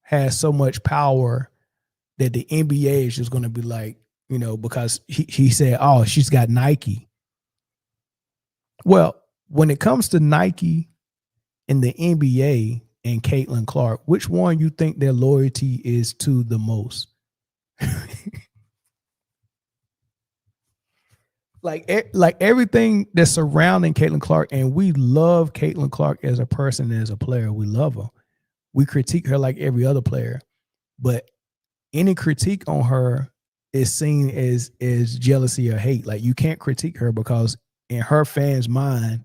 has so much power that the NBA is just going to be like, you know, because he said, oh, she's got Nike. Well, when it comes to Nike and the NBA and Caitlin Clark, which one you think their loyalty is to the most? like everything that's surrounding Caitlin Clark, and we love Caitlin Clark as a person, as a player. We love her. We critique her like every other player, but any critique on her is seen as jealousy or hate. Like, you can't critique her because in her fans' mind,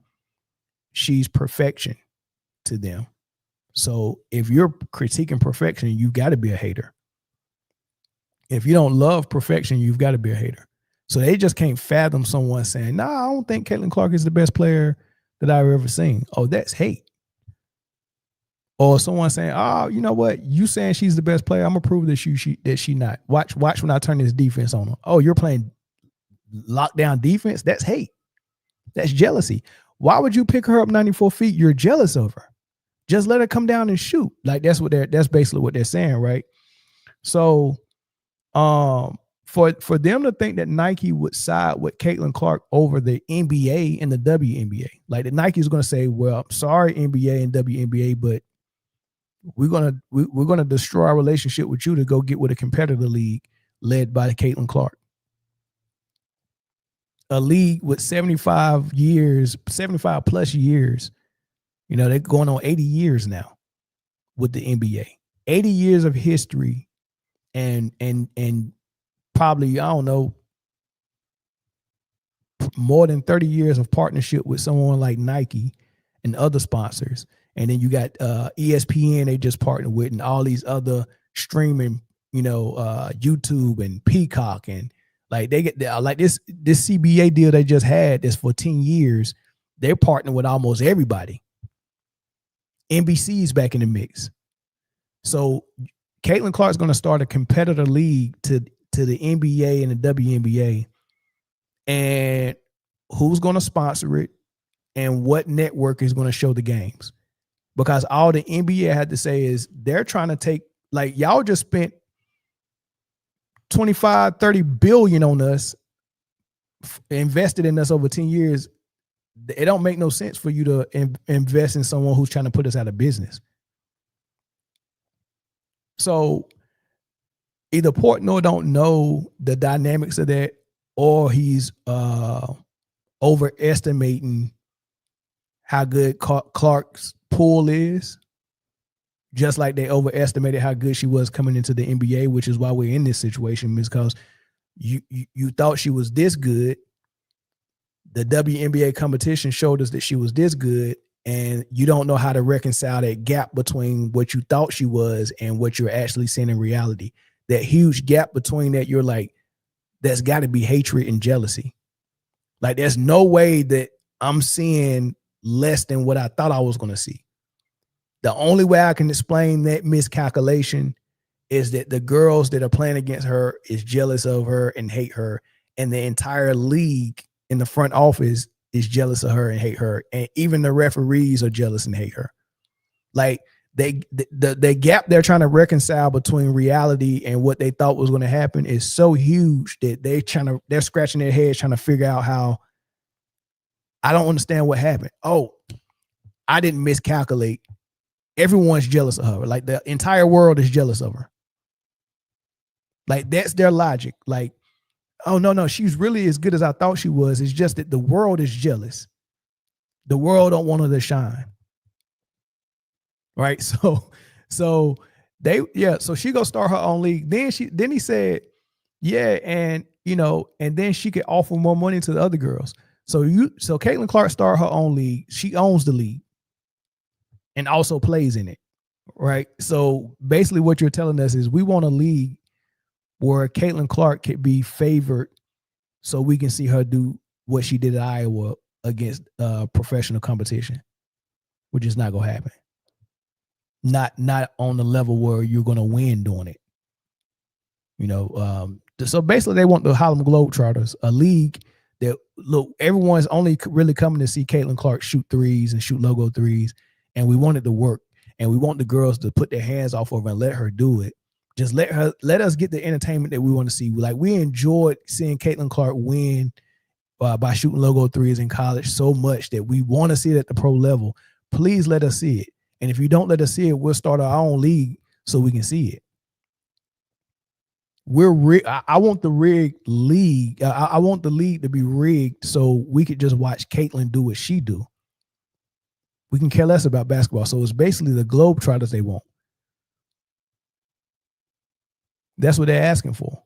she's perfection to them. So if you're critiquing perfection, you've got to be a hater. If you don't love perfection, you've got to be a hater. So they just can't fathom someone saying, "No, I don't think Caitlin Clark is the best player that I've ever seen." Oh, that's hate. Or someone saying, "Oh, you know what? You saying she's the best player? I'm gonna prove that she not. Watch when I turn this defense on her." Oh, you're playing lockdown defense? That's hate. That's jealousy. Why would you pick her up 94 feet? You're jealous of her. Just let her come down and shoot. Like, that's basically what they're saying, right? So, for them to think that Nike would side with Caitlin Clark over the NBA and the WNBA, like, the Nike is going to say, "Well, I'm sorry, NBA and WNBA, but we're gonna destroy our relationship with you to go get with a competitor league led by Caitlin Clark, a league with 75 plus years. You know, they're going on 80 years now with the NBA, 80 years of history, and probably, I don't know, more than 30 years of partnership with someone like Nike and other sponsors. And then you got ESPN, they just partnered with, and all these other streaming, you know, YouTube and Peacock, and like they get like this CBA deal they just had that's for 10 years. They're partnering with almost everybody. NBC's back in the mix. So Caitlin Clark's going to start a competitor league to the NBA and the WNBA. And who's going to sponsor it and what network is going to show the games? Because all the NBA had to say is they're trying to take, like, y'all just spent 25-30 billion on us, invested in us over 10 years. It don't make no sense for you to invest in someone who's trying to put us out of business. So either Portnoy don't know the dynamics of that, or he's overestimating how good Clark's pull is, just like they overestimated how good she was coming into the NBA, which is why we're in this situation, because you thought she was this good. The WNBA competition showed us that she was this good, and you don't know how to reconcile that gap between what you thought she was and what you're actually seeing in reality. That huge gap between that, you're like, that's got to be hatred and jealousy. Like, there's no way that I'm seeing less than what I thought I was going to see. The only way I can explain that miscalculation is that the girls that are playing against her is jealous of her and hate her, and the entire league in the front office is jealous of her and hate her, and even the referees are jealous and hate her. Like the gap they're trying to reconcile between reality and what they thought was going to happen is so huge that they're scratching their heads trying to figure out how. I don't understand what happened. Oh, I didn't miscalculate. Everyone's jealous of her. Like the entire world is jealous of her. Like that's their logic. Like, oh no, she's really as good as I thought she was. It's just that the world is jealous. The world don't want her to shine. Right. So so she gonna start her own league. Then he said, yeah, and and then she could offer more money to the other girls. So Caitlin Clark started her own league. She owns the league and also plays in it. Right. So basically what you're telling us is we want a league where Caitlin Clark could be favored so we can see her do what she did at Iowa against professional competition, which is not going to happen. Not on the level where you're going to win doing it. So basically they want the Harlem Globetrotters, a league that, look, everyone's only really coming to see Caitlin Clark shoot threes and shoot logo threes, and we want it to work, and we want the girls to put their hands off of her and let her do it. Just let us get the entertainment that we want to see. Like, we enjoyed seeing Caitlin Clark win by shooting logo threes in college so much that we want to see it at the pro level. Please let us see it. And if you don't let us see it, we'll start our own league so we can see it. I want the rigged league. I want the league to be rigged so we could just watch Caitlin do what she do. We can care less about basketball. So it's basically the Globetrotters they want. That's what they're asking for,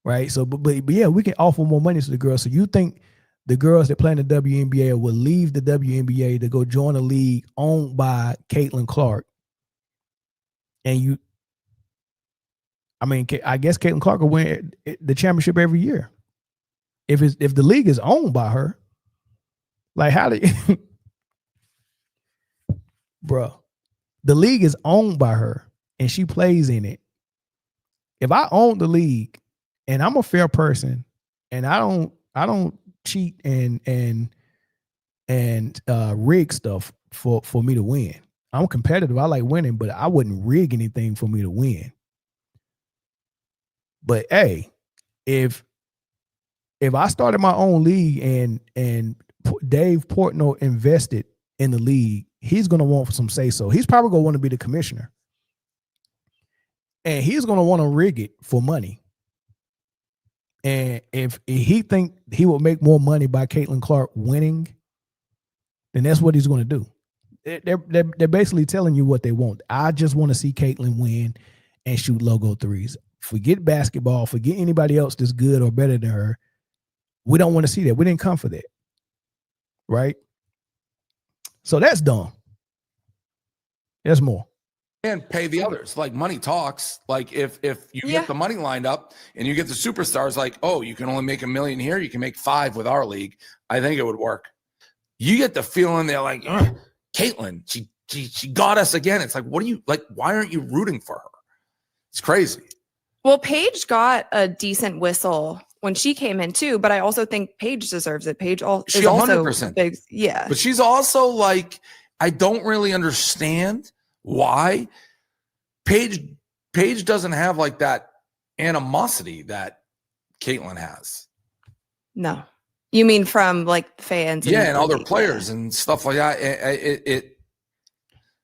right? So, but yeah, we can offer more money to the girls. So you think the girls that play in the WNBA will leave the WNBA to go join a league owned by Caitlin Clark? And I guess Caitlin Clark will win the championship every year. If the league is owned by her, like how do you, bro? The league is owned by her and she plays in it. If I own the league and I'm a fair person and I don't cheat and rig stuff for me to win. I'm competitive. I like winning, but I wouldn't rig anything for me to win. But hey, if I started my own league and Dave Portnoy invested in the league, he's going to want some say so. He's probably going to want to be the commissioner. And he's going to want to rig it for money. And if he think he will make more money by Caitlin Clark winning, then that's what he's going to do. They're basically telling you what they want. I just want to see Caitlin win and shoot logo threes. Forget basketball. Forget anybody else that's good or better than her. We don't want to see that. We didn't come for that. Right? So that's dumb. There's more. And pay the others. Like, money talks. Like, if you get the money lined up and you get the superstars, like, oh, you can only make $1 million here, you can make 5 with our league. I think it would work. You get the feeling they're like, Caitlin, she got us again. It's like, what are you like? Why aren't you rooting for her? It's crazy. Well, Paige got a decent whistle when she came in too, but I also think Paige deserves it. Paige is also 100%. big, yeah. But she's also like, I don't really understand why Paige doesn't have like that animosity that Caitlin has. No. You mean from like fans? And other players and stuff like that.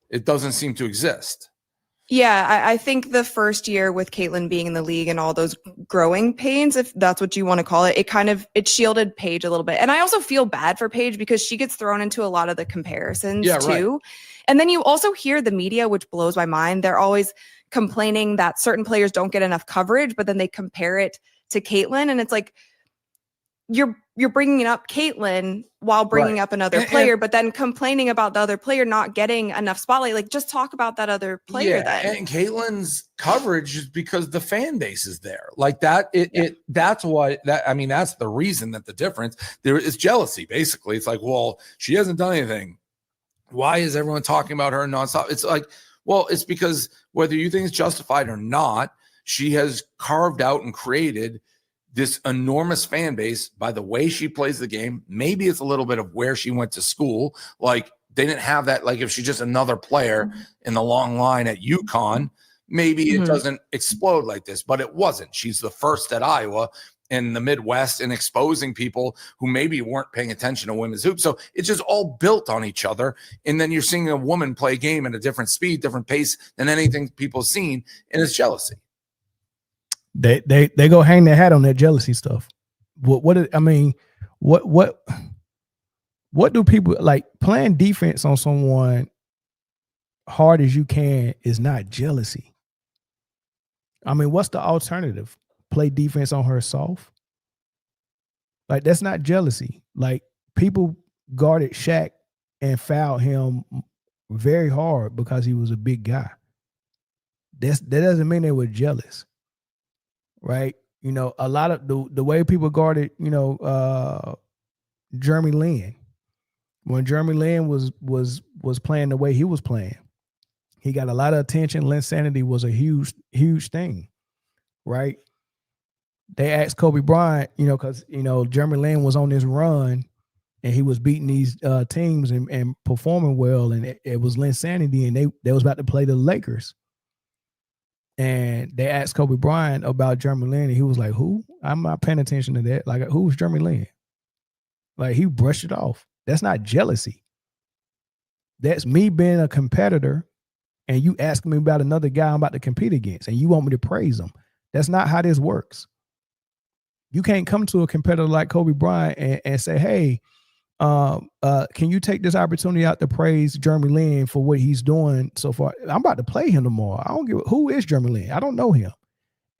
It doesn't seem to exist. Yeah, I think the first year with Caitlin being in the league and all those growing pains, if that's what you want to call it, it shielded Paige a little bit. And I also feel bad for Paige because she gets thrown into a lot of the comparisons too. Right. And then you also hear the media, which blows my mind. They're always complaining that certain players don't get enough coverage, but then they compare it to Caitlin. And it's like, you're bringing up Caitlin while bringing up another player, but then complaining about the other player not getting enough spotlight. Like, just talk about that other player then. And Caitlin's coverage is because the fan base is there. Like that, that's the reason that the difference there is jealousy. Basically, it's like, well, she hasn't done anything. Why is everyone talking about her nonstop? It's like, well, it's because whether you think it's justified or not, she has carved out and created this enormous fan base by the way she plays the game. Maybe it's a little bit of where she went to school. Like they didn't have that. Like if she's just another player in the long line at UConn, maybe it doesn't explode like this, but it wasn't. She's the first at Iowa in the Midwest and exposing people who maybe weren't paying attention to women's hoops. So it's just all built on each other. And then you're seeing a woman play a game at a different speed, different pace than anything people have seen. And it's jealousy. They go hang their hat on that jealousy stuff. What do people like? Playing defense on someone hard as you can is not jealousy. I mean, what's the alternative? Play defense on her soft? Like, that's not jealousy. Like, people guarded Shaq and fouled him very hard because he was a big guy. That doesn't mean they were jealous, right? You know, a lot of the way people guarded, Jeremy Lin. When Jeremy Lin was playing the way he was playing, he got a lot of attention. Linsanity was a huge thing, right? They asked Kobe Bryant, because Jeremy Lin was on this run and he was beating these teams and performing well, and it was Linsanity, and they was about to play the Lakers. And they asked Kobe Bryant about Jeremy Lin, and he was like, "Who? I'm not paying attention to that. Like, who's Jeremy Lin?" Like, he brushed it off. That's not jealousy. That's me being a competitor, and you asking me about another guy I'm about to compete against, and you want me to praise him. That's not how this works. You can't come to a competitor like Kobe Bryant and say, "Hey, can you take this opportunity out to praise Jeremy Lin for what he's doing so far? I'm about to play him tomorrow. I don't give who is Jeremy Lin. I don't know him."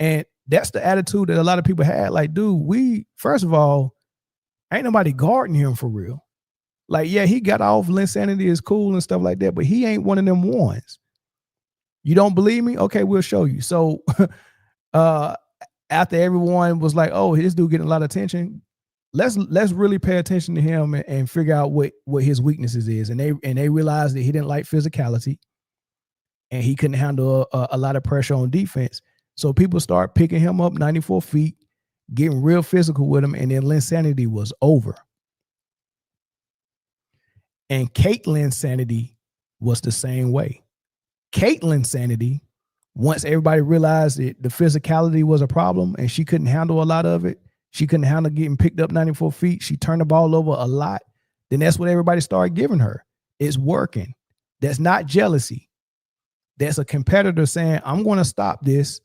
And that's the attitude that a lot of people had. Like, dude, first of all, ain't nobody guarding him for real. Like, yeah, he got off. Linsanity is cool and stuff like that, but he ain't one of them ones. You don't believe me? Okay, we'll show you. So after everyone was like, "Oh, this dude getting a lot of attention," let's really pay attention to him and figure out what his weaknesses is. And they realized that he didn't like physicality, and he couldn't handle a lot of pressure on defense. So people start picking him up 94 feet, getting real physical with him, and then Linsanity was over. And Kate Linsanity was the same way. Kate Linsanity, once everybody realized that the physicality was a problem and she couldn't handle a lot of it, she couldn't handle getting picked up 94 feet, she turned the ball over a lot, then that's what everybody started giving her. It's working. That's not jealousy. That's a competitor saying, "I'm going to stop this,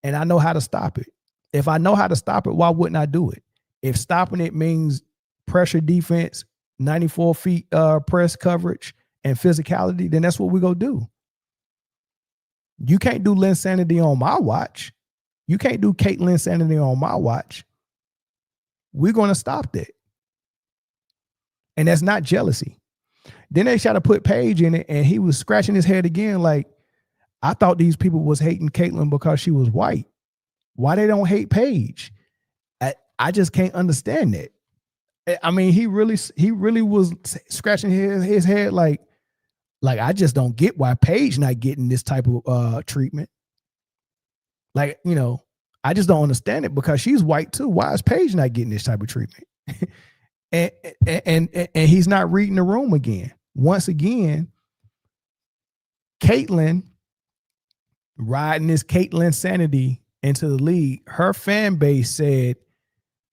and I know how to stop it. If I know how to stop it, why wouldn't I do it? If stopping it means pressure defense, 94 feet press coverage, and physicality, then that's what we're going to do. You can't do Linsanity on my watch. You can't do Kate Linsanity on my watch. We're going to stop that." And that's not jealousy. Then they tried to put Paige in it, and he was scratching his head again like, "I thought these people was hating Caitlyn because she was white. Why they don't hate Paige?" I just can't understand that. I mean, he really was scratching his head like I just don't get why Paige not getting this type of treatment. Like, I just don't understand it because she's white too. Why is Paige not getting this type of treatment? and he's not reading the room again. Once again, Caitlyn riding this Caitlyn sanity into the league. Her fan base said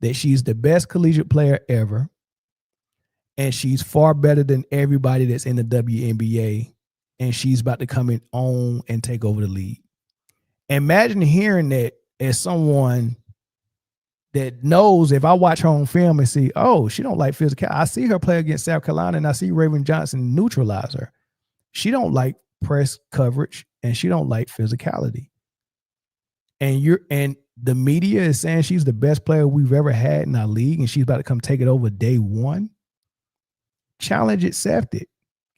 that she's the best collegiate player ever, and she's far better than everybody that's in the WNBA, and she's about to come in on and take over the league. Imagine hearing that as someone that knows, if I watch her on film and see, oh, she don't like physical. I see her play against South Carolina, and I see Raven Johnson neutralize her. She don't like press coverage, and she don't like physicality. And the media is saying she's the best player we've ever had in our league, and she's about to come take it over day one. Challenge accepted.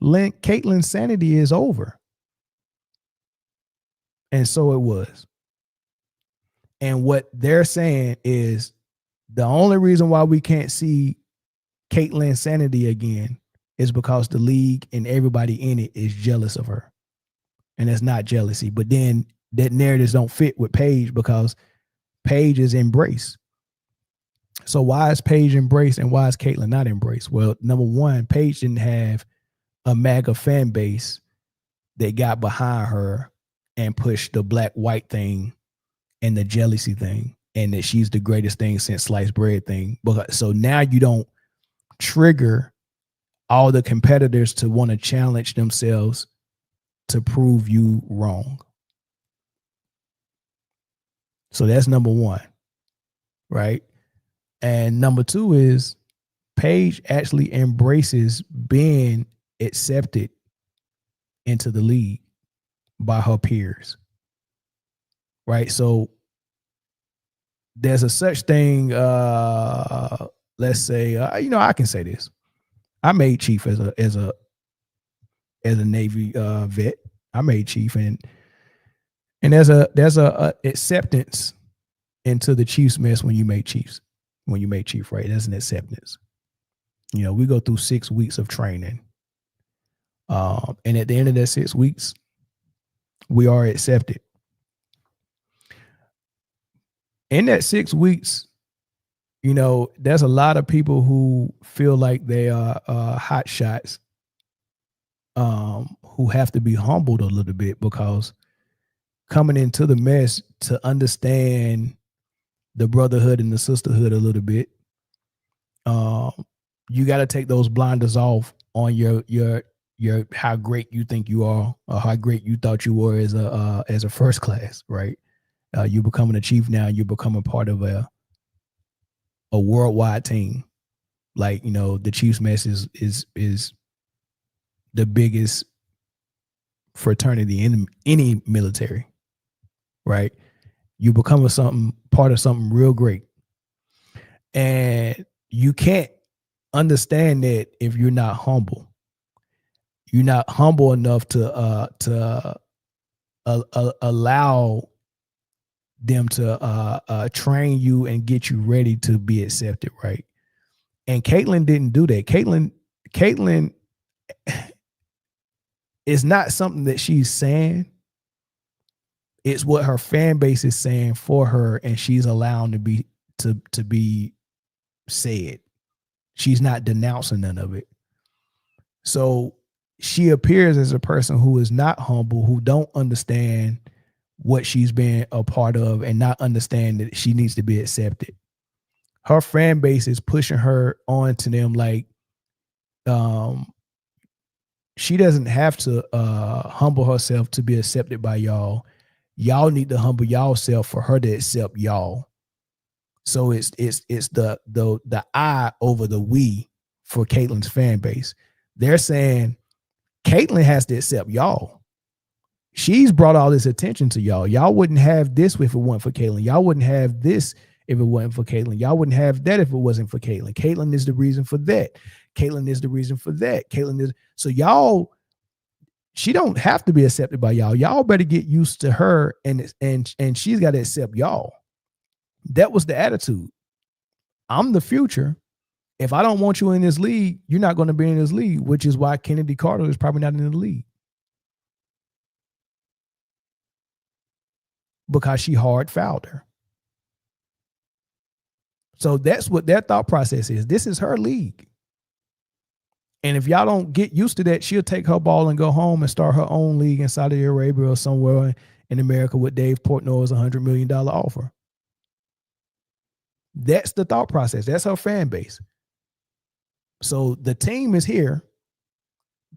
Caitlyn's sanity is over. And so it was. And what they're saying is the only reason why we can't see Caitlyn's sanity again is because the league and everybody in it is jealous of her. And it's not jealousy. But then that narratives don't fit with Paige because Paige is embraced. So why is Paige embraced and why is Caitlyn not embraced? Well, number one, Paige didn't have a MAGA fan base that got behind her and pushed the black-white thing and the jealousy thing and that she's the greatest thing since sliced bread thing. So now you don't trigger all the competitors to want to challenge themselves to prove you wrong. So that's number one, right? And number two is Paige actually embraces being accepted into the league by her peers, right? So there's a such thing, let's say, I can say this. I made chief as a Navy vet. I made chief, and there's a acceptance into the Chiefs mess when you make chiefs. When you make chief, right? There's an acceptance. We go through 6 weeks of training, and at the end of that 6 weeks, we are accepted. In that 6 weeks, there's a lot of people who feel like they are hot shots, who have to be humbled a little bit because coming into the mess to understand the brotherhood and the sisterhood a little bit, you got to take those blinders off on your how great you think you are or how great you thought you were as a first class, right? You becoming a chief now, you're becoming part of a worldwide team. Like, the Chiefs mess is the biggest fraternity in any military, right? You become part of something real great. And you can't understand that if you're not humble. You're not humble enough to allow them to train you and get you ready to be accepted, right? And Caitlyn didn't do that. Caitlyn is not something that she's saying. It's what her fan base is saying for her, and she's allowing to be said. She's not denouncing none of it. So she appears as a person who is not humble, who don't understand what she's been a part of and not understand that she needs to be accepted. Her fan base is pushing her on to them like she doesn't have to humble herself to be accepted by y'all. Y'all need to humble y'allself for her to accept y'all. So it's the I over the we for Caitlyn's fan base. They're saying Caitlyn has to accept y'all. She's brought all this attention to y'all. Y'all wouldn't have this if it wasn't for Caitlyn. Y'all wouldn't have this if it wasn't for Caitlyn. Y'all wouldn't have that if it wasn't for Caitlyn. Caitlyn is the reason for that. Caitlyn is the reason for that. Caitlyn is so y'all. She don't have to be accepted by y'all. Y'all better get used to her, and she's got to accept y'all. That was the attitude. I'm the future. If I don't want you in this league, you're not going to be in this league, which is why Kennedy Carter is probably not in the league. Because she hard fouled her. So that's what their thought process is. This is her league. And if y'all don't get used to that, she'll take her ball and go home and start her own league in Saudi Arabia or somewhere in America with Dave Portnoy's $100 million offer. That's the thought process. That's her fan base. So the team is here.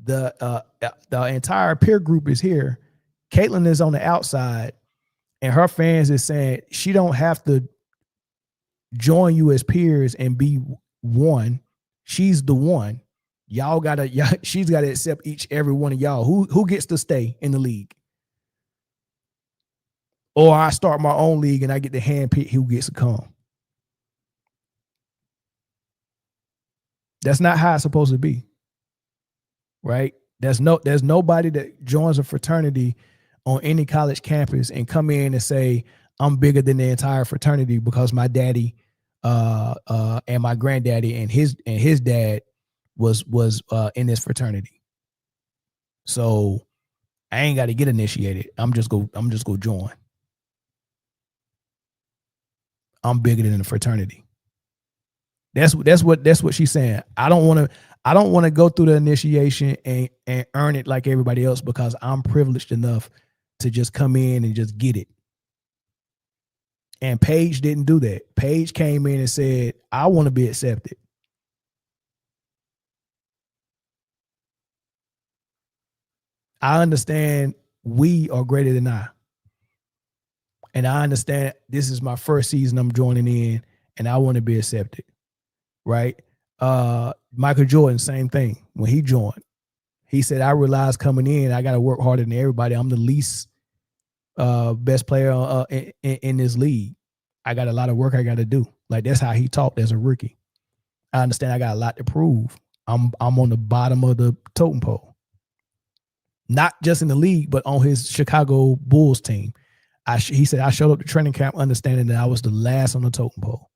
The entire peer group is here. Caitlyn is on the outside, and her fans is saying she don't have to join you as peers and be one. She's the one. She's got to accept every one of y'all. Who gets to stay in the league? Or I start my own league and I get to handpick who gets to come. That's not how it's supposed to be. Right? There's nobody that joins a fraternity on any college campus and come in and say, I'm bigger than the entire fraternity because my daddy and my granddaddy and his dad was in this fraternity. So I ain't got to get initiated. I'm just go join. I'm bigger than the fraternity. That's what she's saying. I don't want to go through the initiation and earn it like everybody else because I'm privileged enough to just come in and just get it. And Paige didn't do that. Paige came in and said, I want to be accepted. I understand we are greater than I. And I understand this is my first season I'm joining in and I want to be accepted. Right? Michael Jordan, same thing. When he joined, he said, I realized coming in, I got to work harder than everybody. I'm the least best player in this league. I got a lot of work I got to do. Like, that's how he talked as a rookie. I understand I got a lot to prove. I'm on the bottom of the totem pole. Not just in the league, but on his Chicago Bulls team. He said, I showed up to training camp understanding that I was the last on the totem pole.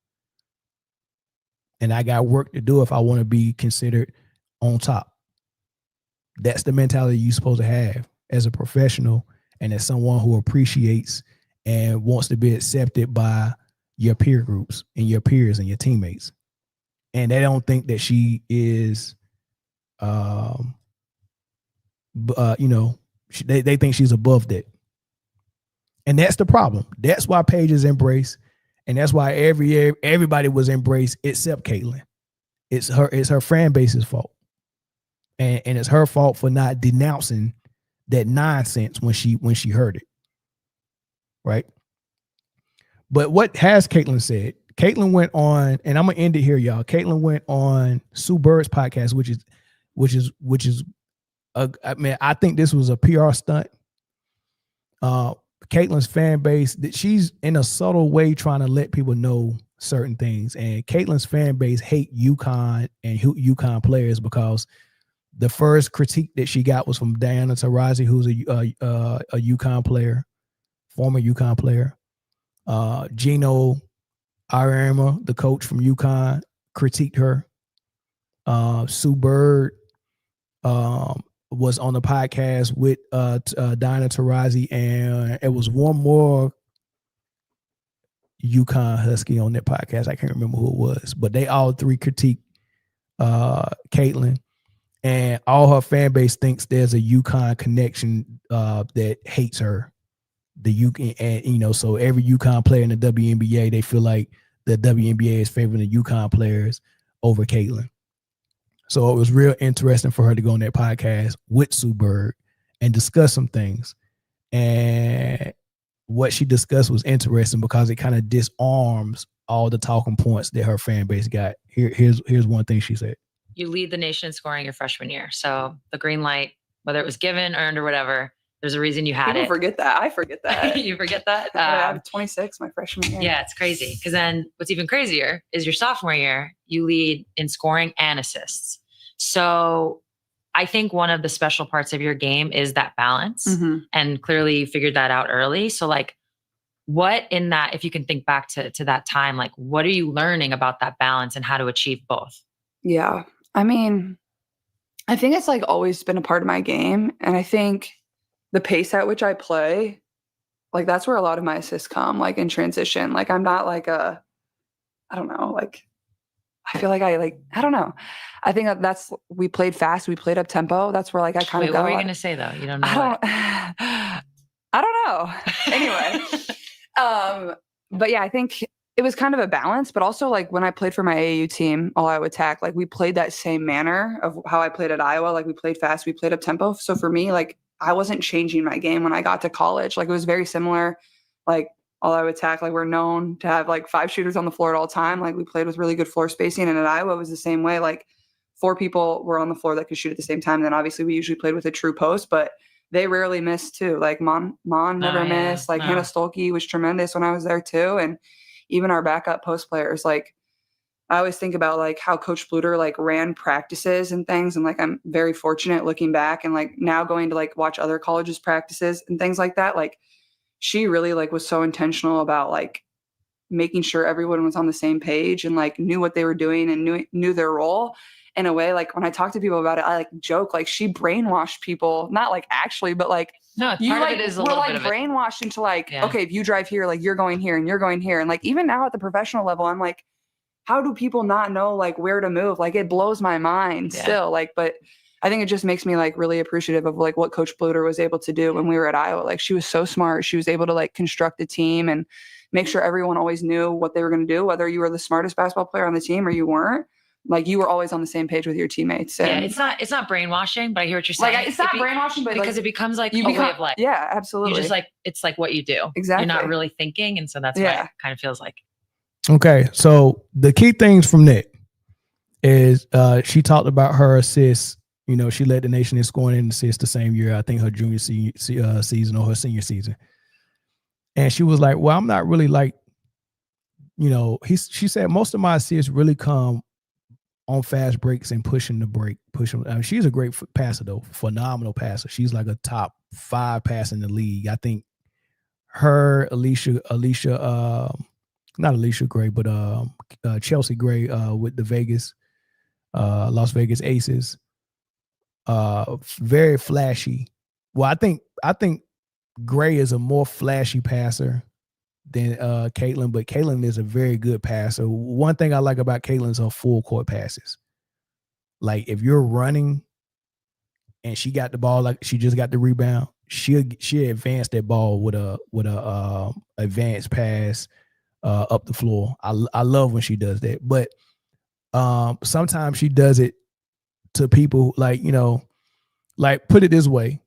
And I got work to do if I want to be considered on top. That's the mentality you're supposed to have as a professional and as someone who appreciates and wants to be accepted by your peer groups and your peers and your teammates. And they don't think that she is, they think she's above that. And that's the problem. That's why Paige is embraced. And that's why everybody was embraced except Caitlyn. It's her fan base's fault. And it's her fault for not denouncing that nonsense when she heard it. Right? But what has Caitlyn said? Caitlyn went on, and I'm gonna end it here, y'all. Caitlyn went on Sue Bird's podcast, which is I think this was a PR stunt. Caitlyn's fan base, that she's in a subtle way trying to let people know certain things. And Caitlyn's fan base hate UConn and UConn players because the first critique that she got was from Diana Taurasi, who's a UConn player, former UConn player. Gino Auriemma, the coach from UConn, critiqued her. Sue Bird was on the podcast with Diana Taurasi, and it was one more UConn Husky on that podcast. I can't remember who it was, but they all three critiqued Caitlyn, and all her fan base thinks there's a UConn connection that hates her. And so every UConn player in the WNBA, they feel like the WNBA is favoring the UConn players over Caitlyn. So it was real interesting for her to go on that podcast with Sue Bird and discuss some things. And what she discussed was interesting because it kind of disarms all the talking points that her fan base got. Here's one thing she said. You lead the nation in scoring your freshman year. So the green light, whether it was given, earned, or whatever, there's a reason you had People it. forget that. I forget that. You forget that? I was 26 my freshman year. Yeah, it's crazy. Because then what's even crazier is your sophomore year, you lead in scoring and assists. So I think one of the special parts of your game is that balance. Mm-hmm. And clearly you figured that out early. So like, what in that, if you can think back to that time, like what are you learning about that balance and how to achieve both? Yeah. I mean, I think it's like always been a part of my game. And I think the pace at which I play, like that's where a lot of my assists come, like in transition. Like I'm not like I don't know, like I feel like I don't know. I think we played fast. We played up tempo. That's where like I kind of go. What were you going to say though? You don't know. I don't know. Anyway. But yeah, I think it was kind of a balance, but also like when I played for my AAU team, All Iowa Attack, like we played that same manner of how I played at Iowa. Like we played fast, we played up tempo. So for me, like I wasn't changing my game when I got to college. Like it was very similar. Like All Iowa Attack, like we're known to have like 5 shooters on the floor at all time. Like we played with really good floor spacing, and at Iowa it was the same way. Like 4 people were on the floor that could shoot at the same time. And then obviously we usually played with a true post, but they rarely missed too. Like Mon never missed. Like Hannah Stolke was tremendous when I was there too. And even our backup post players, like I always think about like how Coach Bluter like ran practices and things. And like, I'm very fortunate looking back and like now going to like watch other colleges practices and things like that. Like she really like was so intentional about like making sure everyone was on the same page and like knew what they were doing and knew their role. in a way, like when I talk to people about it, I like joke, like she brainwashed people, not like actually, but like, No, you part like of it is a we're little like bit of it. brainwashed into like, Yeah. okay, if you drive here, like you're going here and you're going here. And like, even now at the professional level, I'm like, how do people not know like where to move? Like it blows my mind still. Like, but I think it just makes me like really appreciative of like what Coach Bluter was able to do when we were at Iowa. Like she was so smart. She was able to like construct a team and make sure everyone always knew what they were going to do, whether you were the smartest basketball player on the team or you weren't. Like you were always on the same page with your teammates. Yeah, And it's not brainwashing, but I hear what you're saying. like it's not brainwashing, but because like, it becomes like you a way become- of life. Yeah, absolutely. You just like it's like what you do. Exactly. You're not really thinking, and so that's what it kind of feels like. Okay, so the key things from that is she talked about her assists. You know, she led the nation in scoring and assists the same year, I think her junior season or her senior season. And she was like, well, I'm not really like, you know, she said most of my assists really come on fast breaks and pushing the break. I mean, she's a great passer, though, phenomenal passer. She's like a top 5 passer in the league. I think her, not Alicia Gray, but Chelsea Gray with the Las Vegas Aces. Very flashy. Well, I think Gray is a more flashy passer than Caitlin, but Caitlin is a very good passer. One thing I like about Caitlin is her full court passes. Like if you're running and she got the ball, like she just got the rebound, she advanced that ball with a advanced pass up the floor. I love when she does that, but sometimes she does it to people like, you know, like put it this way.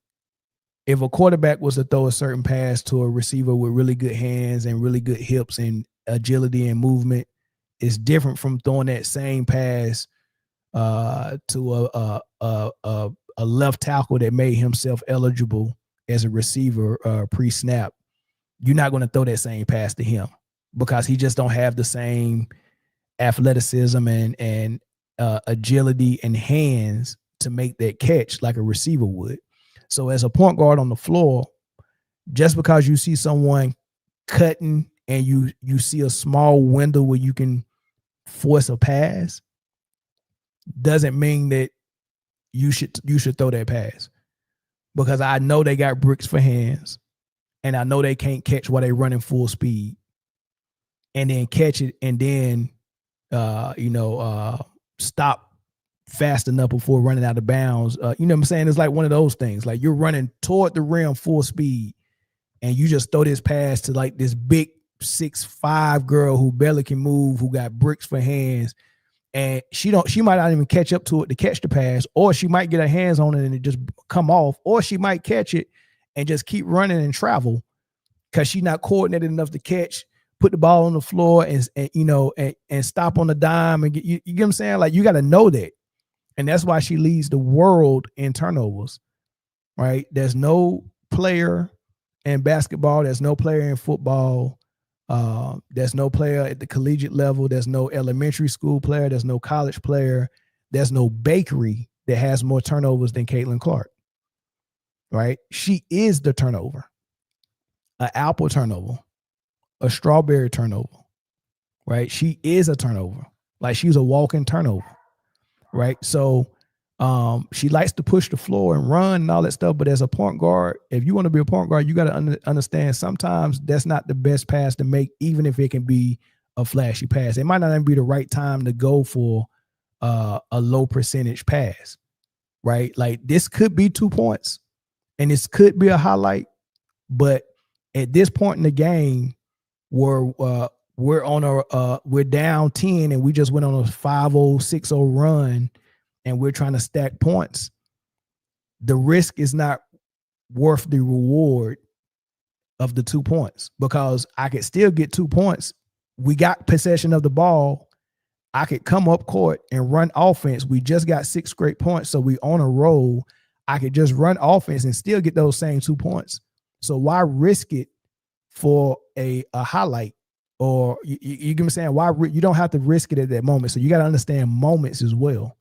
If a quarterback was to throw a certain pass to a receiver with really good hands and really good hips and agility and movement, it's different from throwing that same pass to a left tackle that made himself eligible as a receiver pre-snap. You're not going to throw that same pass to him because he just don't have the same athleticism and agility and hands to make that catch like a receiver would. So as a point guard on the floor, just because you see someone cutting and you see a small window where you can force a pass, doesn't mean that you should throw that pass. Because I know they got bricks for hands, and I know they can't catch while they running full speed, and then catch it and then stop fast enough before running out of bounds. You know what I'm saying? It's like one of those things. Like you're running toward the rim full speed and you just throw this pass to like this big 6'5" girl who barely can move, who got bricks for hands. And she might not even catch up to it to catch the pass, or she might get her hands on it and it just come off, or she might catch it and just keep running and travel because she's not coordinated enough to catch, put the ball on the floor and stop on the dime and get you get what I'm saying? Like you got to know that. And that's why she leads the world in turnovers, right? There's no player in basketball. There's no player in football. There's no player at the collegiate level. There's no elementary school player. There's no college player. There's no bakery that has more turnovers than Caitlin Clark, right? She is the turnover. An apple turnover, a strawberry turnover, right? She is a turnover. Like she's a walking turnover. Right. So she likes to push the floor and run and all that stuff. But as a point guard, if you want to be a point guard, you got to understand sometimes that's not the best pass to make, even if it can be a flashy pass. It might not even be the right time to go for a low percentage pass. Right. Like this could be 2 points and this could be a highlight. But at this point in the game, we're down 10 and we just went on a 5-0, 6-0 run and we're trying to stack points. The risk is not worth the reward of the 2 points because I could still get 2 points. We got possession of the ball. I could come up court and run offense. We just got 6 straight points. So we on a roll. I could just run offense and still get those same 2 points. So why risk it for a highlight? Or you get what I'm saying? Why you don't have to risk it at that moment. So you got to understand moments as well.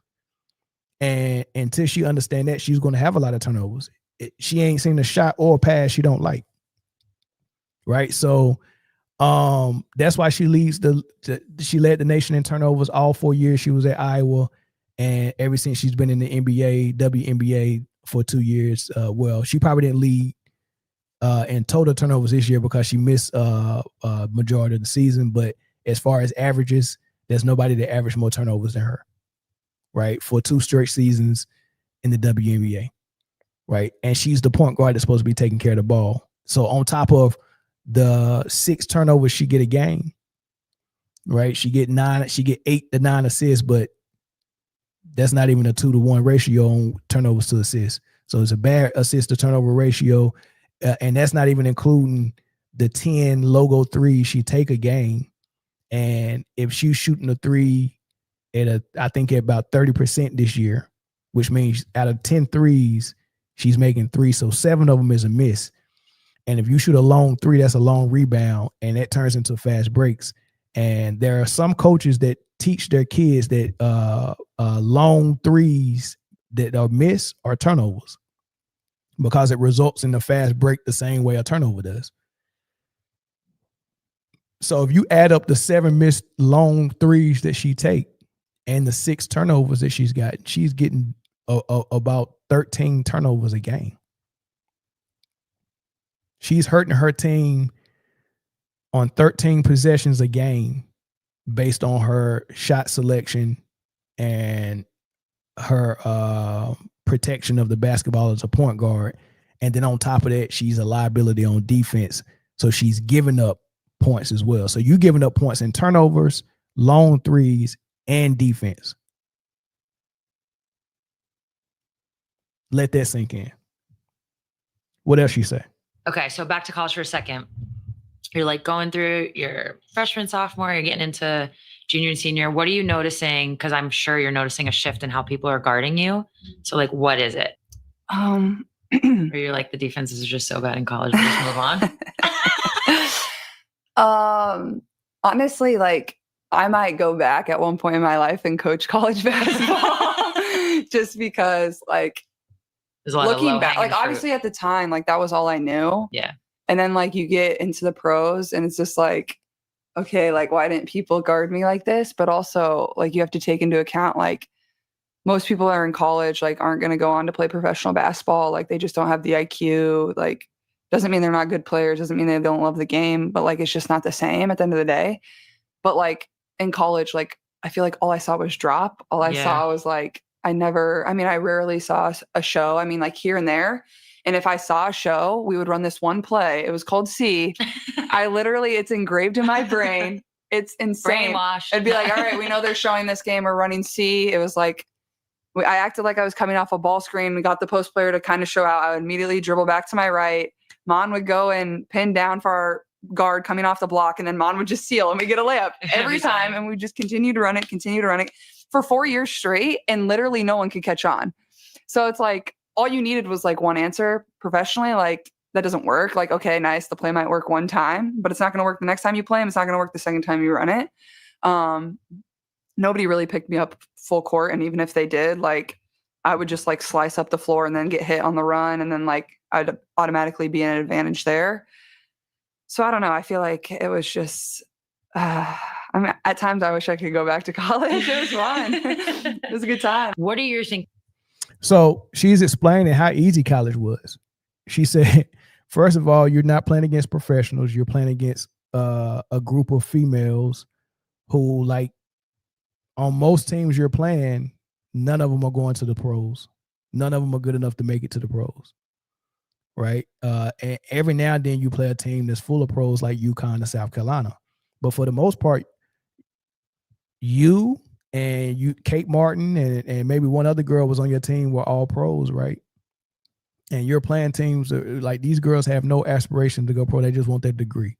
And until she understand that, she's going to have a lot of turnovers. She ain't seen a shot or a pass she don't like. Right. So that's why she led the nation in turnovers all 4 years she was at Iowa. And ever since she's been in the NBA, WNBA for 2 years, well, she probably didn't lead in total turnovers this year because she missed majority of the season. But as far as averages, there's nobody that averaged more turnovers than her, right? For 2 straight seasons in the WNBA, right? And she's the point guard that's supposed to be taking care of the ball. So on top of the 6 turnovers she get a game, right? She get 8 to 9 assists, but that's not even a 2-to-1 ratio on turnovers to assists. So it's a bad assist to turnover ratio. And that's not even including the 10 logo threes she take a game. And if she's shooting a 3 I think at about 30% this year, which means out of 10 threes, she's making 3. So 7 of them is a miss. And if you shoot a long 3, that's a long rebound, and that turns into fast breaks. And there are some coaches that teach their kids that long threes that are missed are turnovers because it results in a fast break the same way a turnover does. So if you add up the 7 missed long threes that she take and the 6 turnovers that she's got, she's getting about 13 turnovers a game. She's hurting her team on 13 possessions a game based on her shot selection and her protection of the basketball as a point guard. And then on top of that, she's a liability on defense. So she's giving up points as well. So you're giving up points in turnovers, long threes, and defense. Let that sink in. What else you say? Okay, so back to college for a second. You're like going through your freshman, sophomore, you're getting into junior and senior. What are you noticing? Because I'm sure you're noticing a shift in how people are guarding you. So like, what is it? Or you're like, the defenses are just so bad in college, we'll just move on? Honestly, like I might go back at one point in my life and coach college basketball just because like looking back, like obviously at the time, like that was all I knew. Yeah. And then like you get into the pros and it's just like, okay, like why didn't people guard me like this? But also like you have to take into account like most people that are in college like aren't going to go on to play professional basketball. Like they just don't have the IQ. Like doesn't mean they're not good players. Doesn't mean they don't love the game, but like it's just not the same at the end of the day. But like in college, like I feel like all I saw was drop. All I saw was like I rarely saw a show. I mean, like here and there. And if I saw a show, we would run this one play. It was called C. It's engraved in my brain. It's insane. Brainwashed. It'd be like, all right, we know they're showing this game. We're running C. It was like, I acted like I was coming off a ball screen. We got the post player to kind of show out. I would immediately dribble back to my right. Mon would go and pin down for our guard coming off the block. And then Mon would just seal and we get a layup every time. And we just continue to run it for 4 years straight. And literally no one could catch on. So it's like, all you needed was like one answer professionally. Like that doesn't work. Like, okay, nice. The play might work one time, but it's not going to work the next time you play him. It's not going to work the second time you run it. Nobody really picked me up full court. And even if they did, like I would just like slice up the floor and then get hit on the run. And then like I'd automatically be in an advantage there. So I don't know. I feel like it was just, at times I wish I could go back to college. It was fun. It was a good time. What are your things? So she's explaining how easy college was. She said, first of all, you're not playing against professionals. You're playing against a group of females who, like, on most teams you're playing, none of them are going to the pros. None of them are good enough to make it to the pros, right? And every now and then you play a team that's full of pros like UConn and South Carolina. But for the most part, Kate Martin and maybe one other girl was on your team were all pros, right? And you're playing teams like these girls have no aspiration to go pro. They just want their degree,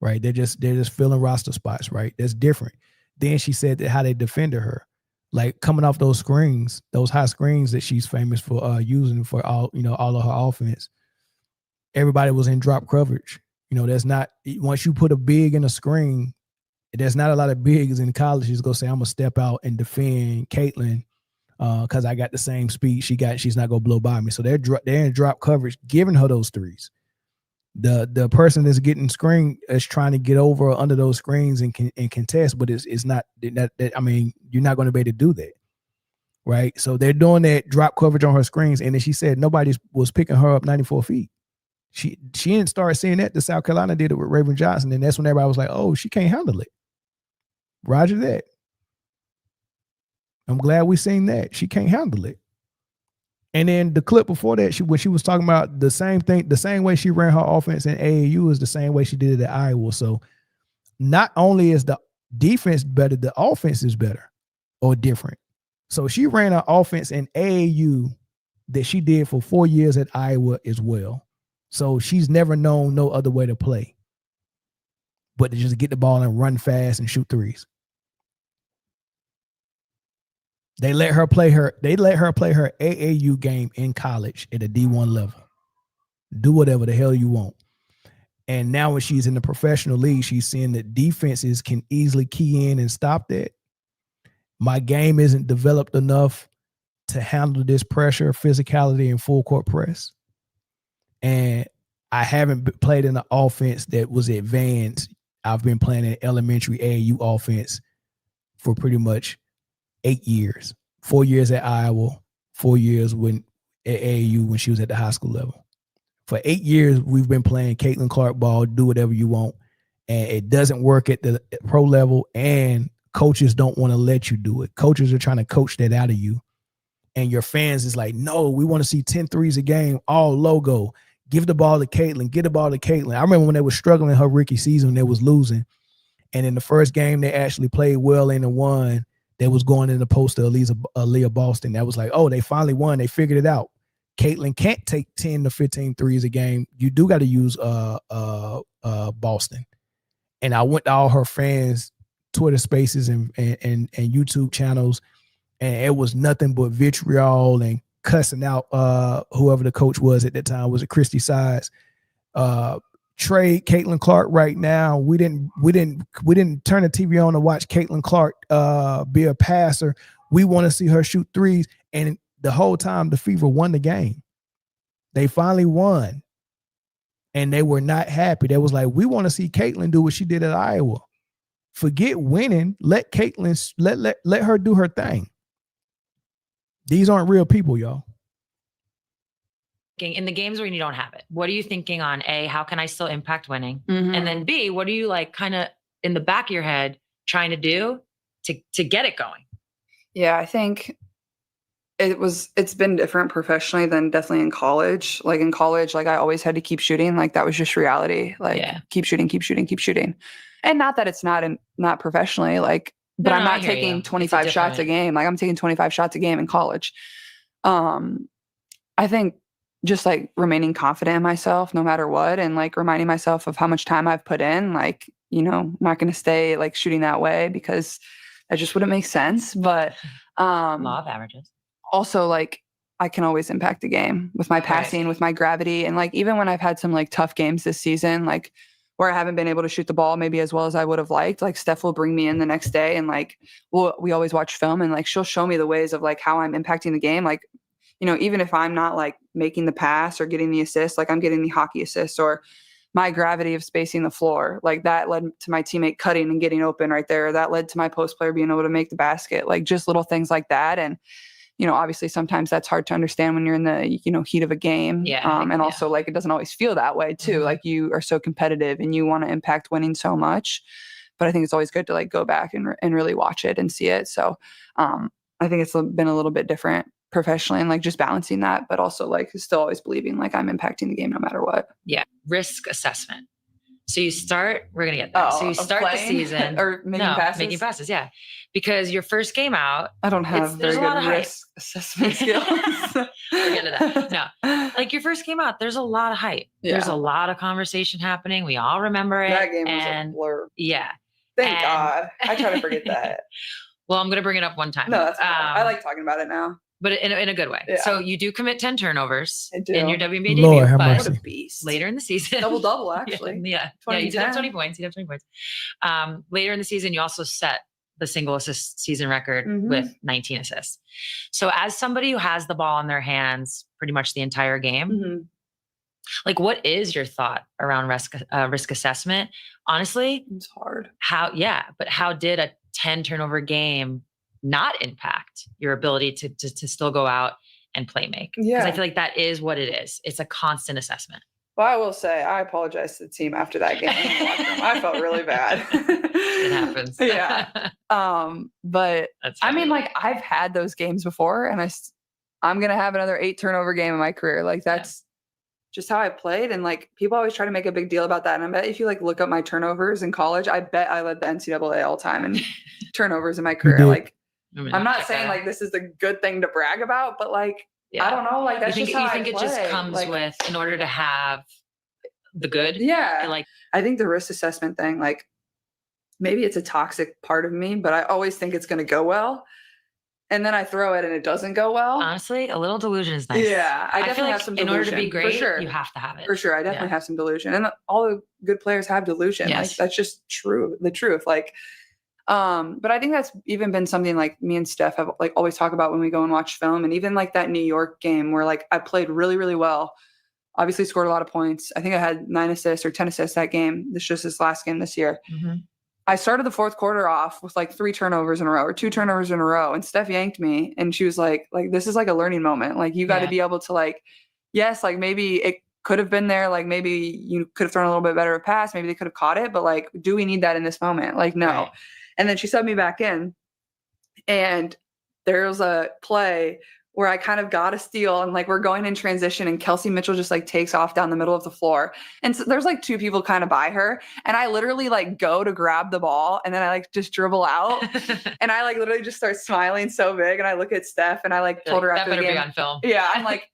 right? They're just filling roster spots, right? That's different. Then she said that how they defended her, like coming off those screens, those high screens that she's famous for using for all of her offense. Everybody was in drop coverage. That's not, once you put a big in a screen, there's not a lot of bigs in college who's gonna say, I'm gonna step out and defend Caitlin because I got the same speed she's not gonna blow by me. So they're in drop coverage, giving her those threes. The person that's getting screen is trying to get over or under those screens and contest, but it's not that. I mean, you're not going to be able to do that. right? So they're doing that drop coverage on her screens, and then she said nobody was picking her up 94 feet. She didn't start seeing that. The South Carolina did it with Raven Johnson, and that's when everybody was like, "Oh, she can't handle it." Roger that. I'm glad we seen that. She can't handle it. And then the clip before that, when she was talking about the same thing, the same way she ran her offense in AAU is the same way she did it at Iowa. So not only is the defense better, the offense is better or different. So she ran her offense in AAU that she did for 4 years at Iowa as well. So she's never known no other way to play but to just get the ball and run fast and shoot threes. They let her play her AAU game in college at a D1 level. Do whatever the hell you want. And now when she's in the professional league, she's seeing that defenses can easily key in and stop that. My game isn't developed enough to handle this pressure, physicality, and full court press. And I haven't played in an offense that was advanced. I've been playing an elementary AAU offense for pretty much 8 years, 4 years at Iowa, 4 years at AAU when she was at the high school level. For 8 years, we've been playing Caitlin Clark ball, do whatever you want. And it doesn't work at the pro level, and coaches don't want to let you do it. Coaches are trying to coach that out of you. And your fans is like, no, we want to see 10 threes a game, all logo. Give the ball to Caitlin. Get the ball to Caitlin. I remember when they were struggling her rookie season, they was losing. And in the first game, they actually played well in the one. They was going in the post to Aaliyah Boston. That was like, oh, they finally won. They figured it out. Caitlin can't take 10 to 15 threes a game. You do got to use Boston. And I went to all her fans' Twitter spaces and YouTube channels, and it was nothing but vitriol and cussing out whoever the coach was at that time. Was it Christy Sides? Trade Caitlin Clark right now. We didn't turn the TV on to watch Caitlin Clark be a passer. We want to see her shoot threes. And the whole time the Fever won the game. They finally won. And they were not happy. They was like, we want to see Caitlin do what she did at Iowa. Forget winning. Let Caitlin let her do her thing. These aren't real people, y'all. In the games when you don't have it, what are you thinking on A, how can I still impact winning? Mhm. And then B, what are you like kind of in the back of your head trying to do to get it going? Yeah, I think it's been different professionally than definitely in college. Like in college, like I always had to keep shooting. Like that was just reality. Like keep shooting. And not that it's not professionally, like, but I'm not taking 25 shots a game. Like I'm taking 25 shots a game in college. I think just like remaining confident in myself no matter what, and like reminding myself of how much time I've put in, like, you know, I'm not going to stay like shooting that way because that just wouldn't make sense. But Law of averages. Also, like, I can always impact the game with my passing, with my gravity. And like, even when I've had some like tough games this season, like where I haven't been able to shoot the ball maybe as well as I would have liked, like Steph will bring me in the next day and like, we always watch film and like, she'll show me the ways of like how I'm impacting the game. Like, you know, even if I'm not like making the pass or getting the assist, like I'm getting the hockey assist, or my gravity of spacing the floor, like that led to my teammate cutting and getting open right there. That led to my post player being able to make the basket, like just little things like that. And, you know, obviously sometimes that's hard to understand when you're in the, you know, heat of a game. And also like, it doesn't always feel that way too. Like you are so competitive and you want to impact winning so much, but I think it's always good to like go back and really watch it and see it. So I think it's been a little bit different professionally and like just balancing that, but also like still always believing like I'm impacting the game no matter what. Yeah. Risk assessment. So you start, we're going to get there. So you start the season or making passes. Yeah. Because your first game out, I don't have very good risk assessment skills. We're getting to that. No, like your first game out, there's a lot of hype. Yeah. There's a lot of conversation happening. We all remember it. That game was a blur. Yeah. Thank God. I try to forget that. Well, I'm going to bring it up one time. No, that's fine. I like talking about it now. But in a good way. Yeah. So you do commit 10 turnovers in your WNBA Lord, debut, have but mercy. What a beast. later in the season. Double actually. Yeah, you did have 20 points. You did have 20 points. Later in the season, you also set the single assist season record with 19 assists. So as somebody who has the ball in their hands pretty much the entire game, like what is your thought around risk assessment? Honestly, it's hard. But how did a 10 turnover game not impact your ability to still go out and play make? Because Yeah. I feel like that is what it is. It's a constant assessment. Well, I will say I apologize to the team after that game. I felt really bad. It happens. Yeah. But I mean, like I've had those games before, and I'm gonna have another 8 turnover game in my career. Like that's just how I played. And like people always try to make a big deal about that. And I bet if you like look up my turnovers in college, I bet I led the NCAA all time in turnovers in my career. Like I'm not saying like this is a good thing to brag about, but like I don't know, like that's you just how think I it just play. comes Like, with in order to have the good. Yeah. And like I think the risk assessment thing, like maybe it's a toxic part of me, but I always think it's going to go well. And then I throw it and it doesn't go well. Honestly, a little delusion is nice. Yeah. I feel definitely like have some in delusion. order to be great, for sure. you have to have it. For sure. I definitely have some delusion. And all the good players have delusion. Yes. Like that's just true. The truth. Like, but I think that's even been something like me and Steph have like always talk about when we go and watch film. And even like that New York game where like I played really, really well, obviously scored a lot of points. I think I had 9 assists or 10 assists that game. This just this last game this year. Mm-hmm. I started the fourth quarter off with like 3 turnovers in a row or 2 turnovers in a row. And Steph yanked me and she was like, this is like a learning moment. Like you got to be able to like, yes, like maybe it could have been there. Like maybe you could have thrown a little bit better of a pass. Maybe they could have caught it, but like, do we need that in this moment? Like, no. Right. And then she subbed me back in and there was a play where I kind of got a steal and like we're going in transition and Kelsey Mitchell just like takes off down the middle of the floor. And so there's like 2 people kind of by her. And I literally like go to grab the ball and then I like just dribble out. And I like literally just start smiling so big. And I look at Steph and I like told her after the game. That better be on film. Yeah. I'm like,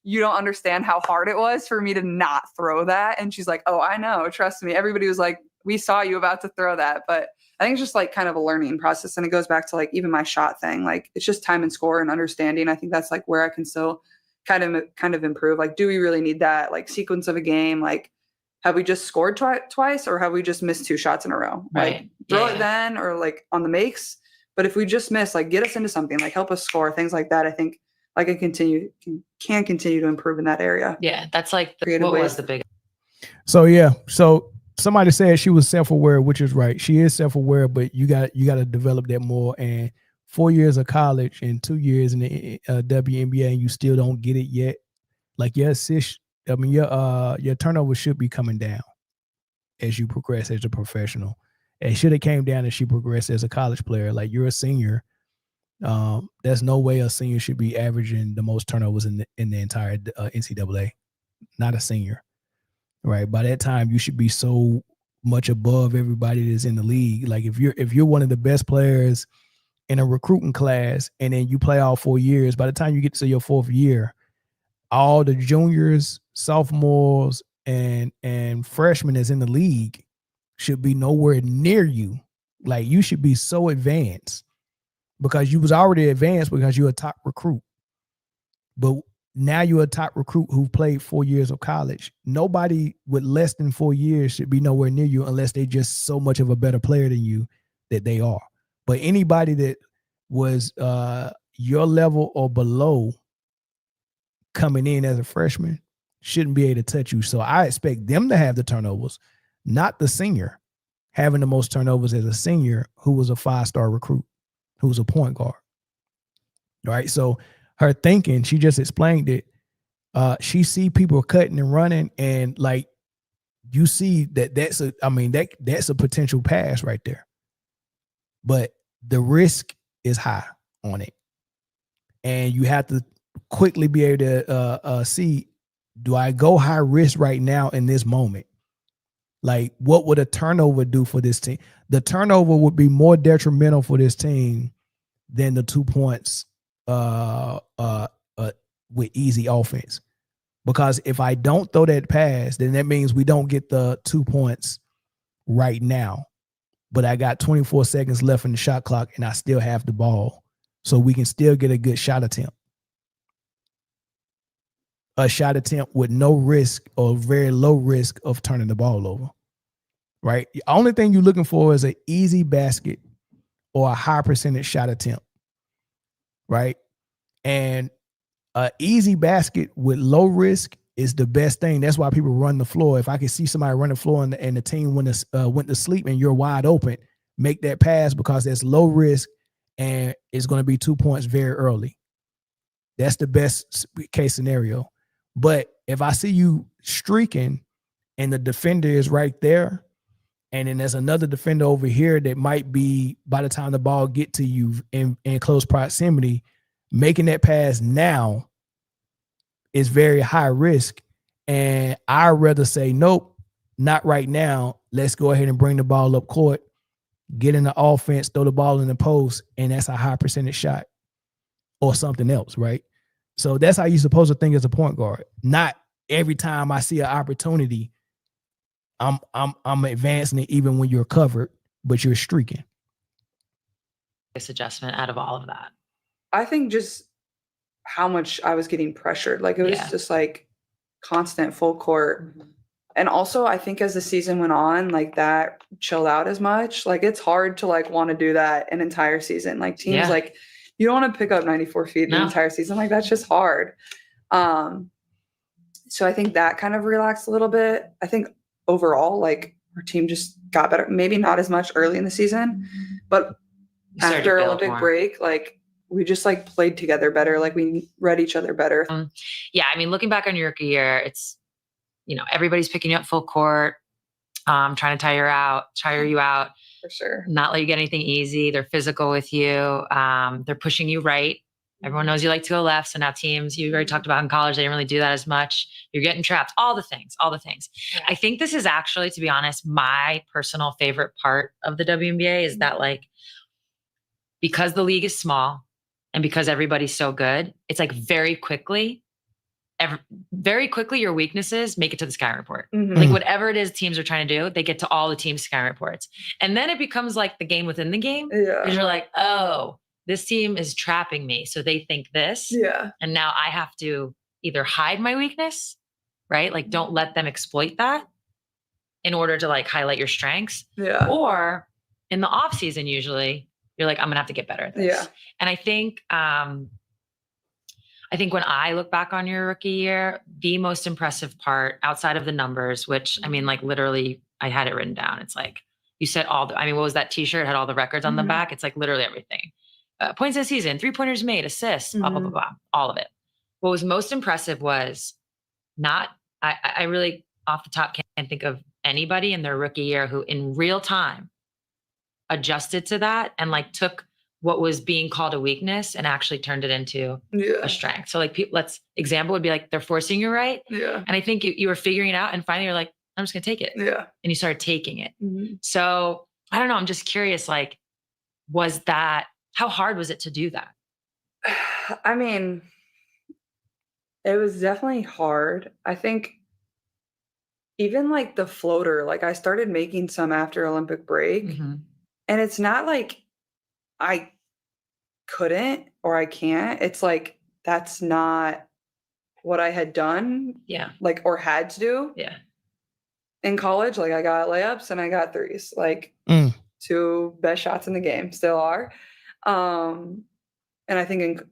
you don't understand how hard it was for me to not throw that. And she's like, oh, I know. Trust me. Everybody was like, we saw you about to throw that. But I think it's just like kind of a learning process. And it goes back to like even my shot thing. Like it's just time and score and understanding. I think that's like where I can still kind of improve. Like, do we really need that like sequence of a game? Like, have we just scored twice or have we just missed 2 shots in a row? Right. Like throw it then or like on the makes. But if we just miss, like get us into something, like help us score, things like that. I think like I can continue to improve in that area. Yeah. That's like Creative what ways. was the big. So yeah. So somebody said she was self-aware, which is right. She is self-aware, but you got to develop that more. And 4 years of college and 2 years in the WNBA, and you still don't get it yet. Like your assist, I mean your turnover should be coming down as you progress as a professional. It should have came down as she progressed as a college player. Like you're a senior. There's no way a senior should be averaging the most turnovers in the entire NCAA. Not a senior. Right. By that time, you should be so much above everybody that's in the league. Like if you're one of the best players in a recruiting class and then you play all 4 years, by the time you get to your 4th year, all the juniors, sophomores, and freshmen that's in the league should be nowhere near you. Like you should be so advanced because you was already advanced because you're a top recruit. But now you're a top recruit who played 4 years of college. Nobody with less than 4 years should be nowhere near you unless they're just so much of a better player than you that they are. But anybody that was your level or below coming in as a freshman shouldn't be able to touch you. So I expect them to have the turnovers, not the senior having the most turnovers as a senior who was a 5-star recruit, who was a point guard. All right. So her thinking, she just explained it. She see people cutting and running, and like you see that's a potential pass right there. But the risk is high on it, and you have to quickly be able to see: do I go high risk right now in this moment? Like, what would a turnover do for this team? The turnover would be more detrimental for this team than the 2 points. With easy offense, because if I don't throw that pass, then that means we don't get the 2 points right now, but I got 24 seconds left in the shot clock and I still have the ball, so we can still get a good shot attempt. A shot attempt with no risk or very low risk of turning the ball over, right? The only thing you're looking for is an easy basket or a high percentage shot attempt, right? And an easy basket with low risk is the best thing. That's why people run the floor. If I can see somebody run the floor and the team went to sleep and you're wide open, make that pass because that's low risk and it's going to be 2 points very early. That's the best case scenario. But if I see you streaking and the defender is right there, and then there's another defender over here that might be, by the time the ball get to you in close proximity, making that pass now is very high risk. And I'd rather say, nope, not right now. Let's go ahead and bring the ball up court, get in the offense, throw the ball in the post, and that's a high percentage shot or something else, right? So that's how you're supposed to think as a point guard. Not every time I see an opportunity, I'm advancing it even when you're covered, but you're streaking. This adjustment out of all of that. I think just how much I was getting pressured. Like it was just like constant full court. And also I think as the season went on, like that chilled out as much. Like it's hard to like want to do that an entire season. Like teams like you don't want to pick up 94 feet the entire season. Like that's just hard. So I think that kind of relaxed a little bit. I think overall, like our team just got better. Maybe not as much early in the season, but after Olympic break, like we just like played together better. Like we read each other better. Yeah. I mean, looking back on your rookie year, it's, you know, everybody's picking you up full court, trying to tire you out. For sure. Not let you get anything easy. They're physical with you. They're pushing you right. Everyone knows you like to go left. So now teams, you already talked about in college, they didn't really do that as much. You're getting trapped, all the things. I think this is actually, to be honest, my personal favorite part of the WNBA is that like, because the league is small and because everybody's so good, it's like very quickly your weaknesses make it to the scouting report. Like whatever it is teams are trying to do, they get to all the team scouting reports. And then it becomes like the game within the game. Because you're like, oh, this team is trapping me. So they think this. Yeah. And now I have to either hide my weakness, right? Like don't let them exploit that in order to like highlight your strengths. Yeah. Or in the off season, usually you're like, I'm gonna have to get better at this. Yeah. And I think when I look back on your rookie year, the most impressive part outside of the numbers, which I mean, like literally I had it written down. It's like, you said what was that t-shirt? It had all the records on the back. It's like literally everything. Points in the season, 3-pointers made, assists, blah, blah, blah, blah, all of it. What was most impressive was I really off the top can't think of anybody in their rookie year who in real time adjusted to that and like took what was being called a weakness and actually turned it into a strength. So like example would be like, they're forcing you right. Yeah. And I think you were figuring it out and finally you're like, I'm just gonna take it. Yeah. And you started taking it. So I don't know. I'm just curious, like, how hard was it to do that? I mean, it was definitely hard. I think even like the floater, like I started making some after Olympic break and it's not like I couldn't or I can't. It's like, that's not what I had done. Yeah. Like, or had to do. Yeah. In college, like I got layups and I got threes, like 2 best shots in the game still are. And I think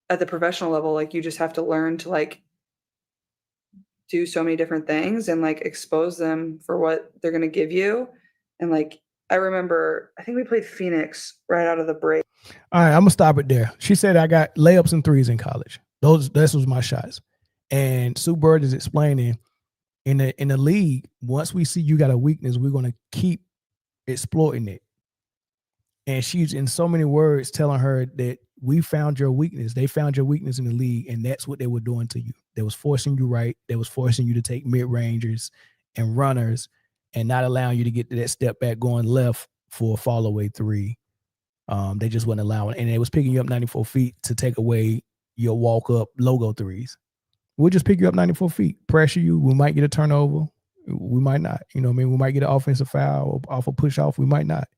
at the professional level, like you just have to learn to like do so many different things and like expose them for what they're going to give you. And like, I remember, I think we played Phoenix right out of the break. All right, I'm gonna stop it there. She said I got layups and threes in college. This was my shots. And Sue Bird is explaining in the league, once we see you got a weakness, we're gonna keep exploiting it. And she's in so many words telling her that we found your weakness. They found your weakness in the league, and that's what they were doing to you. They was forcing you right. They was forcing you to take mid-rangers and runners and not allowing you to get to that step back going left for a fall away three. They just wasn't allowing, and it was picking you up 94 feet to take away your walk up logo threes. We'll just pick you up 94 feet, pressure you. We might get a turnover. We might not. You know what I mean? We might get an offensive foul or off a push off. We might not.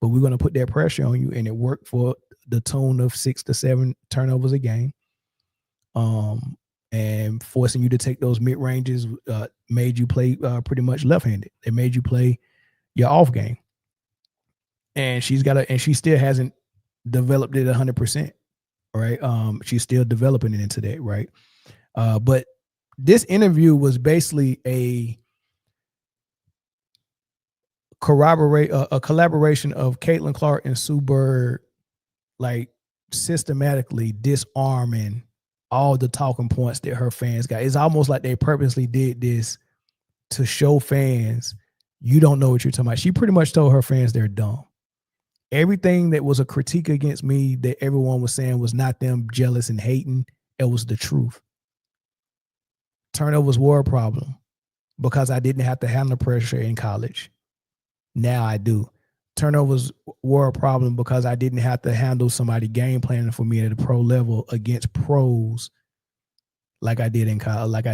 But we're going to put that pressure on you, and it worked for the tune of 6 to 7 turnovers a game. And forcing you to take those mid ranges made you play pretty much left-handed. It made you play your off game. And she still hasn't developed it 100%, right? She's still developing it into that, right? But this interview was basically a collaboration of Caitlin Clark and Sue Bird like systematically disarming all the talking points that her fans got. It's almost like they purposely did this to show fans you don't know what you're talking about. She pretty much told her fans they're dumb. Everything that was a critique against me that everyone was saying was not them jealous and hating. It was the truth. Turnovers were a problem because I didn't have to handle pressure in college. Now I do. Turnovers were a problem because I didn't have to handle somebody game planning for me at a pro level against pros like I did in college.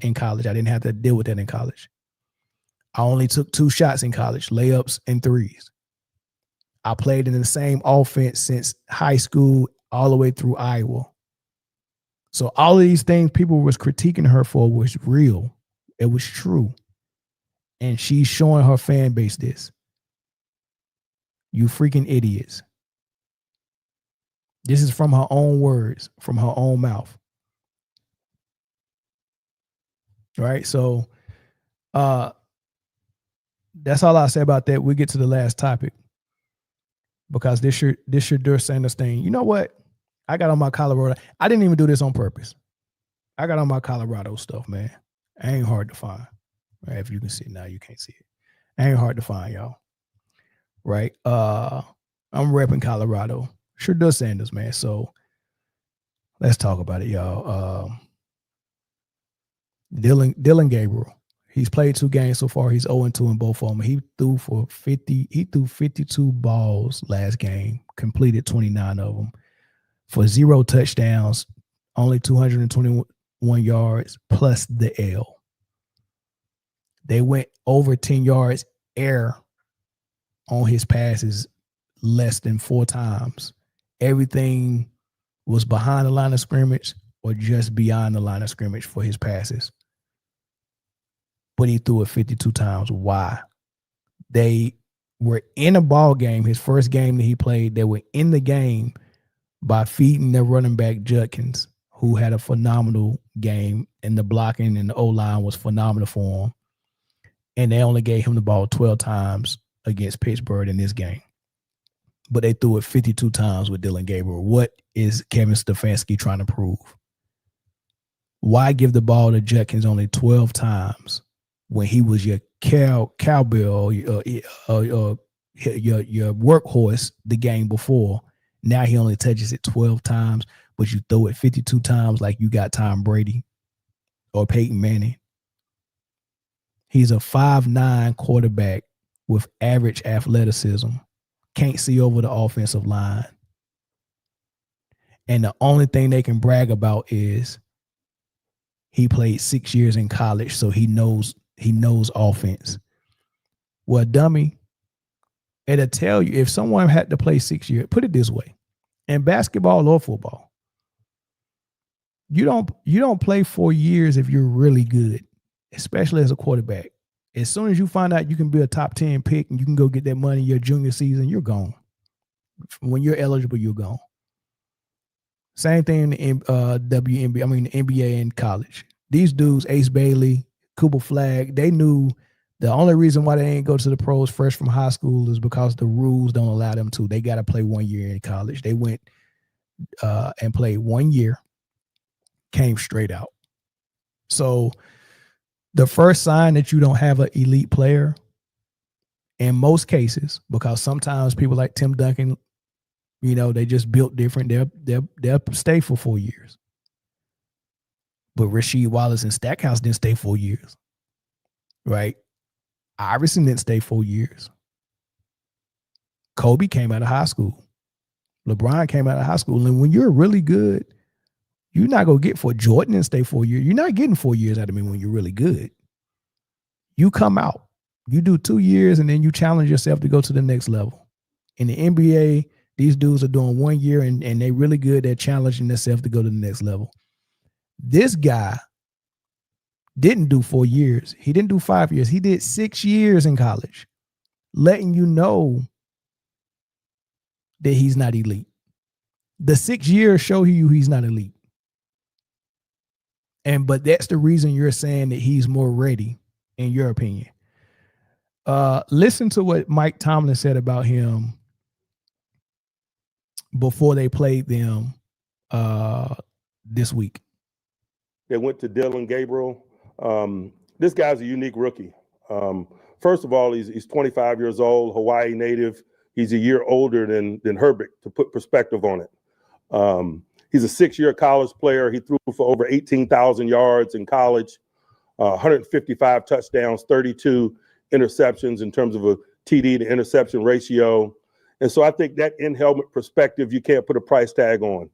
In college, I didn't have to deal with that in college. I only took 2 shots in college, layups and threes. I played in the same offense since high school all the way through Iowa. So all of these things people was critiquing her for was real. It was true. And she's showing her fan base this. You freaking idiots. This is from her own words, from her own mouth. Right? So that's all I'll say about that. We get to the last topic. Because this should Durr Sanders thing. You know what? I got on my Colorado. I didn't even do this on purpose. I got on my Colorado stuff, man. Ain't hard to find. Right? If you can see it now, you can't see it. Ain't hard to find, y'all. Right? I'm repping Colorado. Sure does Sanders, man. So let's talk about it, y'all. Dylan Gabriel. He's played 2 games so far. He's 0-2 in both of them. He threw 52 balls last game, completed 29 of them for 0 touchdowns, only 221 yards plus the L. They went over 10 yards air on his passes less than 4 times. Everything was behind the line of scrimmage or just beyond the line of scrimmage for his passes. But he threw it 52 times. Why? They were in a ball game, his first game that he played. They were in the game by feeding their running back Judkins, who had a phenomenal game, and the blocking and the O-line was phenomenal for him. And they only gave him the ball 12 times against Pittsburgh in this game. But they threw it 52 times with Dylan Gabriel. What is Kevin Stefanski trying to prove? Why give the ball to Judkins only 12 times when he was your cowbell, your workhorse the game before? Now he only touches it 12 times, but you throw it 52 times like you got Tom Brady or Peyton Manning. He's a 5'9" quarterback with average athleticism. Can't see over the offensive line. And the only thing they can brag about is he played 6 years in college, so he knows offense. Well, dummy, it'll tell you if someone had to play 6 years, put it this way, in basketball or football, you don't play 4 years if you're really good, especially as a quarterback. As soon as you find out you can be a top 10 pick and you can go get that money your junior season, you're gone. When you're eligible, you're gone. Same thing in the NBA and college. These dudes, Ace Bailey, Cooper Flag, they knew the only reason why they ain't go to the pros fresh from high school is because the rules don't allow them to. They got to play 1 year in college. They went and played 1 year, came straight out. So the first sign that you don't have an elite player, in most cases, because sometimes people like Tim Duncan, they just built different. They'll stay for 4 years. But Rasheed Wallace and Stackhouse didn't stay 4 years, right? Iverson didn't stay 4 years. Kobe came out of high school. LeBron came out of high school. And when you're really good, you're not going to get for Jordan and stay 4 years. You're not getting 4 years out of me when you're really good. You come out, you do 2 years, and then you challenge yourself to go to the next level. In the NBA, these dudes are doing 1 year and they're really good at challenging themselves to go to the next level. This guy didn't do 4 years. He didn't do 5 years. He did 6 years in college, letting you know that he's not elite. The 6 years show you he's not elite. But that's the reason you're saying that he's more ready, in your opinion. Listen to what Mike Tomlin said about him before they played them this week. They went to Dylan Gabriel. This guy's a unique rookie. First of all, he's 25 years old, Hawaii native. He's a year older than Herbert, to put perspective on it. He's a 6-year college player. He threw for over 18,000 yards in college, 155 touchdowns, 32 interceptions in terms of a TD to interception ratio. And so I think that in-helmet perspective, you can't put a price tag on.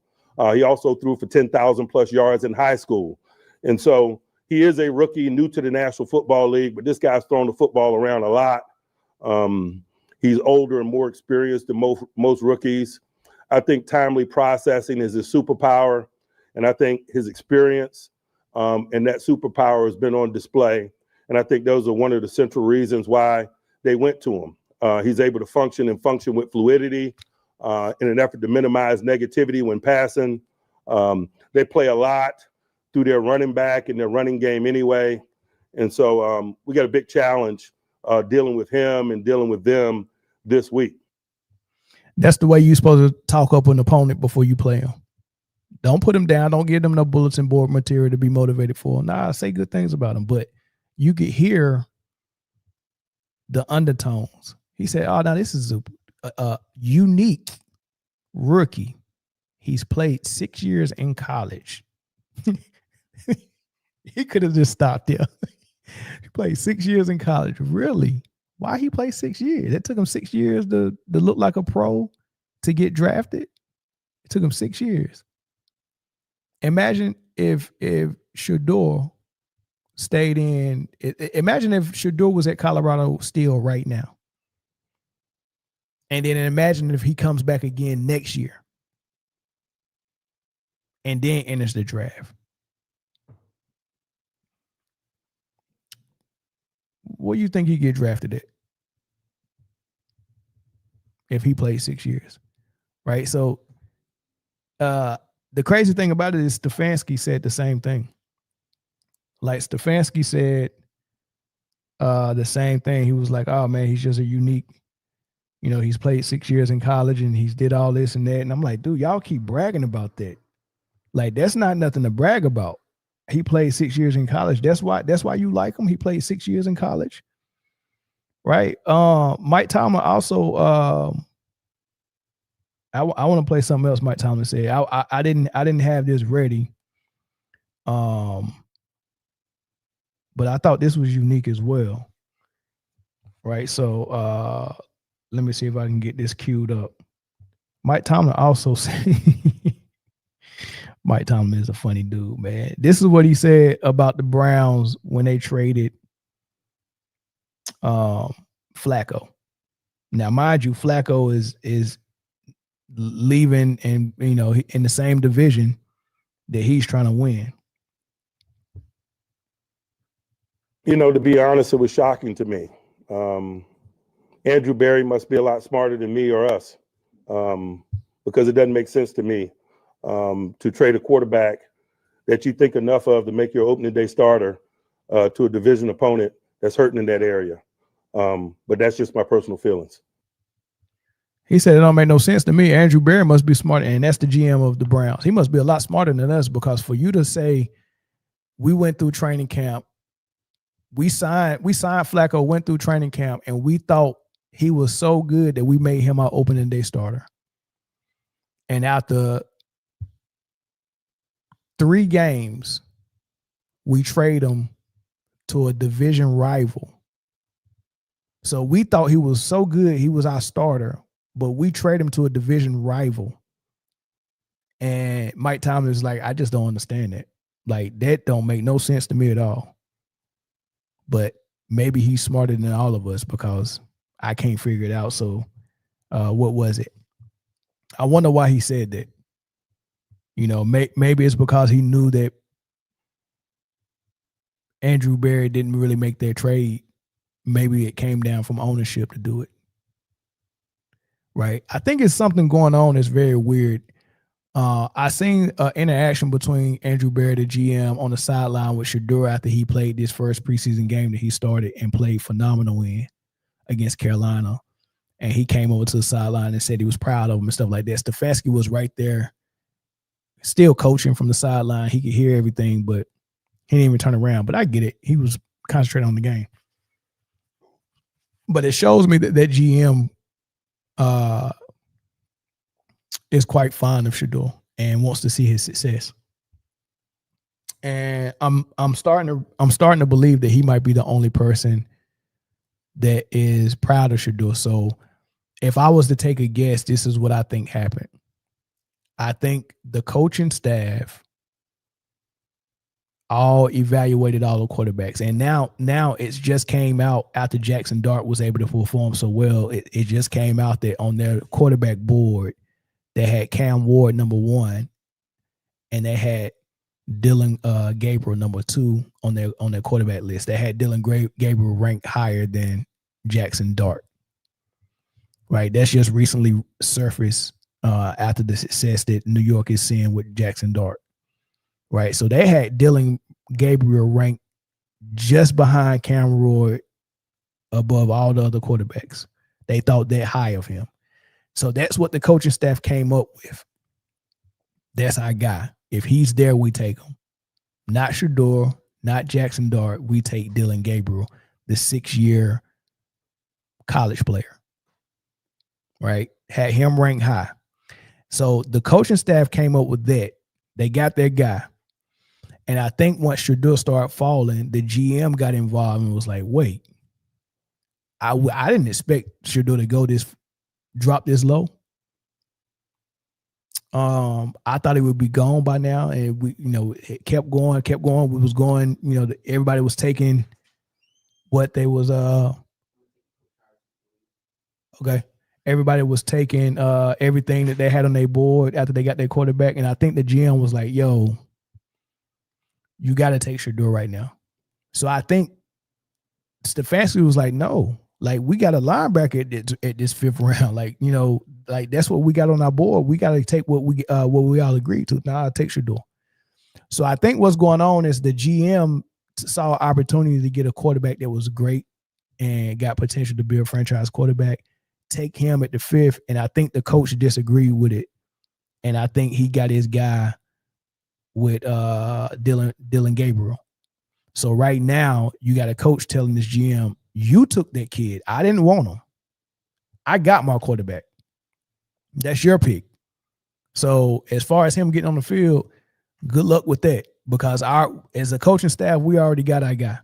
He also threw for 10,000 plus yards in high school. And so he is a rookie, new to the National Football League, but this guy's thrown the football around a lot. He's older and more experienced than most rookies. I think timely processing is his superpower, and I think his experience and that superpower has been on display. And I think those are one of the central reasons why they went to him. He's able to function with fluidity in an effort to minimize negativity when passing. They play a lot through their running back and their running game anyway. And so we got a big challenge dealing with him and dealing with them this week. That's the way you're supposed to talk up an opponent before you play them. Don't put them down. Don't give them no bulletin board material to be motivated for. Nah, say good things about them. But you could hear the undertones. He said, oh, now this is a unique rookie. He's played 6 years in college. He could have just stopped there. He played 6 years in college. Really? Why he played 6 years? It took him 6 years to look like a pro to get drafted. It took him 6 years. Imagine if Shador stayed in. Imagine if Shador was at Colorado still right now. And then imagine if he comes back again next year and then enters the draft. What do you think he get drafted at if he played 6 years? Right. So the crazy thing about it is Stefanski said the same thing. Like Stefanski said the same thing. He was like, oh man, he's just a unique, he's played 6 years in college and he's did all this and that. And I'm like, dude, y'all keep bragging about that. Like, that's not nothing to brag about. He played 6 years in college. That's why you like him. He played 6 years in college. Right. Mike Tomlin also, I want to play something else Mike Tomlin said. I didn't have this ready. But I thought this was unique as well. Right. So let me see if I can get this queued up. Mike Tomlin also said, Mike Tomlin is a funny dude, man. This is what he said about the Browns when they traded Flacco. Now, mind you, Flacco is leaving and in the same division that he's trying to win. To be honest, it was shocking to me. Andrew Berry must be a lot smarter than me or us, because it doesn't make sense to me to trade a quarterback that you think enough of to make your opening day starter to a division opponent that's hurting in that area. But that's just my personal feelings. He said it don't make no sense to me. Andrew Berry must be smart, and that's the GM of the Browns. He must be a lot smarter than us, because for you to say we went through training camp, we signed Flacco, went through training camp, and we thought he was so good that we made him our opening day starter. And after 3 games, we trade him to a division rival. So we thought he was so good, he was our starter, but we trade him to a division rival. And Mike Tomlin is like, I just don't understand that. Like, that don't make no sense to me at all. But maybe he's smarter than all of us, because I can't figure it out. So what was it? I wonder why he said that. Maybe it's because he knew that Andrew Berry didn't really make their trade. Maybe it came down from ownership to do it. Right. I think it's something going on that's very weird. I seen an interaction between Andrew Berry, the GM, on the sideline with Shador after he played this first preseason game that he started and played phenomenal in against Carolina. and he came over to the sideline and said he was proud of him and stuff like that. Stefanski was right there, still coaching from the sideline. He could hear everything, but he didn't even turn around. But I get it. He was concentrating on the game. But it shows me that GM is quite fond of Shador and wants to see his success. And I'm starting to believe that he might be the only person that is proud of Shador. So if I was to take a guess, this is what I think happened. I think the coaching staff all evaluated all the quarterbacks. And now it's just came out after Jackson Dart was able to perform so well. It just came out that on their quarterback board, they had Cam Ward number 1, and they had Dylan Gabriel number 2 on their quarterback list. They had Dylan Gabriel ranked higher than Jackson Dart. Right, that's just recently surfaced after the success that New York is seeing with Jackson Dart. Right, so they had Dylan Gabriel ranked just behind Cam Ward, above all the other quarterbacks. They thought that high of him. So that's what the coaching staff came up with. That's our guy. If he's there, we take him. Not Shador, not Jackson Dart. We take Dylan Gabriel, the 6-year college player. Right? Had him ranked high. So the coaching staff came up with that. They got their guy. And I think once Shador started falling, the GM got involved and was like, wait, I didn't expect Shador to drop this low. I thought it would be gone by now, and it kept going. We was going, everybody was taking what they was okay. Everybody was taking everything that they had on their board after they got their quarterback, and I think the GM was like, yo, you got to take Shador right now. So I think Stefanski was like, no, like we got a linebacker at this 5th round. Like, like that's what we got on our board. We got to take what we all agreed to. Now I'll take Shador. So I think what's going on is the GM saw an opportunity to get a quarterback that was great and got potential to be a franchise quarterback. Take him at the 5th, and I think the coach disagreed with it. And I think he got his guy with Dylan Gabriel. So right now, you got a coach telling this GM, you took that kid. I didn't want him. I got my quarterback. That's your pick. So as far as him getting on the field, good luck with that. Because as a coaching staff, we already got our guy.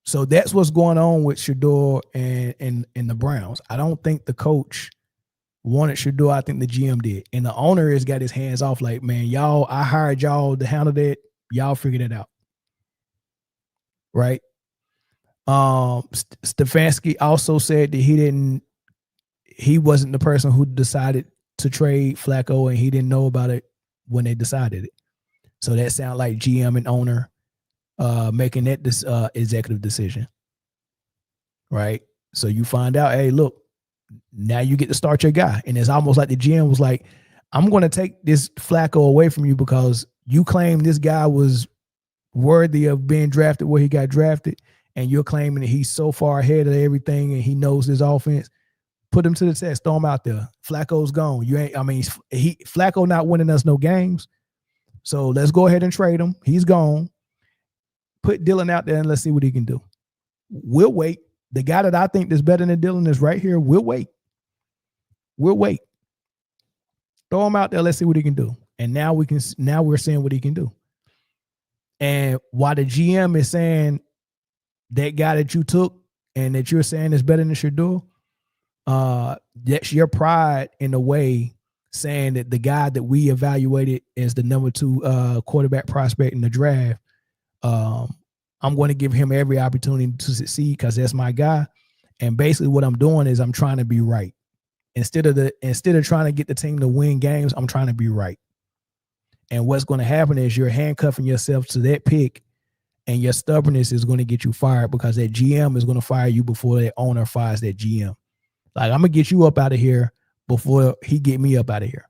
So that's what's going on with Shador and the Browns. I don't think the coach wanted Shador. I think the GM did. And the owner has got his hands off like, man, y'all, I hired y'all to handle that. Y'all figure it out. Right? Stefanski also said that he wasn't the person who decided to trade Flacco, and he didn't know about it when they decided it. So that sounds like GM and owner making that this executive decision. Right? So you find out, hey, look, now you get to start your guy. And it's almost like the GM was like, I'm going to take this Flacco away from you because you claim this guy was worthy of being drafted where he got drafted, and you're claiming that he's so far ahead of everything and he knows his offense. Put him to the test. Throw him out there. Flacco's gone. Flacco not winning us no games. So let's go ahead and trade him. He's gone. Put Dylan out there and let's see what he can do. We'll wait. The guy that I think is better than Dylan is right here. We'll wait. Throw him out there. Let's see what he can do. And now we're seeing what he can do. And while the GM is saying that guy that you took and that you're saying is better than Shador, that's your pride in a way, saying that the guy that we evaluated as the number 2 quarterback prospect in the draft, I'm going to give him every opportunity to succeed because that's my guy. And basically what I'm doing is I'm trying to be right. Instead of trying to get the team to win games, I'm trying to be right. And what's going to happen is you're handcuffing yourself to that pick, and your stubbornness is going to get you fired because that GM is going to fire you before that owner fires that GM. Like, I'm going to get you up out of here before he get me up out of here.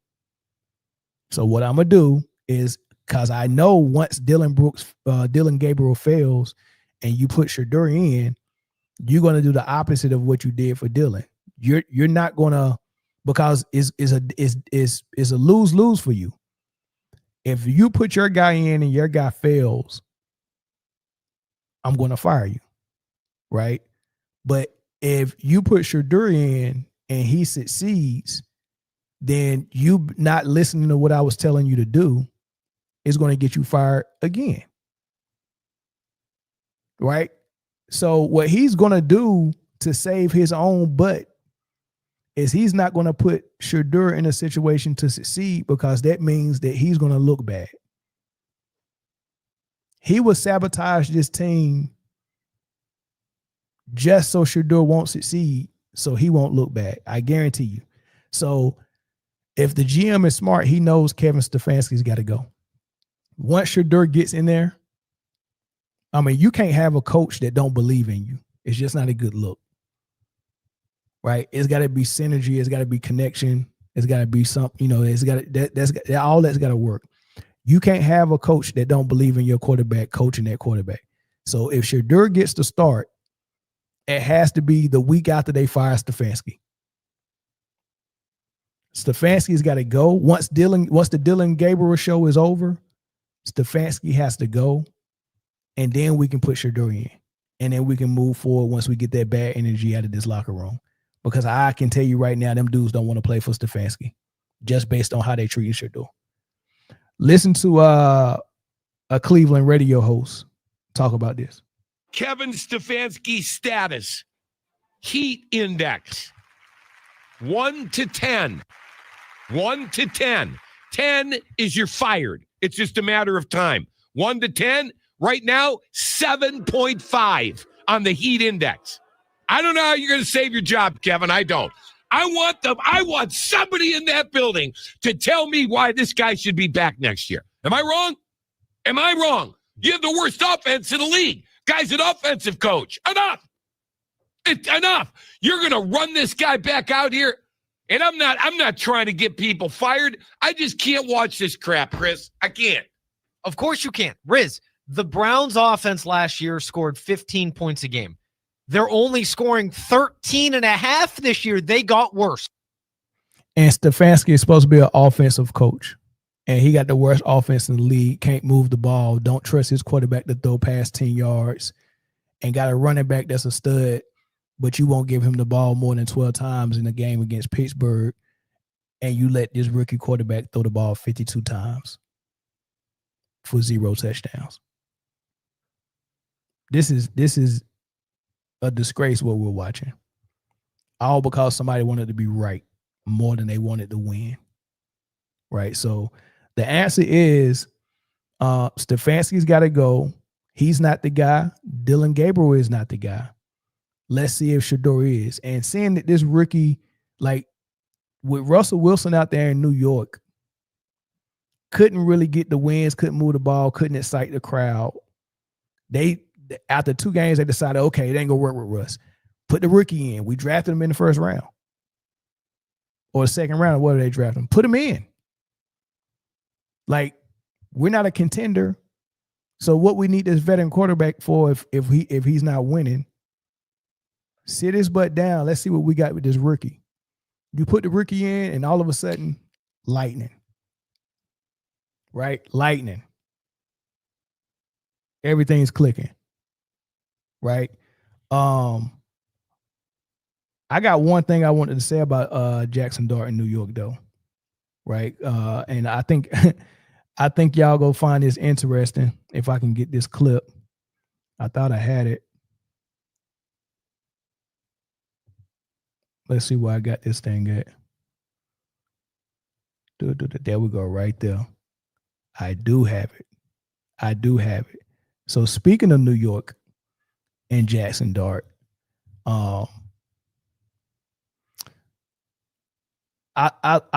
So what I'm going to do is, because I know once Dylan Gabriel fails and you put Shador in, you're going to do the opposite of what you did for Dylan. you're not gonna, because it's a lose-lose for you. If you put your guy in and your guy fails, I'm gonna fire you, right? But if you put Shedeur in and he succeeds, then you not listening to what I was telling you to do is going to get you fired again. Right? So what he's going to do to save his own butt is he's not going to put Shedeur in a situation to succeed, because that means that he's going to look bad. He will sabotage this team just so Shedeur won't succeed, so he won't look bad. I guarantee you. So if the GM is smart, he knows Kevin Stefanski's got to go. Once Shedeur gets in there, I mean, you can't have a coach that don't believe in you. It's just not a good look, right? It's got to be synergy. It's got to be connection. It's got to be something, it's got to, all that's got to work. You can't have a coach that don't believe in your quarterback coaching that quarterback. So if Shedeur gets to start, it has to be the week after they fire Stefanski. Stefanski's got to go. Once the Dylan Gabriel show is over, Stefanski has to go, and then we can put Shedeur in, and then we can move forward once we get that bad energy out of this locker room. Because I can tell you right now, them dudes don't want to play for Stefanski, just based on how they treat Shedeur. Listen to a Cleveland radio host talk about this. Kevin Stefanski's status, heat index, 1 to 10. 1 to 10. 10 is you're fired. It's just a matter of time. 1 to 10, right now, 7.5 on the heat index. I don't know how you're going to save your job, Kevin. I don't. I want somebody in that building to tell me why this guy should be back next year. Am I wrong? Am I wrong? You have the worst offense in the league. Guy's an offensive coach. Enough. Enough. You're going to run this guy back out here. And I'm not trying to get people fired. I just can't watch this crap, Chris. I can't. Of course you can't. Riz, the Browns offense last year scored 15 points a game. They're only scoring 13.5 this year. They got worse. And Stefanski is supposed to be an offensive coach. And he got the worst offense in the league. Can't move the ball. Don't trust his quarterback to throw past 10 yards. And got a running back that's a stud, but you won't give him the ball more than 12 times in a game against Pittsburgh, and you let this rookie quarterback throw the ball 52 times for 0 touchdowns. This is a disgrace what we're watching. All because somebody wanted to be right more than they wanted to win. Right? So the answer is Stefanski's got to go. He's not the guy. Dylan Gabriel is not the guy. Let's see if Shedeur is. And seeing that this rookie, like with Russell Wilson out there in New York, couldn't really get the wins, couldn't move the ball, couldn't excite the crowd. After 2 games, they decided, okay, it ain't gonna work with Russ. Put the rookie in. We drafted him in the first round. Or the second round, or what did they draft him? Put him in. Like, we're not a contender. So what we need this veteran quarterback for if he's not winning, sit his butt down. Let's see what we got with this rookie. You put the rookie in, and all of a sudden, lightning. Right? Lightning. Everything's clicking. Right? I got one thing I wanted to say about Jackson Dart in New York, though. Right? And I think y'all go find this interesting if I can get this clip. I thought I had it. Let's see where I got this thing at. There we go, right there. I do have it. So speaking of New York and Jackson Dart, I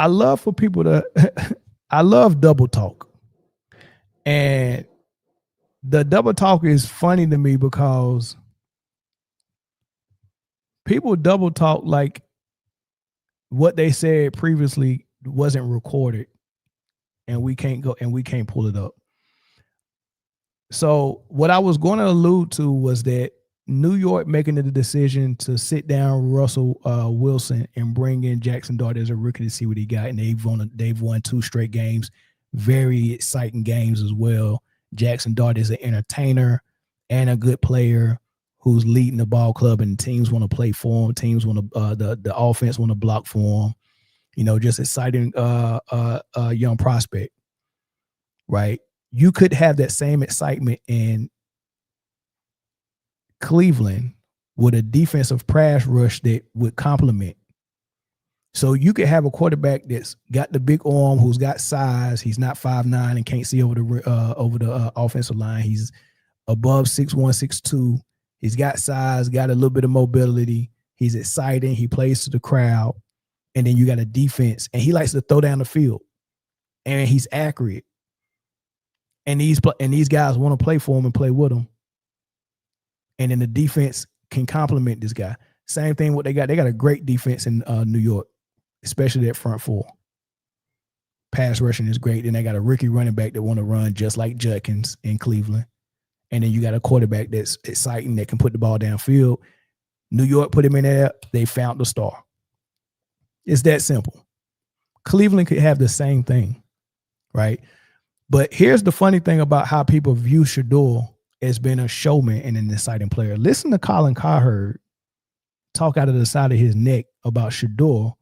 love for people to I love double talk. And the double talk is funny to me because people double talk like what they said previously wasn't recorded, and we can't pull it up. So what I was going to allude to was that New York making the decision to sit down Russell Wilson and bring in Jackson Dart as a rookie to see what he got, and they've won 2 straight games, very exciting games as well. Jackson Dart is an entertainer and a good player who's leading the ball club, and teams want to play for him. Teams want to the offense want to block for him. You know, just exciting young prospect, right? You could have that same excitement in Cleveland with a defensive pass rush that would complement. So you could have a quarterback that's got the big arm, who's got size. He's not 5'9" and can't see over the offensive line. He's above 6'1", 6'2". He's got size, got a little bit of mobility. He's exciting. He plays to the crowd. And then you got a defense, and he likes to throw down the field, and he's accurate. And these guys want to play for him and play with him. And then the defense can complement this guy. Same thing what they got. They got a great defense in New York, especially that front four. Pass rushing is great. Then they got a rookie running back that want to run just like Judkins in Cleveland. And then you got a quarterback that's exciting that can put the ball downfield. New York put him in there. They found the star. It's that simple. Cleveland could have the same thing, right? But here's the funny thing about how people view Shedeur as being a showman and an exciting player. Listen to Colin Cowherd talk out of the side of his neck about Shedeur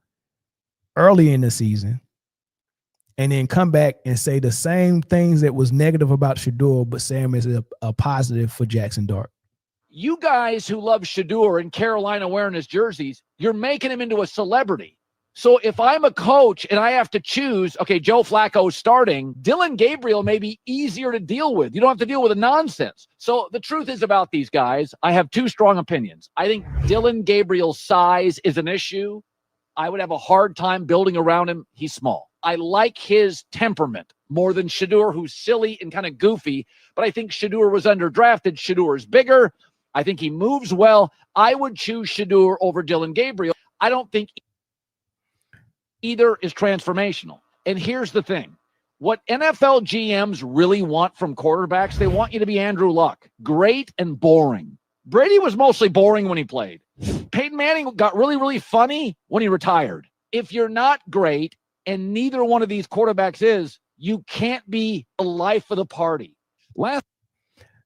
early in the season, and then come back and say the same things that was negative about Shedeur, but say him as a positive for Jackson Dart. You guys who love Shedeur and Carolina wearing his jerseys, you're making him into a celebrity. So if I'm a coach and I have to choose, okay, Joe Flacco's starting, Dylan Gabriel may be easier to deal with. You don't have to deal with the nonsense. So the truth is about these guys, I have 2 strong opinions. I think Dylan Gabriel's size is an issue. I would have a hard time building around him. He's small. I like his temperament more than Shedeur, who's silly and kind of goofy. But I think Shedeur was underdrafted. Shedeur is bigger. I think he moves well. I would choose Shedeur over Dylan Gabriel. I don't think either is transformational. And here's the thing. What NFL GMs really want from quarterbacks, they want you to be Andrew Luck. Great and boring. Brady was mostly boring when he played. Peyton Manning got really, really funny when he retired. If you're not great, and neither one of these quarterbacks is, you can't be the life of the party.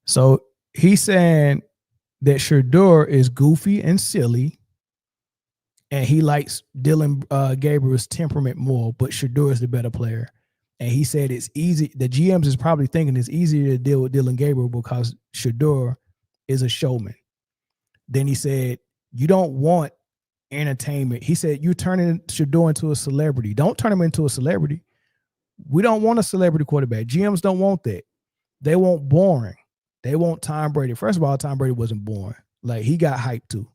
So he's saying that Shedeur is goofy and silly, and he likes Dylan Gabriel's temperament more, but Shedeur is the better player. And he said it's easy. The GMs is probably thinking it's easier to deal with Dylan Gabriel because Shedeur is a showman. Then he said, you don't want entertainment. He said, you're turning Shedeur into a celebrity. Don't turn him into a celebrity. We don't want a celebrity quarterback. GMs don't want that. They want boring. They want Tom Brady. First of all, Tom Brady wasn't boring. Like, he got hyped too.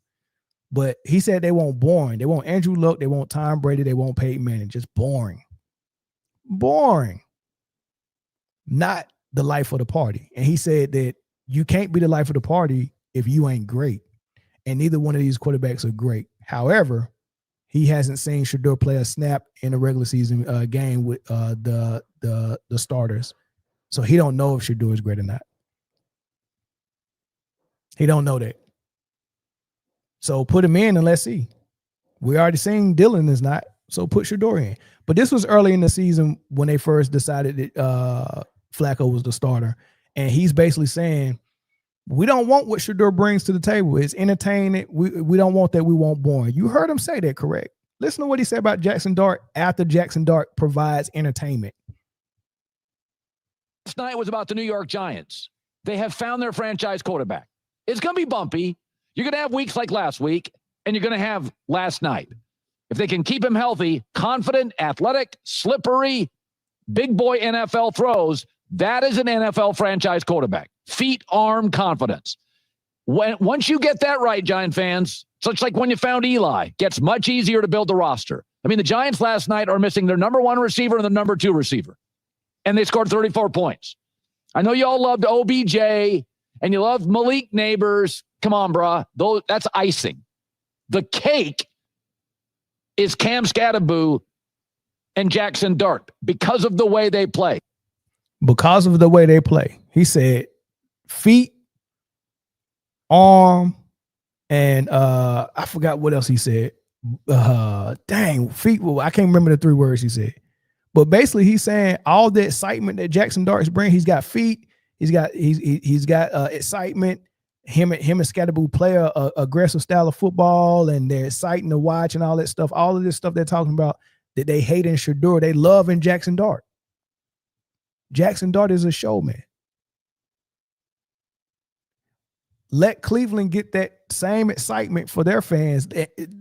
But he said they want boring. They want Andrew Luck. They want Tom Brady. They want Peyton Manning. Just boring. Boring. Not the life of the party. And he said that you can't be the life of the party if you ain't great. And neither one of these quarterbacks are great. However, he hasn't seen Shedeur play a snap in a regular season game with the starters. So he don't know if Shedeur is great or not. He don't know that. So put him in and let's see. We already seen Dylan is not, so put Shedeur in. But this was early in the season when they first decided that Flacco was the starter. And he's basically saying, we don't want what Shedeur brings to the table. It's entertaining. We don't want that. We want boring. You heard him say that, correct? Listen to what he said about Jackson Dart after Jackson Dart provides entertainment. Last night was about the New York Giants. They have found their franchise quarterback. It's going to be bumpy. You're going to have weeks like last week, and you're going to have last night. If they can keep him healthy, confident, athletic, slippery, big boy NFL throws, that is an NFL franchise quarterback. Feet, arm, confidence. Once you get that right, Giant fans, such like when you found Eli, gets much easier to build the roster. I mean, the Giants last night are missing their number 1 receiver and their number 2 receiver, and they scored 34 points. I know you all loved OBJ and you loved Malik Neighbors. Come on, brah. That's icing. The cake is Cam Scatterboo and Jackson Dart because of the way they play. Because of the way they play. He said, feet, arm, and I forgot what else he said. Dang, feet. Well, I can't remember the 3 words he said. But basically, he's saying all the excitement that Jackson Darts bring. He's got feet. He's got excitement. Him and Scatterboo play a aggressive style of football, and they're exciting to watch and all that stuff. All of this stuff they're talking about that they hate in Shedeur, they love in Jackson Dart. Jackson Dart is a showman. Let Cleveland get that same excitement for their fans.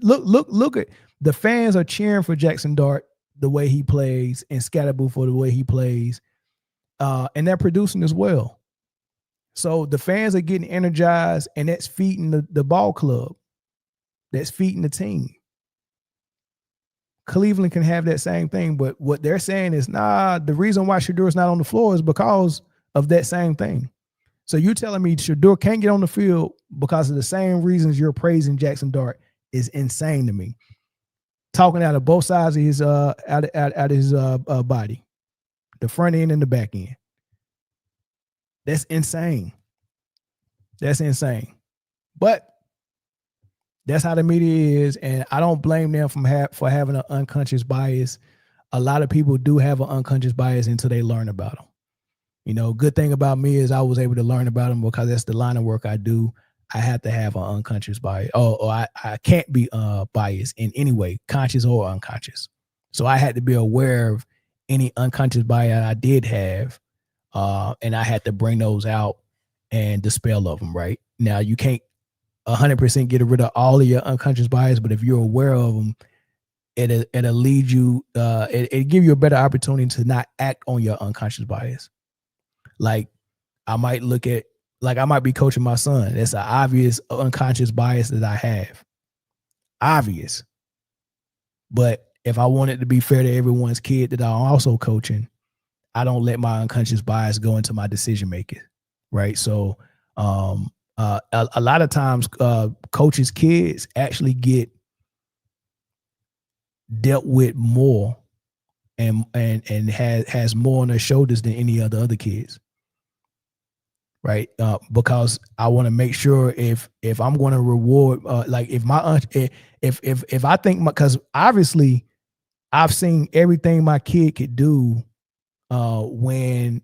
Look at the fans are cheering for Jackson Dart the way he plays, and Scatterboo for the way he plays, and they're producing as well. So the fans are getting energized, and that's feeding the ball club. That's feeding the team. Cleveland can have that same thing, but what they're saying is, nah, the reason why Shedeur is not on the floor is because of that same thing. So you telling me Shedeur can't get on the field because of the same reasons you're praising Jackson Dart is insane to me. Talking out of both sides of his out of his body, the front end and the back end. That's insane. That's insane. But that's how the media is, and I don't blame them for having an unconscious bias. A lot of people do have an unconscious bias until they learn about them. You know, good thing about me is I was able to learn about them because that's the line of work I do. I have to have an unconscious bias. I can't be biased in any way, conscious or unconscious. So I had to be aware of any unconscious bias I did have, and I had to bring those out and dispel of them. Right now, you can't 100% get rid of all of your unconscious bias, but if you're aware of them, it'll lead you. It'll give you a better opportunity to not act on your unconscious bias. Like I might be coaching my son. That's an obvious unconscious bias that I have. Obvious. But if I want it to be fair to everyone's kid that I'm also coaching, I don't let my unconscious bias go into my decision making. Right. So a lot of times coaches' kids actually get dealt with more and has more on their shoulders than any of the other kids. Right. Because I want to make sure if I'm going to reward, like if my if I think because obviously I've seen everything my kid could do when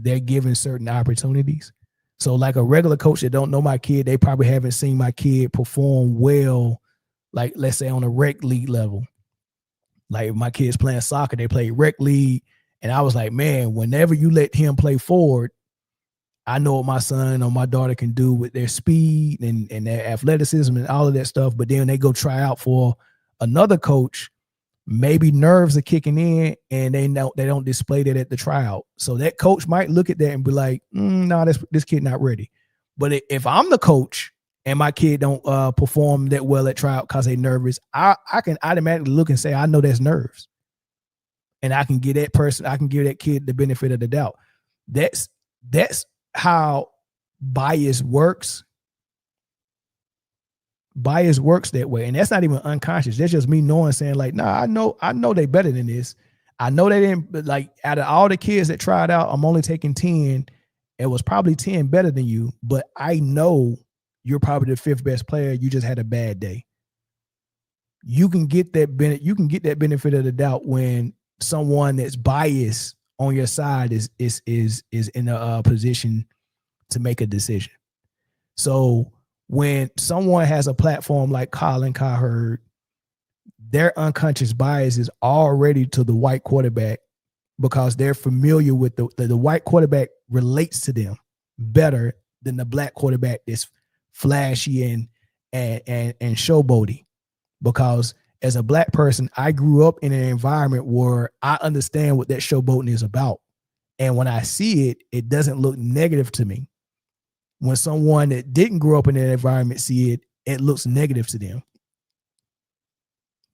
they're given certain opportunities. So like a regular coach that don't know my kid, they probably haven't seen my kid perform well, like let's say on a rec league level. Like my kids playing soccer, they play rec league. And I was like, man, whenever you let him play forward, I know what my son or my daughter can do with their speed and their athleticism and all of that stuff. But then they go try out for another coach, maybe nerves are kicking in and they don't display that at the tryout. So that coach might look at that and be like, no, this kid not ready. But if I'm the coach and my kid don't perform that well at tryout because they nervous, I can automatically look and say, I know that's nerves. And I can give that kid the benefit of the doubt. That's how bias works. Bias works that way. And that's not even unconscious. That's just me knowing, saying like, nah, I know they better than this. I know they didn't, like out of all the kids that tried out, I'm only taking 10. It was probably 10 better than you, but I know you're probably the 5th best player. You just had a bad day. You can get that benefit of the doubt when someone that's biased on your side is in a position to make a decision. So when someone has a platform like Colin Cowherd, their unconscious bias is already to the white quarterback because they're familiar with the white quarterback relates to them better than the black quarterback that's flashy and showboaty. Because as a black person, I grew up in an environment where I understand what that showboating is about. And when I see it, it doesn't look negative to me. When someone that didn't grow up in that environment see it, it looks negative to them.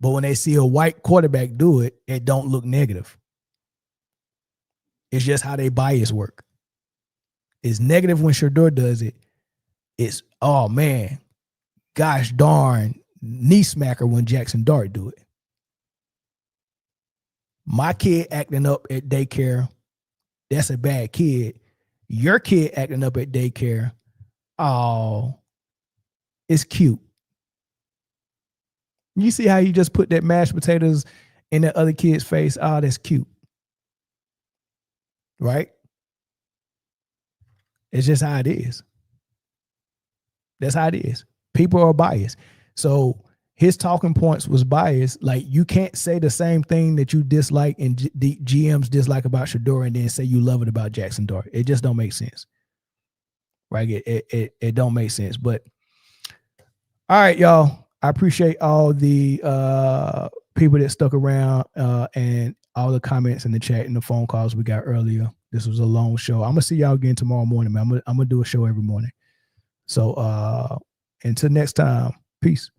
But when they see a white quarterback do it, it don't look negative. It's just how they bias work. It's negative when Shedeur does it. It's, oh man, gosh darn, knee smacker when Jackson Dart do it. My kid acting up at daycare, that's a bad kid. Your kid acting up at daycare, oh, It's cute. You see how you just put that mashed potatoes in that other kid's face? Oh, that's cute. Right? It's just how it is. That's how it is. People are biased. So his talking points was biased. Like, you can't say the same thing that you dislike and the GMs dislike about Shador and then say you love it about Jackson Dart. It just don't make sense. Right? It don't make sense. But all right, y'all. I appreciate all the people that stuck around and all the comments in the chat and the phone calls we got earlier. This was a long show. I'm gonna see y'all again tomorrow morning, man. I'm gonna do a show every morning. So until next time, peace.